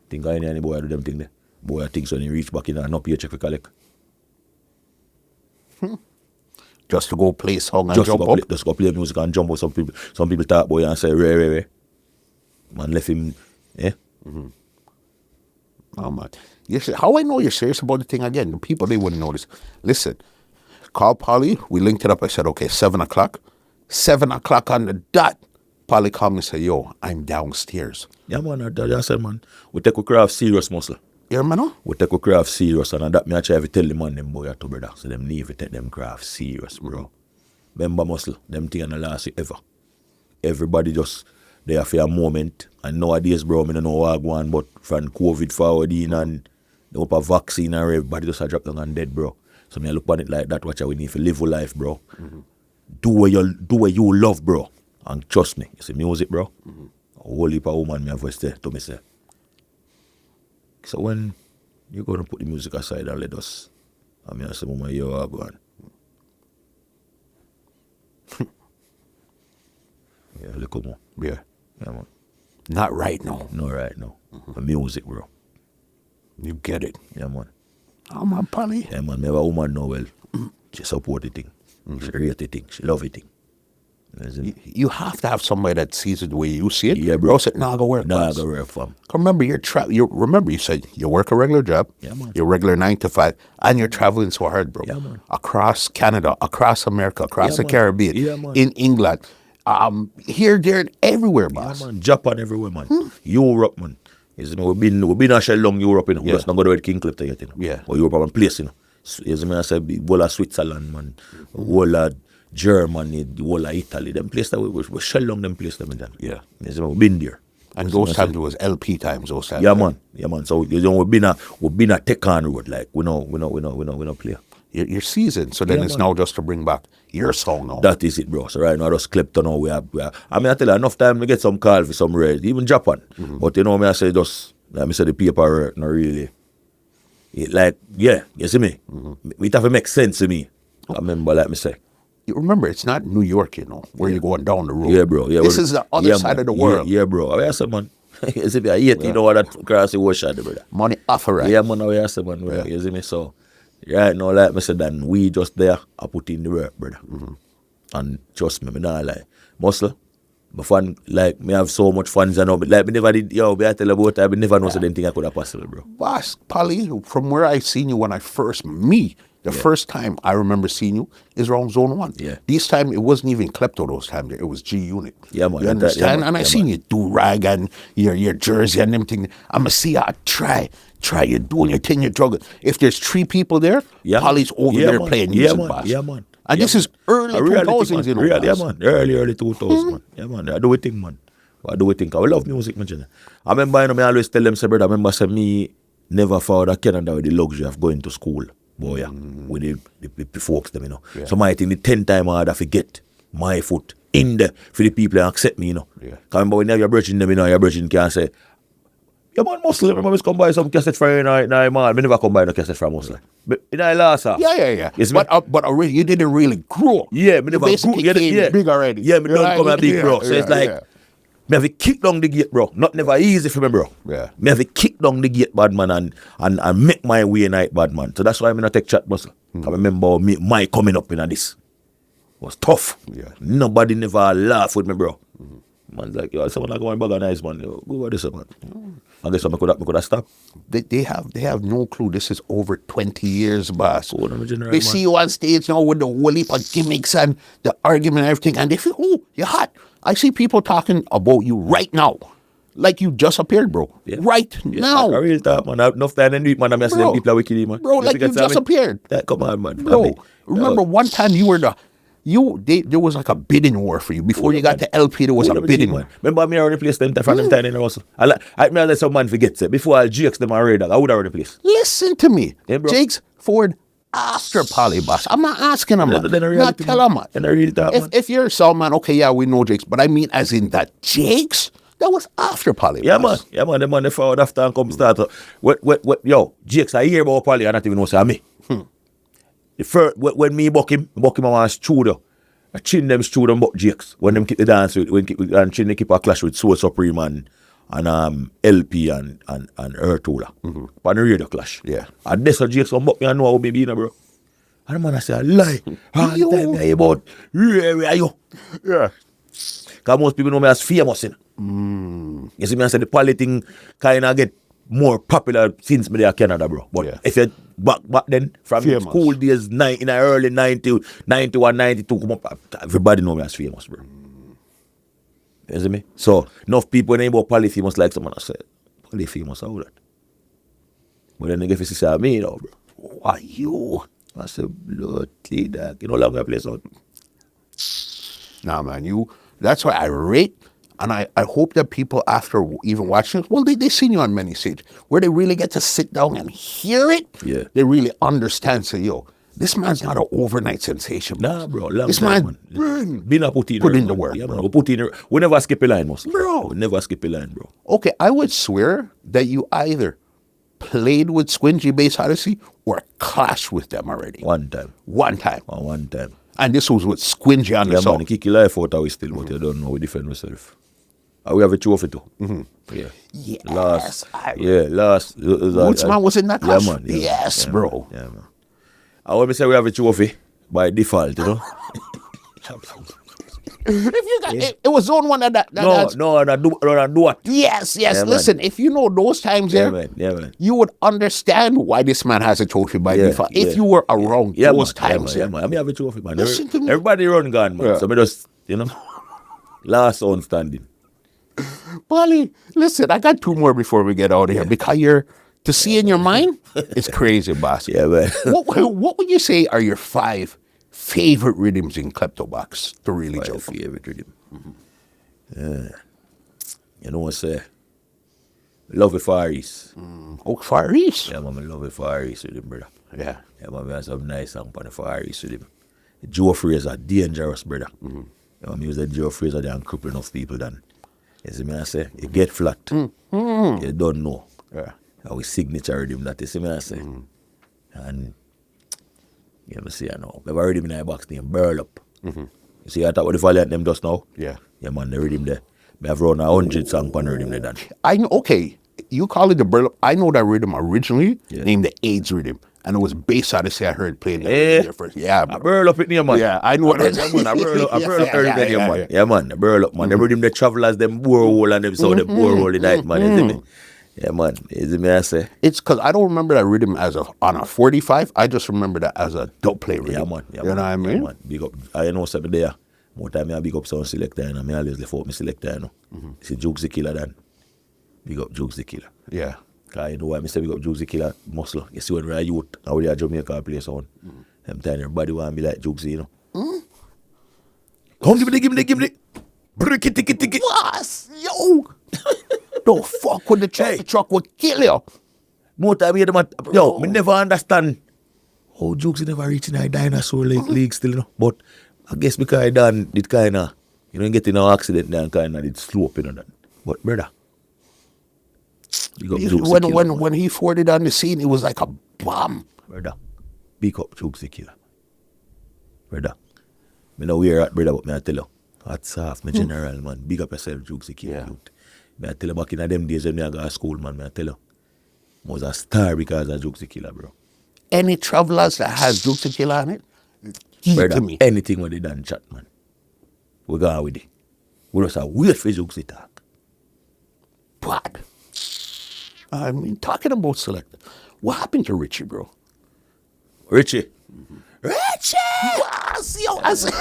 Think I any boy do them thing there. Boy, I think so they reach back in and no paycheck for collect. Just to go play song and Just jump go up. just go play music and jump up. Some people talk boy and say, Ray. Man left him, Oh, man. How I know you're serious about the thing again? The people, they wouldn't know this. Listen, call Polly. We linked it up. I said, okay, 7 o'clock. 7 o'clock on the dot. Polly called me and said, yo, I'm downstairs. Yeah, man, I said, man, we take our craft serious, muscle. You hear me now? We take our craft serious, and that me I try to tell the man them boy to brother, so them need to take them craft serious, bro. Remember, muscle, them thing in the last ever. Everybody just there for a moment, and nowadays, bro, I don't know what I go on, but from COVID forward in and the upper vaccine and everybody just a drop down and dead, bro. So me I look on it like that, watch how we need to live a life, bro. Do what you love, bro. And trust me, you see music, bro. A whole heap of woman me have voice there to me say. So when you're gonna put the music aside and let us, I mean I say, mama, you are going. Yeah, look more. Yeah. Yeah, man. Not right now. No, right now. The music, bro. You get it. Yeah, man. Oh, my Polly. Yeah, man. Me have a woman know well. She support the thing. She rate the thing. She love the thing. You have to have somebody that sees it the way you see it. Yeah, bro. Or else it not gonna work. Nah, I boss. go work for him. Remember, remember you said you work a regular job. Yeah, man. You're regular 9 to 5, and you're traveling so hard, bro. Yeah, man. Across Canada, across America, across Yeah, the man. Caribbean, Yeah, man. in England, here, there, and everywhere, Yeah, boss. man. Japan everywhere, man. Europe, man. You see me, we've been a shell long Europe, you know. We Yeah. just not go to King Klepto yet, you know. Yeah. But Europe, one place, you know. You see me, I say, the whole of Switzerland, man. The whole of Germany, the whole of Italy. Them place that we shell long them place, them, then. Yeah. You see me, we've been there. And You see me, those I say, times it was LP times. Those times. Yeah, man. So you know, we've been a tech on road, like we know play. You're seasoned, so then Yeah, it's man. now just to bring back your song now. That is it, bro. So right now, I just Klepto now. We have. I mean, I tell you, enough time to get some call for some raid, even Japan. But you know, me I say just like me say the paperwork, not really. It like yeah, you see me. It have to make sense to me. I remember, like me say. You remember, it's not New York, you know, where you're going down the road. Yeah, bro. Yeah, This is the other side man. of the world. Yeah, bro. I say, man. You see me, I hate you know what that cross the ocean, brother. Money offer, right? Yeah, man. I say, man. Yeah. You see me, so right now, like me said, then we just there. I put in the work, brother. And trust me, not lie. Muscle. My fun, like, me have so much fun, you know, but like, me never did, yo, I tell you about it, I never know so anything I could have possible, bro. Boss, Polly, from where I seen you when I first, the first time I remember seeing you is around Zone 1. Yeah. This time, it wasn't even Klepto those times. It was G Unit. Yeah, man. You understand? Yeah, man. And I Yeah, seen man. you do rag and your jersey and them thing. I'm going to see you try you doing your thing, you're drugging. If there's 3 people there, Yeah, Polly's man. over Yeah, there man. playing Yeah, music, man. boss. Yeah, man. And Yeah, this is early A reality, 2000s, man. you know, Yeah, boss. man. Early 2000s, man. Yeah, man. I do a thing, man. What do we think? I love music, man. I remember, me always tell them, say, brother, I remember, say, me never found a Canada with the luxury of going to school, boy, with the folks, them, Yeah. So I think the 10 time harder to get my foot in there for the people that accept me, Yeah. Cause remember when you're bridging them, your bridging can say, yeah, man, Muslim, remember, come buy some cassette from you, man. I never come buy no cassette from Muslim. But in the last half. Yeah. Yes, but already, you didn't really grow. Yeah, me You never basically grew. came big already. Yeah, me don't come a big, bro. So it's like, yeah. me have to kick down the gate, bro. Not never easy for me, bro. Yeah. Me have to kick down the gate, bad man, and make my way night, bad man. So that's why I'm not take chat, muscle. I remember my coming up in this. It was tough. Yeah. Nobody never laugh with me, bro. Man's like, yo, someone like going bag nice, man. Yo, go over this, man. I guess I could have stopped. They have no clue. This is over 20 years, boss. Oh, I'm a general, They man. see you on stage now with the whole heap of gimmicks and the argument and everything, and they feel, oh, you're hot. I see people talking about you right now, like you just appeared, bro. Yeah. Right Yeah, now. I real talk, man. Enough time in the week, man. I'm saying Bro. people are wicked, man. Bro, like you just appeared. That, come on, man. Bro, remember one time you were there was like a bidding war for you. Before you got the LP, there was a bidding war. Remember me already replaced them from them time in the house. I let some man forget it. Before I'll GX them already, I would have replaced. Listen to me. Yeah, bro. Jakes Ford after Polly Boss. I'm not asking him, man. Not tell him, man. And I read that, man. If you're a sound man, okay, yeah, we know Jakes. But I mean as in that Jakes, that was after Polly Yeah, man. Boss. Yeah, man. The man they forward after and come start. What, yo, GX, I hear about Polly, I not even know say me. The first, when me buck him on studio. I chin them studio and buck GX. When them keep the dance with, and chin they keep a clash with Soul Supreme and LP and Earthula. On the radio clash. Yeah. And this a GX one buck me and know how me be, bro. And the man I say, I lie. All the Yo. time I hear about, where are you? Yeah. Because most people know me as famous, you know. You see me, I say the Polly thing kind of get more popular since me there in Canada, bro. But Yeah. if you back then, from Famous. school days, in the early 90, 91, 92, come up, everybody know me as famous, bro. You see me? So, enough people name about Polly famous like someone I said, Polly famous, how that? But then they get to say me, you know, bro. Who are you? I said, bloody dog. You know, long I play out. Nah, man, that's why I rate, and I hope that people after even watching it, well, they seen you on many stages, where they really get to sit down and hear it. Yeah. They really understand, say, yo, this man's not an overnight sensation. Nah, bro. Long This time, man, Been a put in Put in man. the work, Yeah, man. bro. We put in. We never skip a line, most. Bro. We never skip a line, bro. okay, I would swear that you either played with Squingy Bass Odyssey or clashed with them already. One time. One time. One time. And this was with Squingy on the Yeah, song. man. Kick your life out of we still, but you don't know we defend ourselves. We have a trophy too. Yeah. Yes, Last. I- Last. Woodsman was in that clash? Yeah, man. Yeah, Yes, yeah, bro. Man. Yeah, man. I want to say we have a trophy by default, you know. If you got, it was zone one that that's- No, do what? Yes. Yeah, man. Listen, if you know those times Yeah, there, man. Yeah, man. you would understand why this man has a trophy by Yeah, default. yeah. If you were around Yeah, those man. times, Yeah, man. I mean, have a trophy, man. Listen to me. Everybody run gone, man. Yeah. So me just, you know, last on standing. Polly, listen, I got two more before we get out of here because to see in your mind, it's crazy, boss. Yeah, man. What would you say are your 5 favorite rhythms in Klepto Box to really My joke? favorite rhythm. Yeah. You know what I say? Love it Far East. Oh, Far East. Yeah, man, I love it Far East with him, brother. Yeah. Yeah, man, we have some nice song on the Far East with him. Joe Fraser, dangerous, brother. You know, me was a Joe Fraser, they cripple enough people then. You see me, I say, you get flat. You don't know. Yeah. Our signature rhythm, that you see me, I say. And, you know, see, I know. We've already been in a box named Burl Up. You see, I thought what the Valiant them just now? Yeah. Yeah, man, the rhythm there. We have run 100 songs on the rhythm there, Dan. I know, okay, you call it the burlap. I know that rhythm originally Yeah. named the AIDS rhythm. And it was based on I heard playing Eh? that first. Yeah, I bro. burl up it near, man. Yeah, I know what I that- burl up Yeah, early yeah, there, yeah, man. yeah. Yeah, man, I burl up, man. They rhythm the travelers, them borehole and them so the borehole the night, man. You see me? Yeah, man. You see me, I say? It's because I don't remember that rhythm on a 45. I just remember that as a dub play rhythm. Yeah, man. Yeah, you know what I mean? Yeah, man. Big up. I know something there. More time I big up sound selector and I always left out my selector, you know. See Juxie Killah then. Big up Juxie Killah. Yeah. Because you know why I say big up Juxie Killah muscle. You see when we're a youth and we are Jamaica play sound. Them time everybody want to be like Juxie, you know. Come give me the. Bricky-ticky-ticky. Boss, yo. Don't fuck with the truck. Hey. The truck will kill you. More time here, man. Yo, me never understand how Juxie never reach in a dinosaur league still, you know. But I guess because I done did kind of, you know, get in an accident there and kind of did slow up, you know, that. But brother, When he forded on the scene, it was like a bomb. brother, big up Juxie Killah. Brother, me know where at, brother, but me I tell you, hats off, my general, man. Big up yourself, Juxie Killah. Yeah. Youth. Me I tell you, back in them days when me I go to school, man, me I tell you, I was a star because of Juxie Killah, bro. Any travelers that has Juxie Killah on it, give it Brother, to me. anything when they done chat, man, we go with it. We just wait for Juxie talk. But I mean, talking about selector, what happened to Richie, bro? Richie. Richie! Yes, yo, listen,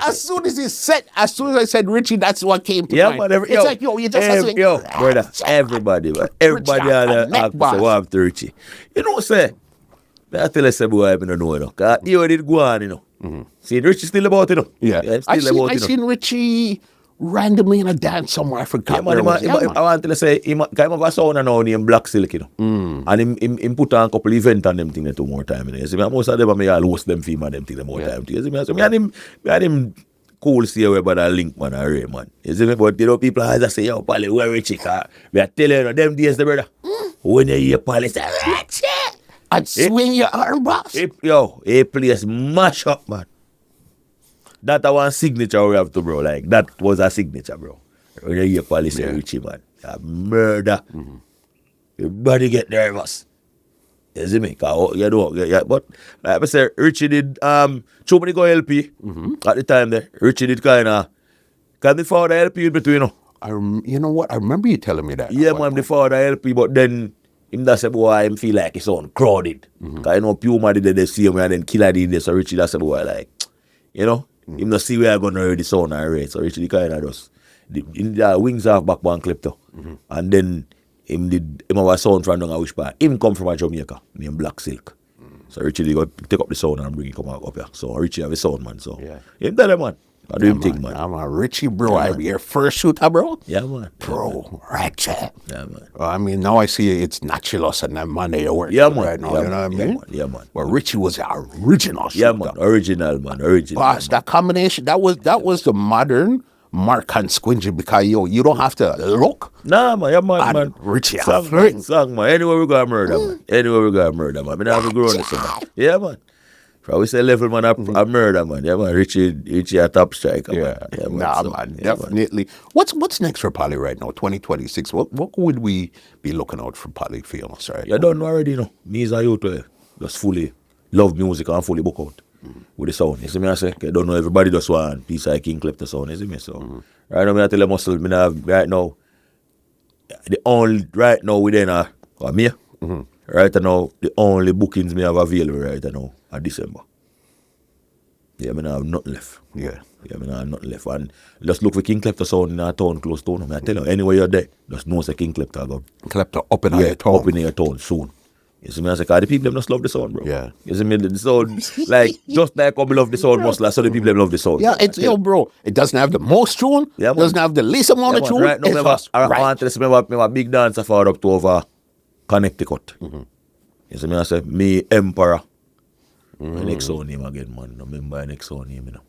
as soon as I said Richie, that's what came to mind. Man, It's like, yo, you just have to yo, brother, everybody, man. Everybody on the act say, what to Richie. You know what I'm saying? I tell you, say, boy, I don't know, you know. Because you did go on, you know. See, Richie still about it, you know. Yeah, I seen Richie randomly in a dance somewhere. I forgot. Yeah, man, I want to say, he have a sound now named Black Silk, you know. And him put on a couple events on them things 2 more time, you know. You see, most of them, I host them film and them things more time. You see, me had him cool see where about a link, man, a Ray, man. You see me, but you know, people always say, yo, Pally, where Richie? We are telling you, know, them days, the brother. When you hear Pally say, Richie! I'd swing your arm, boss. He plays mash up, man. That one signature we have to, bro. Like, that was a signature, bro. When you hear Pally say Richie, man, a murder. Everybody get nervous. You see me? You know, but like I said, Richie did too many go LP at the time there. Richie did kind of, because the father LP in between, you know. You know what? I remember you telling me that. Yeah, man, the father LP, but then him that say, boy, him feel like it's on crowded. Because you know, Puma did the same way and then Killah did this. So Richie that say, boy, like, you know, him not see where I gonna hear the sound and rate. So Richie kind of just, the wings off back one Klepto. And then him have a sound from down a wish part. Him come from a Jamaica named Black Silk. So Richie did go take up the sound and bring it come up here. So Richie have a sound, man. So him tell him, man. I do him thing, man. I'm a Richie, bro. I be your first shooter, bro. Yeah, man. Bro, Richie. Yeah, man. I mean, now I see it's Naturalus and that man they work. Yeah, man. Right now, Yeah, you know what I man. mean? Yeah, man. Well, Richie was the original shooter. Yeah, man. Original, man. Original. Boss, that combination, that was the modern Mark and Squingy because, yo, you don't have to look. Nah, man. Yeah, man. And Man. Richie, Song, man. Anywhere we got murder, man. Anywhere we got murder, man. I mean, I have to grow on this, man. Yeah, man. Probably say level, man, a murder, man. Yeah, man. Richie a top striker, man. Yeah, man. Nah, So, man, yeah, definitely. What's next for Pally right now? 2026. What would we be looking out for Pally films, right? You don't know already, you know. Me as a youth, just fully love music and fully book out with the sound. You see me, I say, I don't know, everybody just want piece of King Klepto sound, you see me? So, right now, I tell you, muscle, me have, right now, right now, within me, right now, the only bookings me have available right now are December. Yeah, I have nothing left. Yeah. Yeah, I have nothing left. And just look for King Klepto sound in a town close to home. I tell you, anywhere you're there, just know say King Klepto go. Klepto up in your town. Up in your town soon. You see me, I say, because the people them just love the sound, bro. Yeah. You see me, the sound, like, just like how we love the sound, muscle, so the people them love the sound. Yeah, it's, yo, bro, it doesn't have the most tune. Yeah, man. Doesn't have the least amount of tune. Right now, it's just I right. want to say, I have a big dancer for up to over Connecticut. You see me, I say, me, Emperor. My next sound name again, man. Remember my next sound name, you know.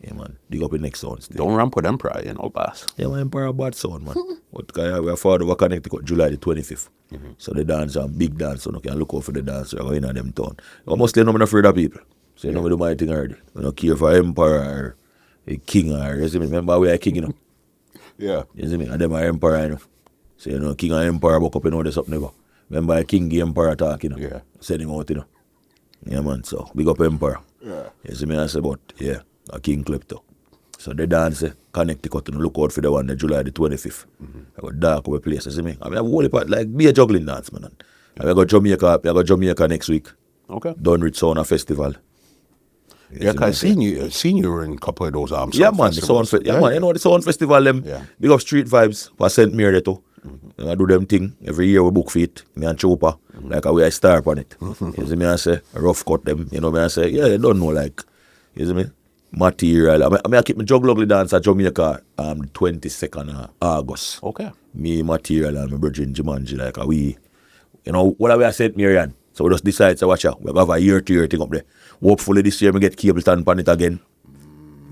Yeah, man. Dig up the next sound still. Don't ramp with Emperor, you know, boss. Yeah, my Emperor bad sound, man. But we are forward over Connecticut July the 25th. So the dance are big dance, so you can look out for the dance. We're going in them town. You mostly know I'm not afraid of people. So you know me do my thing already. I don't care for Emperor or a king or, you see me? Remember we are king, you know. Yeah. You see me? And them are Emperor, you know. So you know, king and Emperor buck up, you know, there's something never. Remember a king, the Emperor talk, you know. Yeah. Send him out, you know. Yeah, man. So big up Emperor. Yeah. You see me? I say, but yeah, a King Klepto. So the dance, Connecticut, and look out for the one, the July the 25th. I got dark over place, you see me? I mean, I have a whole part, like, be a juggling dance, man. I got Jamaica next week. Okay. Dunrich Sauna Festival. Yeah, because I seen you were in a couple of those Yeah, man, the Sound Festival. Yeah, man, you know the Sound Festival, them, big up Street Vibes for St. Mary too. I do them thing. Every year we book for it. Me and Chopa. Like a way I star on it. You see me, I say, rough cut them. You know me, I say, yeah, you don't know, like, you see me? material. I keep my juggle ugly dance at Jamaica the 22nd of August. Okay. Me, material, and my brother Jumanji, like we, what we are St. Marian. So we just decide to watch out. We have a year-to-year thing up there. Hopefully this year we get cable stand on it again.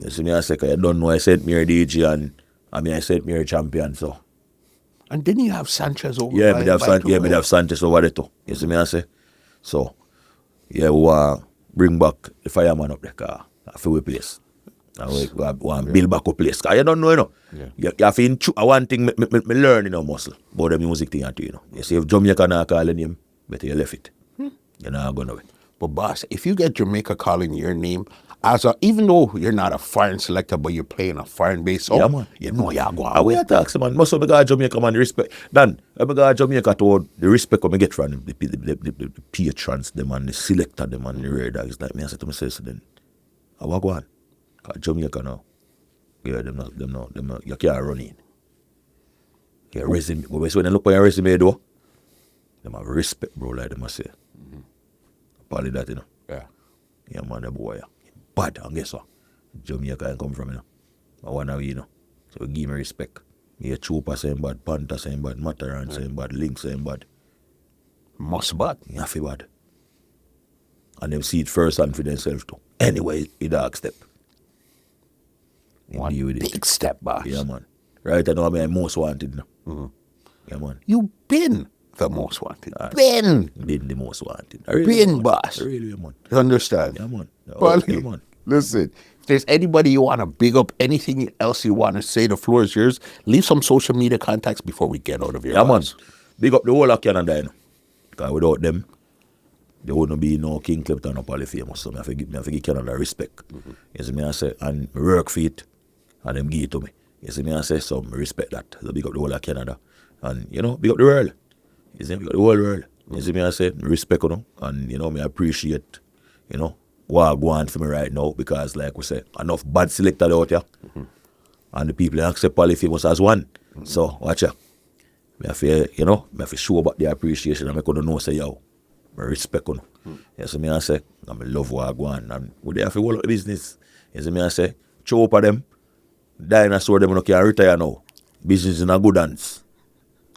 You see me, I say, I don't know, I St. Mary DJ and I St. Mary champion, so. And didn't you have Sanchez over Yeah, by, we have Sanchez over there too. You see me, I say. So, yeah, we want to bring back the fireman up there, because I feel we place. And we want to build back a place. Because you don't know, Yeah. You have to, one thing, me learn, muscle, about the music thing, you see, if Jamaica not calling him, better you left it. You're not going to. But boss, if you get Jamaica calling your name, even though you're not a foreign selector, but you're playing a foreign base, Yeah, man. you know you're going. And we attack, man. Most of the guys Jamaica, man, the respect. Dan, I go Jamaica toward the respect we get from them, the patrons, them, and the selector, them, and the rare dogs. Like me, I said to myself, so then, I walk on. Because Jamaica now, yeah, them not, you can't run in. Your resume, but when they look at your resume, though, them have respect, bro, like them I say. Probably that, Yeah. Yeah, man, the boy, bad, and guess what? Jamaica come from, I want to, so give me respect. Me a Trooper saying bad, Panther saying bad, Matterhorn saying bad, Link saying bad. Must bad. You have to bad. And them see it first hand for themselves too. Anyway, it's a dark step. One big step, boss. Yeah, man. Right, I know I'm most wanted now. Yeah, man. You been the most wanted. Been the most wanted. been, boss. Really, man. You understand? Yeah, man. Yeah, man. Listen, if there's anybody you want to big up, anything else you want to say, the floor is yours. Leave some social media contacts before we get out of here. Yeah, man. boss. Big up the whole of Canada, because without them, there wouldn't be no King Klepto no Polyfamous. So I have to give Canada respect. You see me, I say, and work for it, and them give it to me. You see me, I say, so I respect that. So big up the whole of Canada. And, big up the world. You see me, big up the whole world. You see me, I say, respect, and, me appreciate, what go on for me right now, because, like we say, enough bad selectors out here, and the people accept Polyfamous as one. So, watch out. I have to show about the appreciation, and I could know, say, yo, I respect you. You see me, I say, I love what I go on, and we have to hold up the business. You see me, I say, show up at them, dinosaur them, can retire now. Business in a good hands.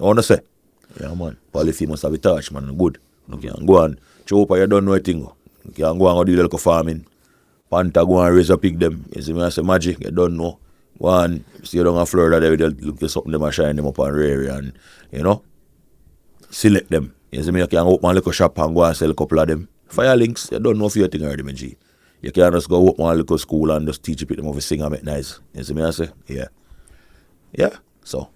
I want to say, yeah, man, Polyfamous have a touch, man, good. You can go on, show up, you don't know anything. You can go on and do a little farming. Panther go and raise a pig them. You see me, I say, magic, you don't know. Go on, see you down in Florida, they look at something, them and shine them up on area, and, select them. You see me, you can open a little shop and go and sell a couple of them. Fyah links, you don't know if you're thinking already, man, G. You can just go open a little school and just teach them how to sing and make nice. You see me, I say, yeah. Yeah, so,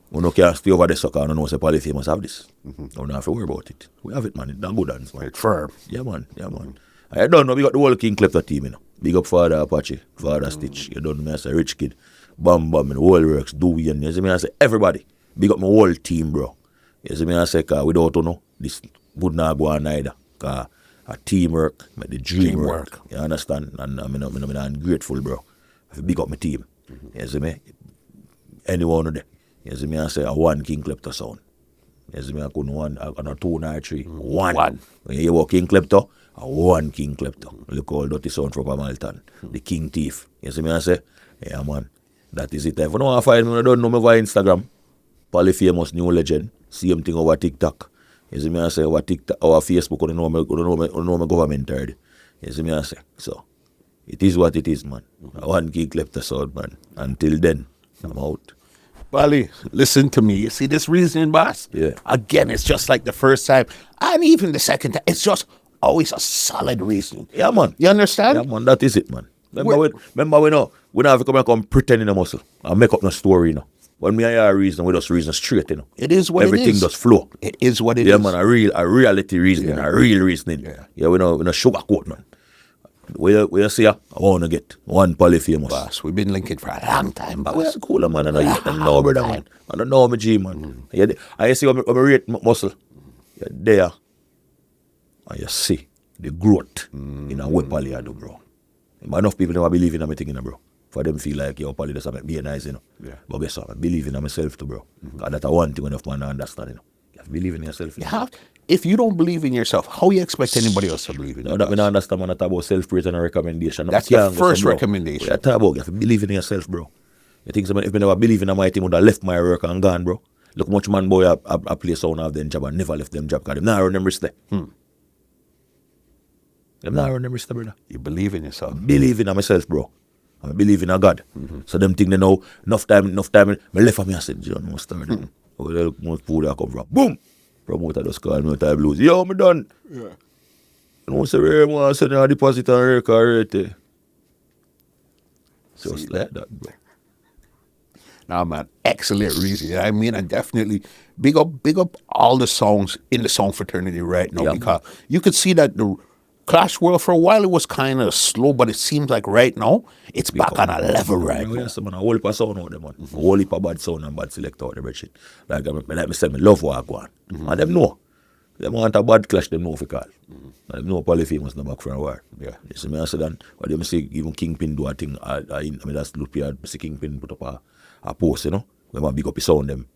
we don't can stay over the soccer and know say Polyfamous have this. We don't have to worry about it. We have it, man. It's not good hands, man. It's firm. Yeah, man. Yeah, man. I don't know, we got the whole King Klepto team, Big up Father Apache, Father Stitch. You don't know me, I say Rich Kid, Bam Bam, the whole works, Dewey, and you see me, I say everybody. Big up my whole team, bro. You see me, I say, cause without this would not go on either. Cause a teamwork, make the dream work. You understand? And I'm grateful, bro. I big up my team. You see me? Anyone of them. You see me, I say a one King Klepto sound. You see me, I couldn't one, on a 2 nor 3. One. When you walk King Klepto, a one King Klepto. Look all dirty sound from Malton. The King Thief. You see me, I say, yeah, man. That is it. If you don't find me, I don't know me via Instagram. Polyfamous New Legend. Same thing over TikTok. You see me, I say, over TikTok, over Facebook, you know my government already. You see me, I say. So, it is what it is, man. I one King Klepto sound, man. Until then, I'm out. Bali, listen to me. You see this reasoning, boss? Yeah. Again, it's just like the first time, and even the second time. It's just always a solid reasoning. Yeah, man. You understand? Yeah, man. That is it, man. Remember, we don't have to come pretend in a muscle and make up no story, When we hear a reason, we just reason straight, It is what Everything it is. just flow. It is what it is. Yeah, man. A reality reasoning, Yeah. a real reasoning. Yeah. We no sugarcoat, man. We see, I want to get one Polyfamous. Boss, we've been linking for a long time, boss. We're cool, man. I know, brother, man. I don't know, my G, man. I see when I rate muscle. You're there, and you see the growth in a way Poly I do, bro. But enough people never believe in me thing, bro. For them feel like, yo, Poly doesn't make me nice, Yeah. But guess what? I believe in myself too, bro. Because that's one thing enough man understand, You have to believe in yourself. You have, if you don't believe in yourself, how you expect anybody else to believe in you? No, that me not understand, man. I talk about self-praise and a recommendation. That's the first recommendation. I talk about you have to believe in yourself, bro. You think if me never believe in my team, would have left my work and gone, bro. Look much man boy I play sound of them job and never left them job because them not run them wrist there. Them not run them wrist there, brother. You believe in yourself. Believe in myself, bro. I believe in a God. So them think they know enough time, me left for me, I said, John, no start. Where the most food I come from? Boom! Promoter just call me type blues. Yo, me done. Yeah. You know, say, I said, I deposit on record right. Just like that, bro. Now, man, excellent reason. I mean, and definitely big up all the songs in the song fraternity right now, because you could see that the Clash world for a while it was kind of slow, but it seems like right now it's back on a level right now. Yes, man, a whole heap of sound out there, man. A whole heap of bad sound and bad select out there, shit. Like me say, me love what I go on. And them know. Them want a bad clash, them know for call. And them know Polyphemus no back from a war. Yeah. You see me I say that, what them say, even Kingpin do a thing, I mean that's look here, see Kingpin put up a post, you know, when I big up his sound them,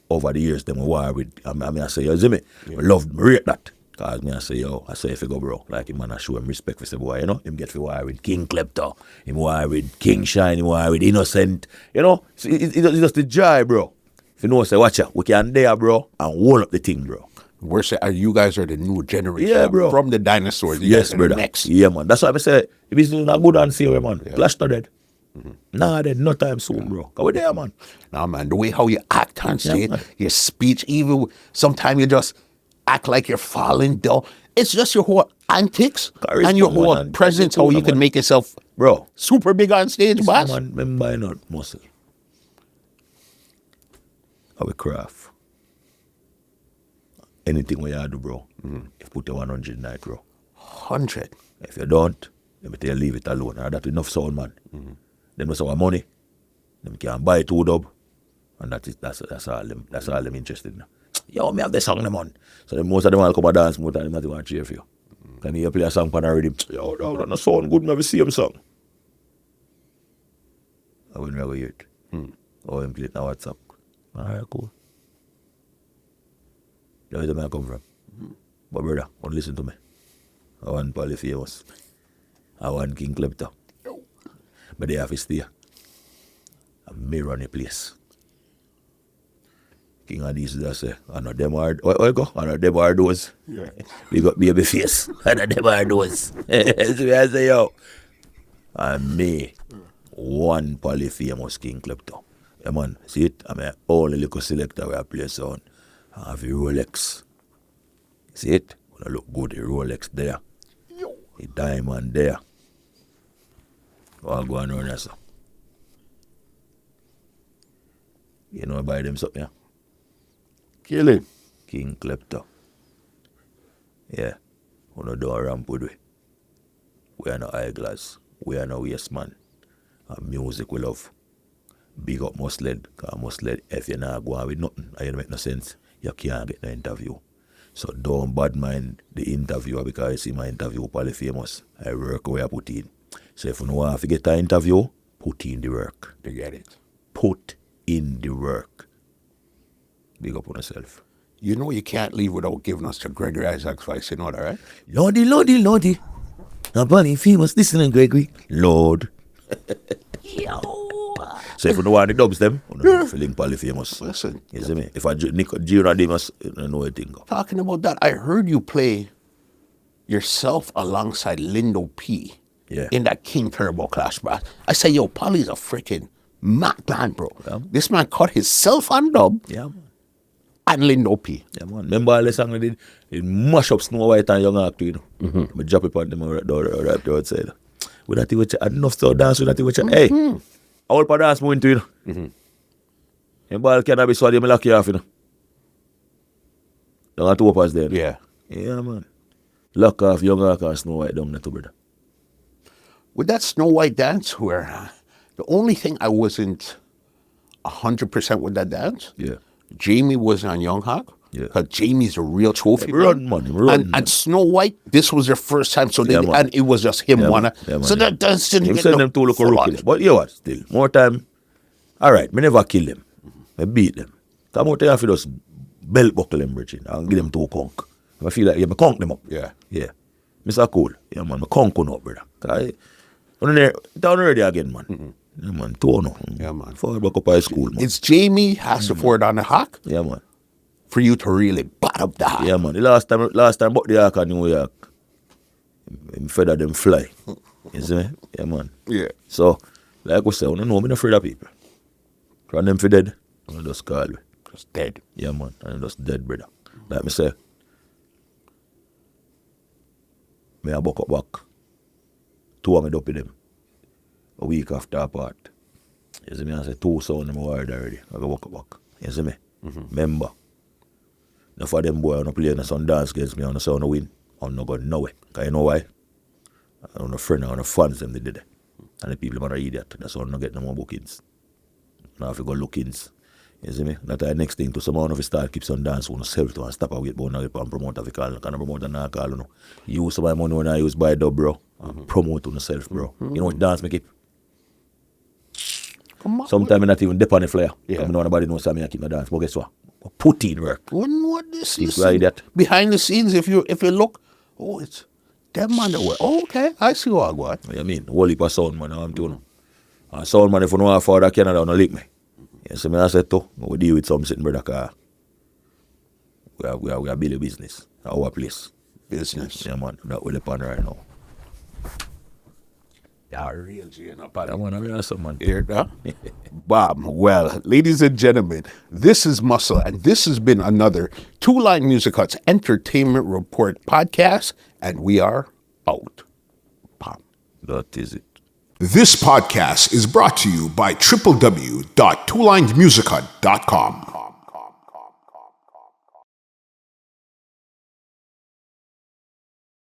over the years, them war with, I say, you see me, I rate that. Cause me I say, I say if you go bro, like him man I show him respect for the boy, you know, him get for war with King Klepto, him war with King Shine, him war with Innocent, you know, it's just the joy, bro. If you know, say watch out, we can there, bro, and hold up the thing, bro. We're saying, you guys are the new generation, yeah, bro. From the dinosaurs. Yes, brother. Next. Yeah, man. That's why I say, if it's not good and see where, man, Clash to dead. Nah, dead, no time soon, bro. Cause we there, man. Nah, man, the way how you act on stage, your speech, even sometimes you just act like you're falling down. It's just your whole antics and your whole presence, how you can make yourself, bro, super big on stage, boss. Man, remember not muscle. Our craft. Anything we you do, bro, if put a 100 night, bro. 100? If you don't, let me tell you, leave it alone. That's enough sound, man. Them just our money. Them can buy 2 dub. And that's all them interested in. Yo, me have the song, man. So then most of them will come and dance, most of them not even cheer for you. Can you play a song on a rhythm? Yo, that not sound good, me have the same song. I wouldn't ever hear it. Oh, him play it on WhatsApp. Alright, cool. That's where I come from. But brother, don't listen to me. I want Polyphemus. I want King Klepto. But they have to stay. And me run the place. King of these just say, I know them are, where you go? I know them are those. Yeah. We got baby face. I know them are those. So I say, yo. And me, one Polyphemus King Klepto. Yeah, man, see it? I'm an only little selector where I play sound. I have a Rolex. See it? When I look good, the Rolex there. The diamond there. I'll go and run this. You know, buy them something, yeah? Kill him. King Klepto. Yeah. We don't do a ramp with we. We are no eyeglass. We are no waste man. And music we love. Big up Musled. Because Musled, if you're not going with nothing, and you make no sense, you can't get no interview. So don't bad mind the interviewer because you see my interview Polyphemus. I work where I put in. So if you don't want to get an interview, put in the work. You get it. Put in the work. Big up on yourself. You know you can't leave without giving us the Gregory Isaacs voice, you know that, right? Lordy, Lordy, Lordy. Now Polyphemus listening, Gregory. Lord. Yo. So if you don't want the dubs them, you don't feeling Polyphemus. Listen. You see me? If I Gino Demas, you don't know anything. Talking about that, I heard you play yourself alongside Lindo P. Yeah. In that King Turbo Clash, bro. I say, yo, Polly's a freaking mad man, bro. Yeah. This man caught himself on dub. Yeah, man. And Lindo P. Yeah, man. Remember all the song I did? It mash up Snow White and Young Actor, you know. I drop it on them right outside. With that thing with you, enough to dance with that thing with you. Hey, all for dance moving to you know. And ball cannabis so they me lock you off, you know. Don't have 2 uppers there. Yeah. Yeah, man. Lock off Young Actor and Snow White down there too, brother. With that Snow White dance where the only thing I wasn't 100% with that dance, Jamie was on Young Hawk. Yeah. Because Jamie's a real trophy. Run, man. And Snow White, this was their first time, so they, and it was just him so that dance didn't you get send them to look rookie. But you know what, still, more time, all right, me never kill them. I beat them. Come out there for just belt buckle them, Richard, and give them 2 conk. I feel like, yeah, I conk them up. Yeah. Yeah. Mr. Cool. Yeah, man, I conk on up, brother. I'm there, down already again, man. Yeah, man, no. Yeah, man. Forward back up high school, man. It's Jamie has to forward on the hawk Yeah, man. for you to really bat up the hawk. Yeah, man. The last time bought the hawk in New York, him feather them fly. You see me? Yeah, man. Yeah. So, like we say, I don't know, I'm not afraid of people. From them for dead, I just call me. Just dead. Yeah, man. I'm just dead, brother. Like me say, me a buck up back. 2 of me up with them. A week after apart. You see me? I say 2 sound them wired already. I go buck up back. You see me? Remember. Now for them boy, I don't play in some dance against me, I don't sound no win. I'm not going nowhere. Because you know why? I don't know friend, I don't know fans them they did it. And the people are idiot. That's why I'm not getting no more bookings. Now if you go lookings. You see me? That's the next thing to someone if you start keep some dance on yourself to and stop away but not and promote if you call. Can I promote and not call you know. Use some of my money when I use buy dub, bro. And promote on yourself, bro. You know what dance me keep? Come on. Sometimes I not even dip on the flyer. Yeah. I know nobody knows me I keep my dance. But guess what? I put in work. What this Think is like that. behind the scenes if you look, oh it's them underwear. Oh, okay, I see what I got. What you mean? Whole heap of sound man, I'm doing. And sound man if you know how far that Canada don't lick me. You see me I said too, we deal with something brother car. We are building business. Our place. Business. Yeah man, that will depend right now. Yeah, real G, you know, I want to realize some man. Hear that? Bob, well, ladies and gentlemen, this is Muscle, and this has been another Two Line Music Hut's Entertainment Report podcast, and we are out. Bob. That is it. This podcast is brought to you by www.twolinemusichut.com.